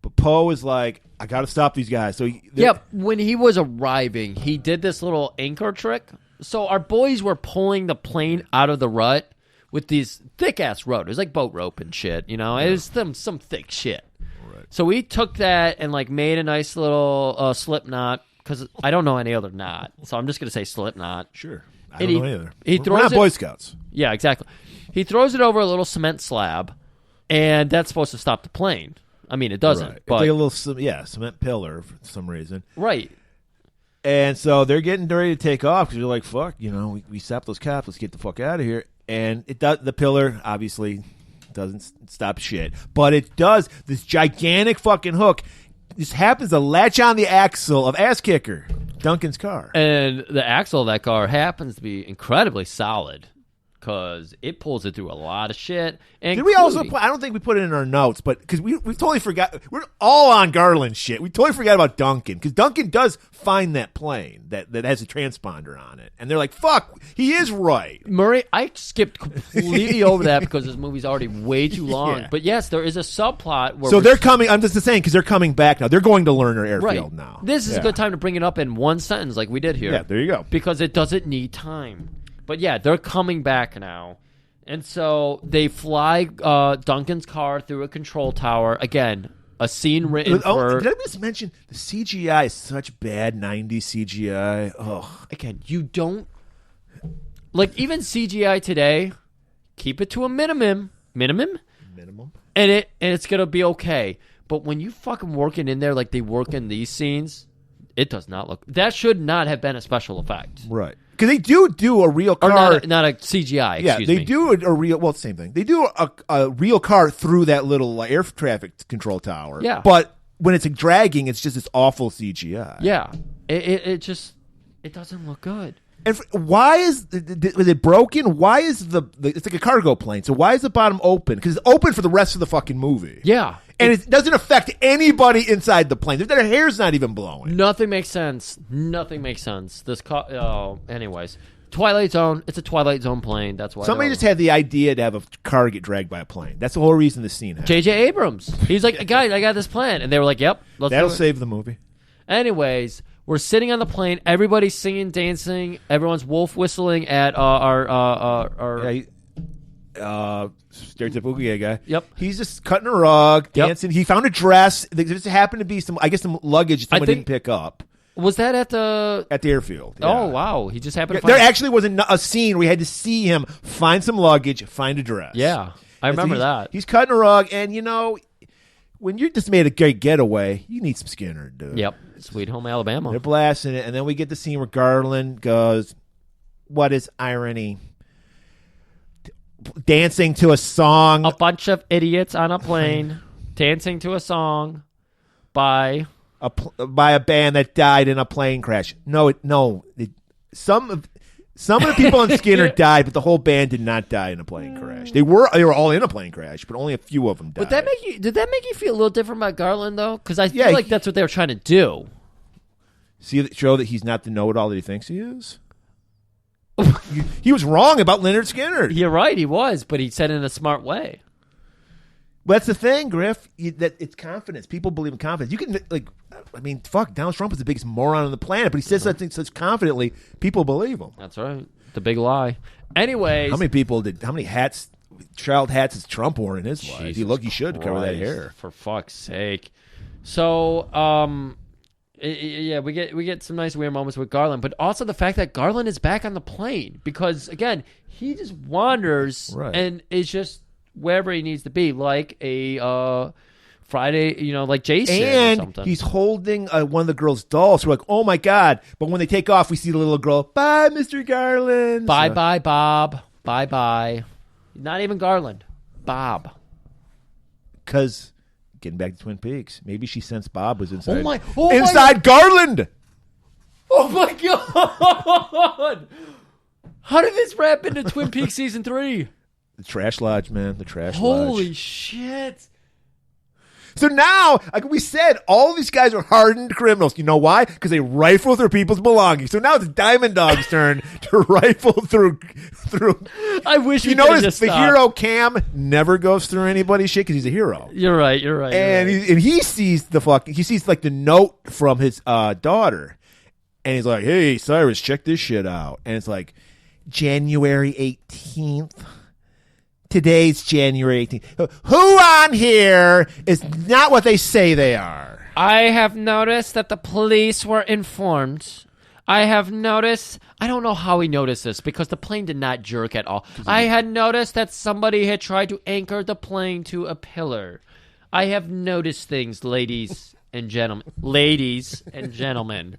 But Poe is like, I got to stop these guys. So when he was arriving, he did this little anchor trick. So our boys were pulling the plane out of the rut with these thick-ass rope. It was like boat rope and shit, you know? It was some thick shit. Right. So we took that and, like, made a nice little slip knot, because I don't know any other knot. So I'm just going to say slip knot. Sure. I don't know either. We're not Boy Scouts. Yeah, exactly. He throws it over a little cement slab, and that's supposed to stop the plane. I mean, it doesn't. Right. But It's like a little cement pillar for some reason. Right. And so they're getting ready to take off because they're like, fuck, you know, we stopped those cops. Let's get the fuck out of here. And the pillar obviously doesn't stop shit. But it does. This gigantic fucking hook just happens to latch on the axle of Ass Kicker, Duncan's car. And the axle of that car happens to be incredibly solid, because it pulls it through a lot of shit. Did we also I don't think we put it in our notes, but because we totally forgot. We're all on Garland shit. We totally forgot about Duncan, because Duncan does find that plane that has a transponder on it. And they're like, fuck, he is right. Murray, I skipped completely over that because this movie's already way too long. Yeah. But yes, there is a subplot where... So they're coming, I'm just saying, because they're coming back now. They're going to Lerner Airfield now. This is a good time to bring it up in one sentence like we did here. Yeah, there you go. Because it doesn't need time. But yeah, they're coming back now. And so they fly Duncan's car through a control tower. Again, a scene written for... Did I just mention the CGI is such bad 90s CGI? Oh, again, you don't... Like, even CGI today, keep it to a minimum. Minimum? And it's going to be okay. But when you fucking work it in there like they work in these scenes, it does not look... That should not have been a special effect. Right. Because they do a real car. Or not a CGI, excuse me. Yeah, they do a real... Well, same thing. They do a real car through that little air traffic control tower. Yeah. But when it's dragging, it's just this awful CGI. Yeah. It just... It doesn't look good. And why is it broken? Why is it's like a cargo plane? So why is the bottom open? Because it's open for the rest of the fucking movie. Yeah. And it doesn't affect anybody inside the plane. Their hair's not even blowing. Nothing makes sense. Nothing makes sense. Anyways, Twilight Zone. It's a Twilight Zone plane. That's why somebody just had the idea to have a car get dragged by a plane. That's the whole reason the scene happened. J.J. Abrams. He's like, guys, I got this plan, and they were like, "Yep, that'll save the movie." Anyways, we're sitting on the plane. Everybody's singing, dancing. Everyone's wolf whistling at our stereotypical gay guy. Yep. He's just cutting a rug, dancing. Yep. He found a dress. There just happened to be some luggage someone didn't pick up. Was that at the airfield? Yeah. Oh, wow. He just happened to find... There actually was a scene where we had to see him find some luggage, find a dress. Yeah. I remember that. He's cutting a rug, and, when you just made a great getaway, you need some Skinner, dude. Yep. Sweet Home Alabama. They're blasting it, and then we get the scene where Garland goes, what is irony? Dancing to a song. A bunch of idiots on a plane dancing to a song by a band that died in a plane crash. Some of the people on Skinner died, but the whole band did not die in a plane crash. They were all in a plane crash, but only a few of them died. But did that make you feel a little different about Garland though? Because I feel like that's what they were trying to do. Show that he's not the know-it-all that he thinks he is. He was wrong about Leonard Skinner. You're right, he was, but he said it in a smart way. Well, that's the thing, Griff. That it's confidence. People believe in confidence. You can fuck. Donald Trump is the biggest moron on the planet, but he says something such confidently, people believe him. That's right. The big lie. Anyways, how many child hats has Trump worn in his life? He should cover that hair. For fuck's sake. So, yeah, we get some nice weird moments with Garland, but also the fact that Garland is back on the plane because again he just wanders and is just wherever he needs to be, like a Friday, like Jason and or something. He's holding one of the girls' dolls. So we're like, oh my god! But when they take off, we see the little girl. Bye, Mr. Garland. Bye, Bob. Bye. Not even Garland. Bob? Because, getting back to Twin Peaks, maybe she sensed Bob was inside. Oh inside Garland! Oh my God! How did this wrap into Twin Peaks season 3? The Trash Lodge, man. The Trash Lodge. Holy shit. So now, like we said, all these guys are hardened criminals. You know why? Because they rifle through people's belongings. So now it's Diamond Dog's turn to rifle through. I wish you notice the hero Cam never goes through anybody's shit because he's a hero. You're right. And he sees the note from his daughter, and he's like, "Hey, Cyrus, check this shit out." And it's like January 18th. Today's January 18th. Who on here is not what they say they are? I have noticed that the police were informed. I have noticed. I don't know how he noticed this because the plane did not jerk at all. I had noticed that somebody had tried to anchor the plane to a pillar. I have noticed things, ladies and gentlemen. Ladies and gentlemen.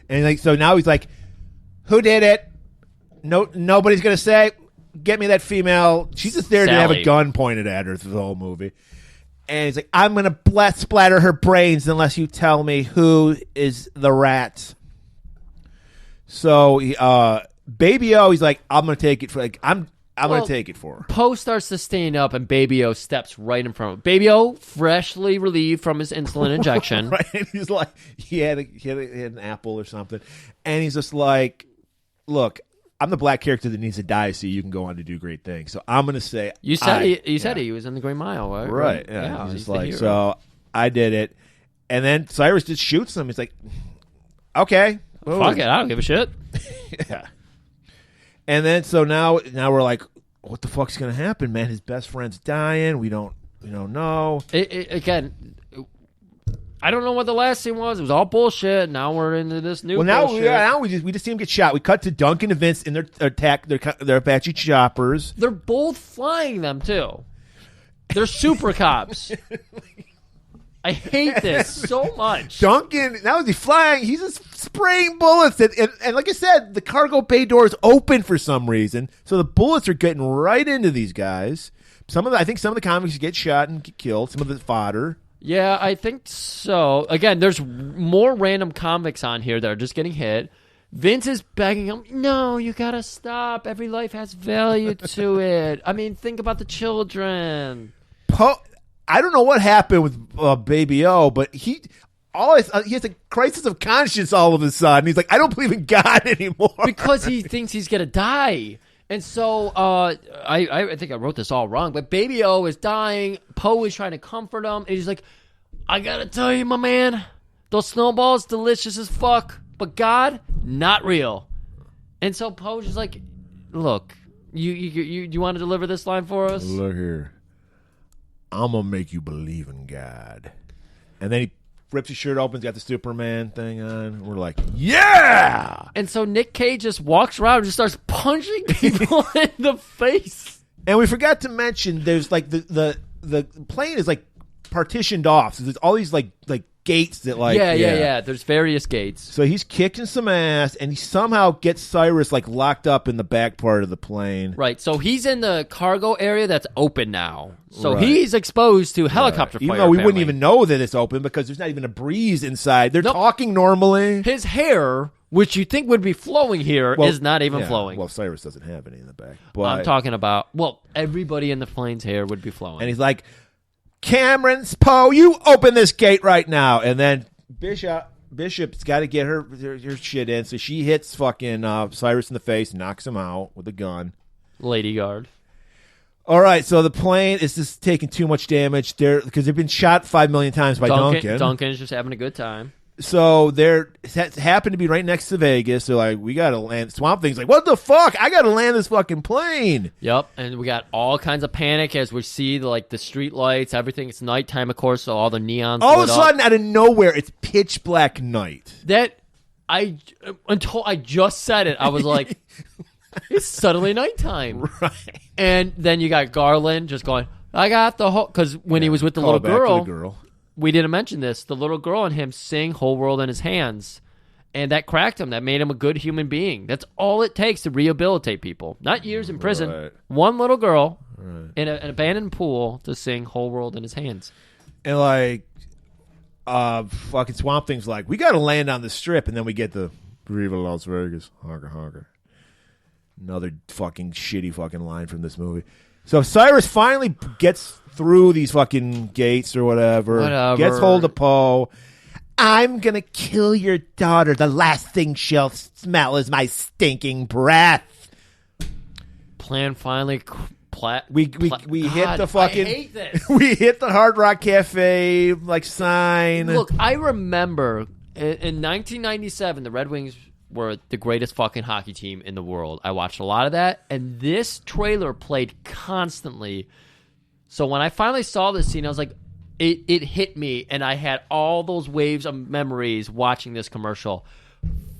And so now he's like, "Who did it? No, nobody's gonna say. Get me that female." She's just there to have a gun pointed at her through the whole movie. And he's like, "I'm going to splatter her brains unless you tell me who is the rat." So, Baby O, he's like, "I'm going to take it for I'm going to take it for her." Poe starts to stand up, and Baby O steps right in front of him. Baby O, freshly relieved from his insulin injection. Right? And he's like, he had an apple or something. And he's just like, "Look, I'm the black character that needs to die so you can go on to do great things. So I'm going to say..." You said he was in the Green Mile, right? Right, yeah. He's just like, so I did it. And then Cyrus just shoots him. He's like, "Okay. Fuck it, I don't give a shit." Yeah. And then, so now we're like, what the fuck's going to happen, man? His best friend's dying. We don't know. Again, I don't know what the last scene was. It was all bullshit. Now we're into this new bullshit. Now we just see him get shot. We cut to Duncan and Vince in their Apache choppers. They're both flying them too. They're super cops. I hate this so much. Duncan, now is he flying? He's just spraying bullets. And like I said, the cargo bay door is open for some reason. So the bullets are getting right into these guys. I think some of the convicts get shot and get killed. Some of the fodder. Yeah, I think so. Again, there's more random convicts on here that are just getting hit. Vince is begging him, "No, you gotta stop. Every life has value to it. I mean, think about the children." I don't know what happened with Baby O, but he has a crisis of conscience all of a sudden. He's like, "I don't believe in God anymore." Because he thinks he's gonna die. And so I think I wrote this all wrong, but Baby O is dying. Poe is trying to comfort him. And he's like, "I gotta tell you, my man, those snowballs, delicious as fuck, but God, not real." And so Poe's just like, "Look, you want to deliver this line for us? Look here. I'm going to make you believe in God." And then he rips his shirt open, he's got the Superman thing on. We're like, yeah! And so Nick Cage just walks around and just starts punching people in the face. And we forgot to mention, there's like the plane is like partitioned off. So there's all these like gates that like... Yeah. There's various gates. So he's kicking some ass, and he somehow gets Cyrus like locked up in the back part of the plane. Right. So he's in the cargo area that's open now. So he's exposed to helicopter fire. Even though we wouldn't even know that it's open because there's not even a breeze inside. They're talking normally. His hair, which you think would be flowing here, is not even flowing. Well, Cyrus doesn't have any in the back. But I'm talking about, everybody in the plane's hair would be flowing. And he's like, "Cameron's Poe, you open this gate right now." And then Bishop's got to get her shit in. So she hits fucking Cyrus in the face, knocks him out with a gun. Lady guard. All right, so the plane is just taking too much damage there because they've been shot 5 million times by Duncan. Duncan's just having a good time. So they're happen to be right next to Vegas. They're like, "We got to land." Swamp Thing's like, "What the fuck? I got to land this fucking plane." Yep, and we got all kinds of panic as we see the street lights, everything. It's nighttime, of course, so all the neons. All of a sudden, out of nowhere, it's pitch black night. Until I just said it, I was like, it's suddenly nighttime. Right. And then you got Garland just going, "I got the whole..." Because when he was with the little girl, we didn't mention this. The little girl and him sing "Whole World in His Hands." And that cracked him. That made him a good human being. That's all it takes to rehabilitate people. Not years in prison. Right. One little girl in an abandoned pool to sing Whole World in His Hands. And like, fucking Swamp Thing's like, we got to land on the strip, and then we get the Viva Las Vegas, honker honker. Another fucking shitty fucking line from this movie. So Cyrus finally gets through these fucking gates or whatever. Gets hold of Poe. I'm going to kill your daughter. The last thing she'll smell is my stinking breath. Plan finally... We hit the fucking... I hate this. We hit the Hard Rock Cafe, like, sign. Look, I remember in 1997, the Red Wings were the greatest fucking hockey team in the world. I watched a lot of that, and this trailer played constantly. So when I finally saw this scene, I was like, it hit me, and I had all those waves of memories watching this commercial.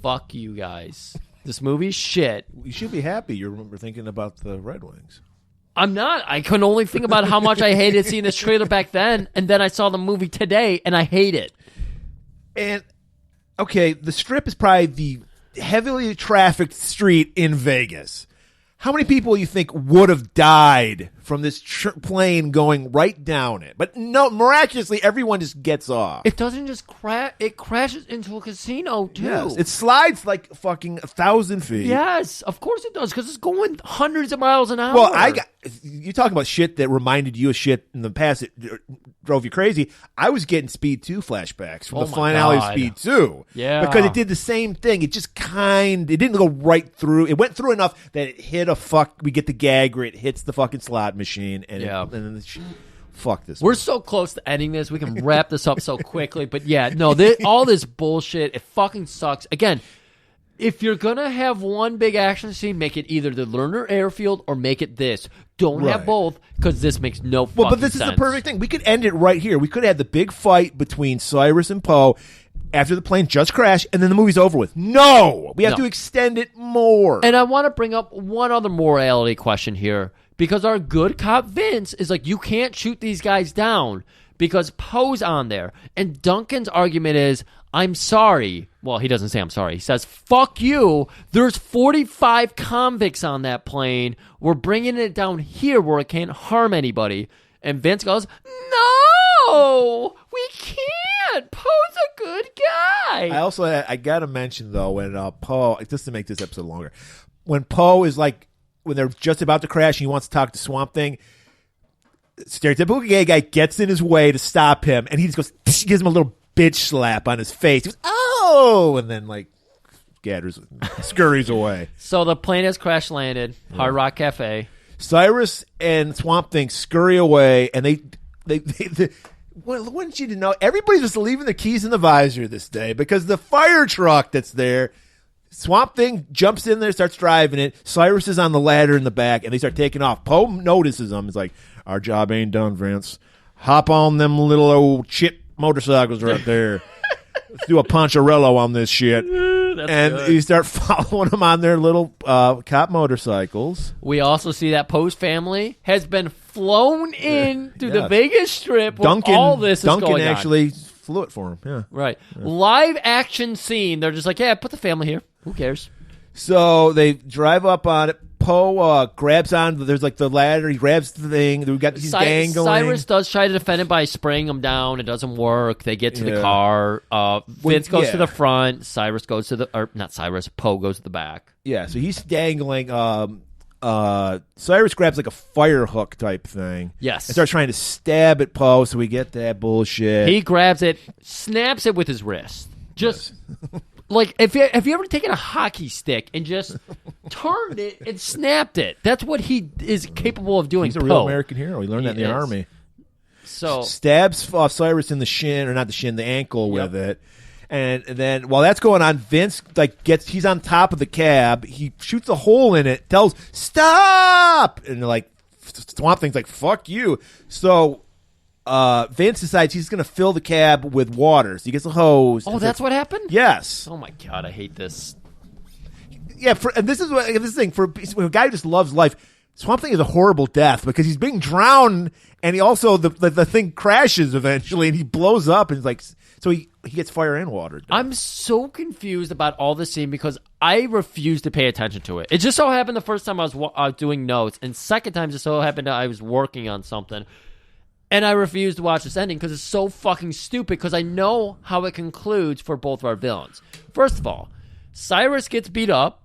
Fuck you guys. This movie's shit. You should be happy you remember thinking about the Red Wings. I'm not. I couldn't only think about how much I hated seeing this trailer back then, and then I saw the movie today, and I hate it. And, okay, the Strip is probably the heavily trafficked street in Vegas. How many people you think would have died from this plane going right down it? But no, miraculously, everyone just gets off. It doesn't just crash. It crashes into a casino, too. Yes, it slides like fucking 1,000 feet. Yes, of course it does, because it's going hundreds of miles an hour. Well, you talk about shit that reminded you of shit in the past that drove you crazy. I was getting Speed 2 flashbacks from the finale of Speed 2. Yeah. Because it did the same thing. It just it didn't go right through. It went through enough that it hit we get the gag where it hits the fucking slot machine. And then fuck this. We're so close to ending this. We can wrap this up so quickly. But yeah, no, all this bullshit, it fucking sucks. Again, if you're going to have one big action scene, make it either the Lerner Airfield or make it this. Don't have both, because this makes no fucking sense. But this is the perfect thing. We could end it right here. We could have the big fight between Cyrus and Poe after the plane just crashed, and then the movie's over with. No! We have to extend it more. And I want to bring up one other morality question here, because our good cop Vince is like, you can't shoot these guys down because Poe's on there. And Duncan's argument is, I'm sorry. Well, he doesn't say I'm sorry. He says, fuck you. There's 45 convicts on that plane. We're bringing it down here where it can't harm anybody. And Vince goes, no, we can't. Poe's a good guy. I got to mention, though, when Poe, just to make this episode longer, when Poe is like, when they're just about to crash and he wants to talk to Swamp Thing, stereotypical gay guy gets in his way to stop him, and he just goes, gives him a little bitch slap on his face. He goes, oh! And then, like, scurries away. So the plane has crash landed, Hard Rock Cafe. Cyrus and Swamp Thing scurry away, and they wouldn't you know, everybody's just leaving their keys in the visor this day because the fire truck that's there, Swamp Thing jumps in there, starts driving it. Cyrus is on the ladder in the back, and they start taking off. Poe notices them. He's like, our job ain't done, Vince. Hop on them little old chip motorcycles right there. Let's do a Poncherello on this shit. And good. You start following them on their little cop motorcycles. We also see that Poe's family has been flown in to the Vegas Strip where all this is going on. Duncan actually flew it for him. Yeah. Right. Yeah. Live action scene. They're just like, yeah, put the family here. Who cares? So they drive up on it. Poe grabs on. There's like the ladder. He grabs the thing. We've got these dangling. Cyrus does try to defend it by spraying him down. It doesn't work. They get to the car. Vince goes to the front. Cyrus goes to not Cyrus. Poe goes to the back. Yeah. So he's dangling. Cyrus grabs like a fire hook type thing. Yes. And starts trying to stab at Poe. So we get that bullshit. He grabs it, snaps it with his wrist. Just. Like, have you ever taken a hockey stick and just turned it and snapped it? That's what he is capable of doing. He's a real American hero. He learned that in the Army. So stabs Cyrus in the shin, or not the shin, the ankle with it. And then while that's going on, Vince he's on top of the cab. He shoots a hole in it, tells, stop! And like, Swamp Thing's like, fuck you. So Vince decides he's going to fill the cab with water. So he gets a hose. Oh, that's what happened? Yes. Oh, my God. I hate this. Yeah, and this is the thing. For a guy who just loves life, Swamp Thing is a horrible death because he's being drowned, and he also, the thing crashes eventually, and he blows up, and he's like, so he he gets fire and water. I'm so confused about all this scene because I refuse to pay attention to it. It just so happened the first time I was doing notes, and second time just so happened that I was working on something. And I refuse to watch this ending because it's so fucking stupid because I know how it concludes for both of our villains. First of all, Cyrus gets beat up.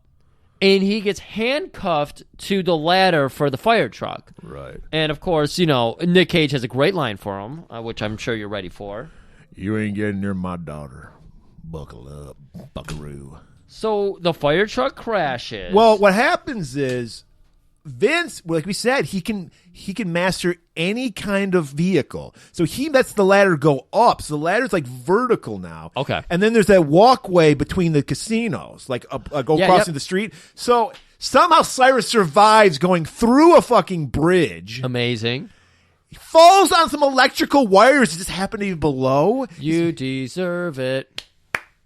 And he gets handcuffed to the ladder for the fire truck. Right. And, of course, Nick Cage has a great line for him, which I'm sure you're ready for. You ain't getting near my daughter. Buckle up, buckaroo. So the fire truck crashes. Well, what happens is Vince, like we said, he can master any kind of vehicle. So he lets the ladder go up. So the ladder's like vertical now. Okay. And then there's that walkway between the casinos, like crossing the street. So somehow Cyrus survives going through a fucking bridge. Amazing. He falls on some electrical wires that just happen to be below. You deserve it.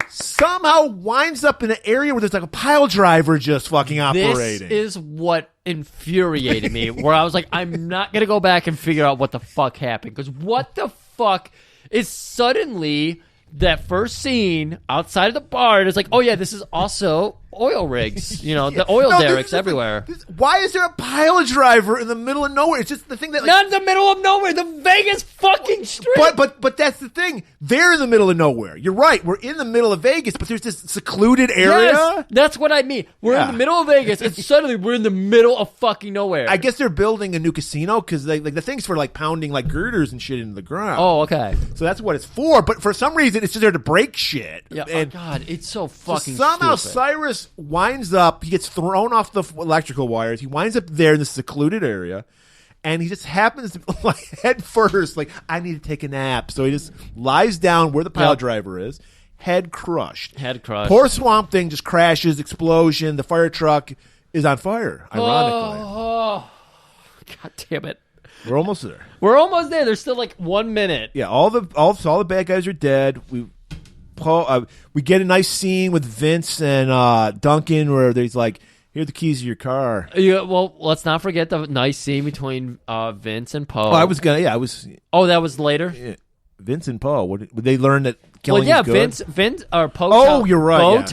Somehow winds up in an area where there's like a pile driver just fucking operating. This is what infuriated me, where I was like, I'm not going to go back and figure out what the fuck happened. Because what the fuck is suddenly that first scene outside of the bar, and it's like, oh yeah, this is also oil rigs. The oil derricks everywhere. Why is there a pile driver in the middle of nowhere? It's just the thing that not in the middle of nowhere, the Vegas fucking Strip. But that's the thing. They're in the middle of nowhere. You're right. We're in the middle of Vegas, but there's this secluded area. Yes, that's what I mean. We're in the middle of Vegas, and suddenly we're in the middle of fucking nowhere. I guess they're building a new casino because like the thing's for like pounding like girders and shit into the ground. Oh, okay. So that's what it's for. But for some reason, it's just there to break shit. Yeah. And oh God, it's so fucking. So somehow stupid. Cyrus winds up. He gets thrown off the electrical wires. He winds up there in this secluded area, and he just happens to like head first. Like, I need to take a nap, so he just lies down where the pile driver is. Head crushed. Poor Swamp Thing just crashes. Explosion. The fire truck is on fire. Ironically. Oh, God damn it. We're almost there. There's still like 1 minute. Yeah, all the bad guys are dead. We get a nice scene with Vince and Duncan where there's like, here are the keys of your car. Yeah, well, let's not forget the nice scene between Vince and Poe. Oh, that was later. Yeah. Vince and Poe. Would they learn that killing is good? Vince or Poe. Oh, you're right.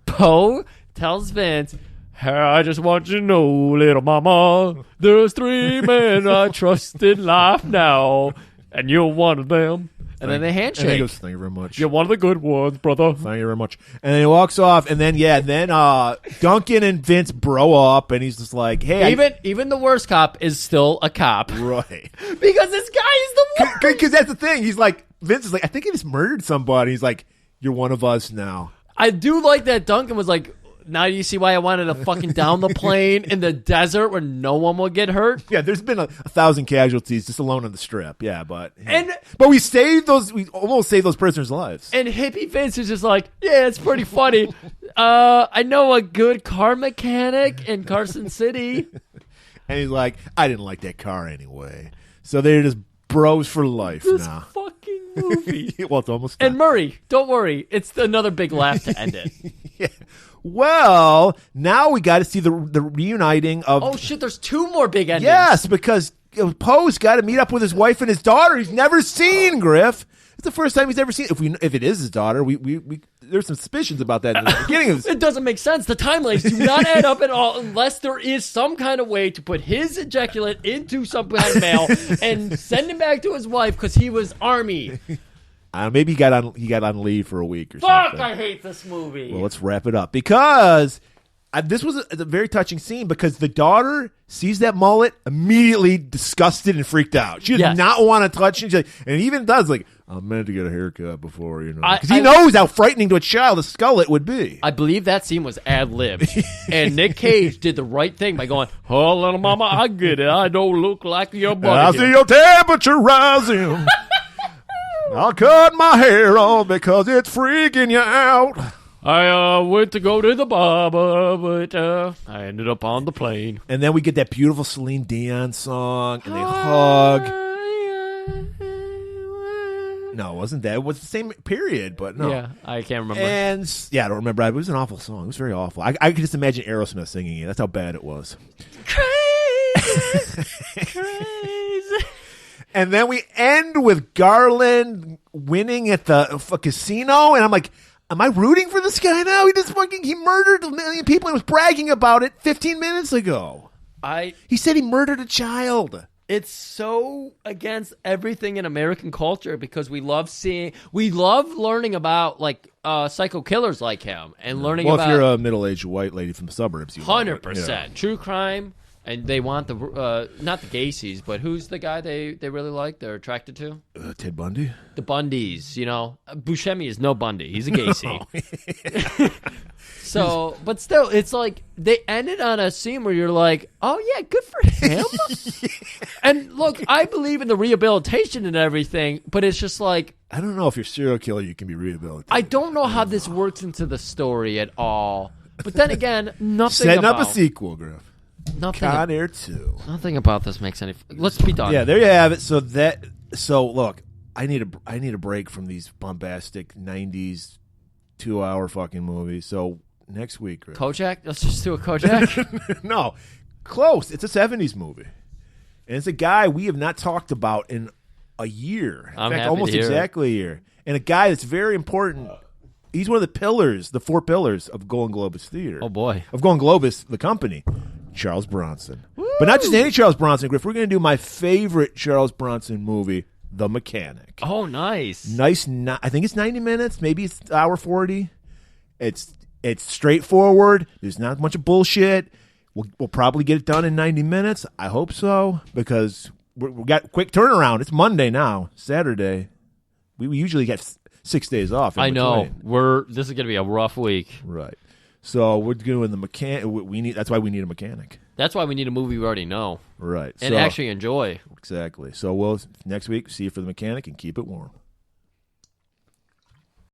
Poe tells Vince, hey, I just want you to know, little mama, there's 3 men I trust in life now, and you're one of them. And then they handshake. And he goes, thank you very much. You're one of the good ones, brother. Thank you very much. And then he walks off, and then Duncan and Vince bro up, and he's just like, hey. Even the worst cop is still a cop. Right. Because this guy is the worst. Because that's the thing. He's like, Vince is like, I think he just murdered somebody. He's like, you're one of us now. I do like that Duncan was like, now you see why I wanted to fucking down the plane in the desert where no one will get hurt? Yeah, there's been 1,000 casualties just alone on the Strip. Yeah, but we almost saved those prisoners' lives. And hippie Vince is just like, yeah, it's pretty funny. I know a good car mechanic in Carson City. And he's like, I didn't like that car anyway. So they're just bros for life now. Fucking movie. Well, it's almost done. And Murray, don't worry. It's another big laugh to end it. Yeah. Well, now we got to see the reuniting of... Oh, shit, there's 2 more big endings. Yes, because Poe's got to meet up with his wife and his daughter he's never seen, Griff. It's the first time he's ever seen... If it is his daughter, there's some suspicions about that in the beginning of this. It doesn't make sense. The timelines do not add up at all unless there is some kind of way to put his ejaculate into some kind of mail and send him back to his wife because he was Army. Maybe he got on leave for a week or something. Fuck, I hate this movie. Well, let's wrap it up. Because this was a very touching scene because the daughter sees that mullet, immediately disgusted and freaked out. She does not want to touch it. And even does, like, I meant to get a haircut before, because he knows how frightening to a child a skullet would be. I believe that scene was ad-libbed. And Nick Cage did the right thing by going, oh, little mama, I get it. I don't look like your buddy. I see your temperature rising. I'll cut my hair off because it's freaking you out. I went to go to the barber, but I ended up on the plane. And then we get that beautiful Celine Dion song, and they hug. No, it wasn't that. It was the same period, but no. Yeah, I can't remember. And, I don't remember. It was an awful song. It was very awful. I could just imagine Aerosmith singing it. That's how bad it was. Crazy. Crazy. And then we end with Garland winning at the casino, and I'm like, am I rooting for this guy now? He murdered 1 million people and was bragging about it 15 minutes ago. He said he murdered a child. It's so against everything in American culture because we love learning about like psycho killers like him and learning about. Well, if you're a middle-aged white lady from the suburbs, you 100% true crime, and they want the not the Gacy's, but who's the guy they really like? They're attracted to Ted Bundy. The Bundys, Buscemi is no Bundy. He's a Gacy. So, but still, it's like they ended on a scene where you're like, oh, yeah, good for him. And look, I believe in the rehabilitation and everything, but it's just like. I don't know if you're a serial killer, you can be rehabilitated. I don't know how this works into the story at all. But then again, nothing Setting up a sequel, Griff. Con Air 2. Nothing about this makes any. Let's be done. Yeah, there you have it. So look, I need a break from these bombastic 90s 2-hour fucking movies. So next week, Griff. Kojak? Let's just do a Kojak. No, close. It's a 70s movie, and it's a guy we have not talked about in a year. In fact, almost exactly a year, and a guy that's very important. He's one of the pillars, the 4 pillars of golan-globus theater. Oh boy, of golan-globus, the company. Charles Bronson. Woo! But not just any Charles Bronson, Griff. We're going to do my favorite Charles Bronson movie, The Mechanic. Oh, nice. I think it's 90 minutes. Maybe it's an hour 40. It's straightforward. There's not much of bullshit. We'll probably get it done in 90 minutes. I hope so, because we got quick turnaround. It's Monday now, Saturday. We usually get 6 days off. I know. This is going to be a rough week. Right. So we're doing the mechanic. That's why we need a mechanic. That's why we need a movie we already know. Right. And actually enjoy. Exactly. So we'll next week see you for the mechanic and keep it warm.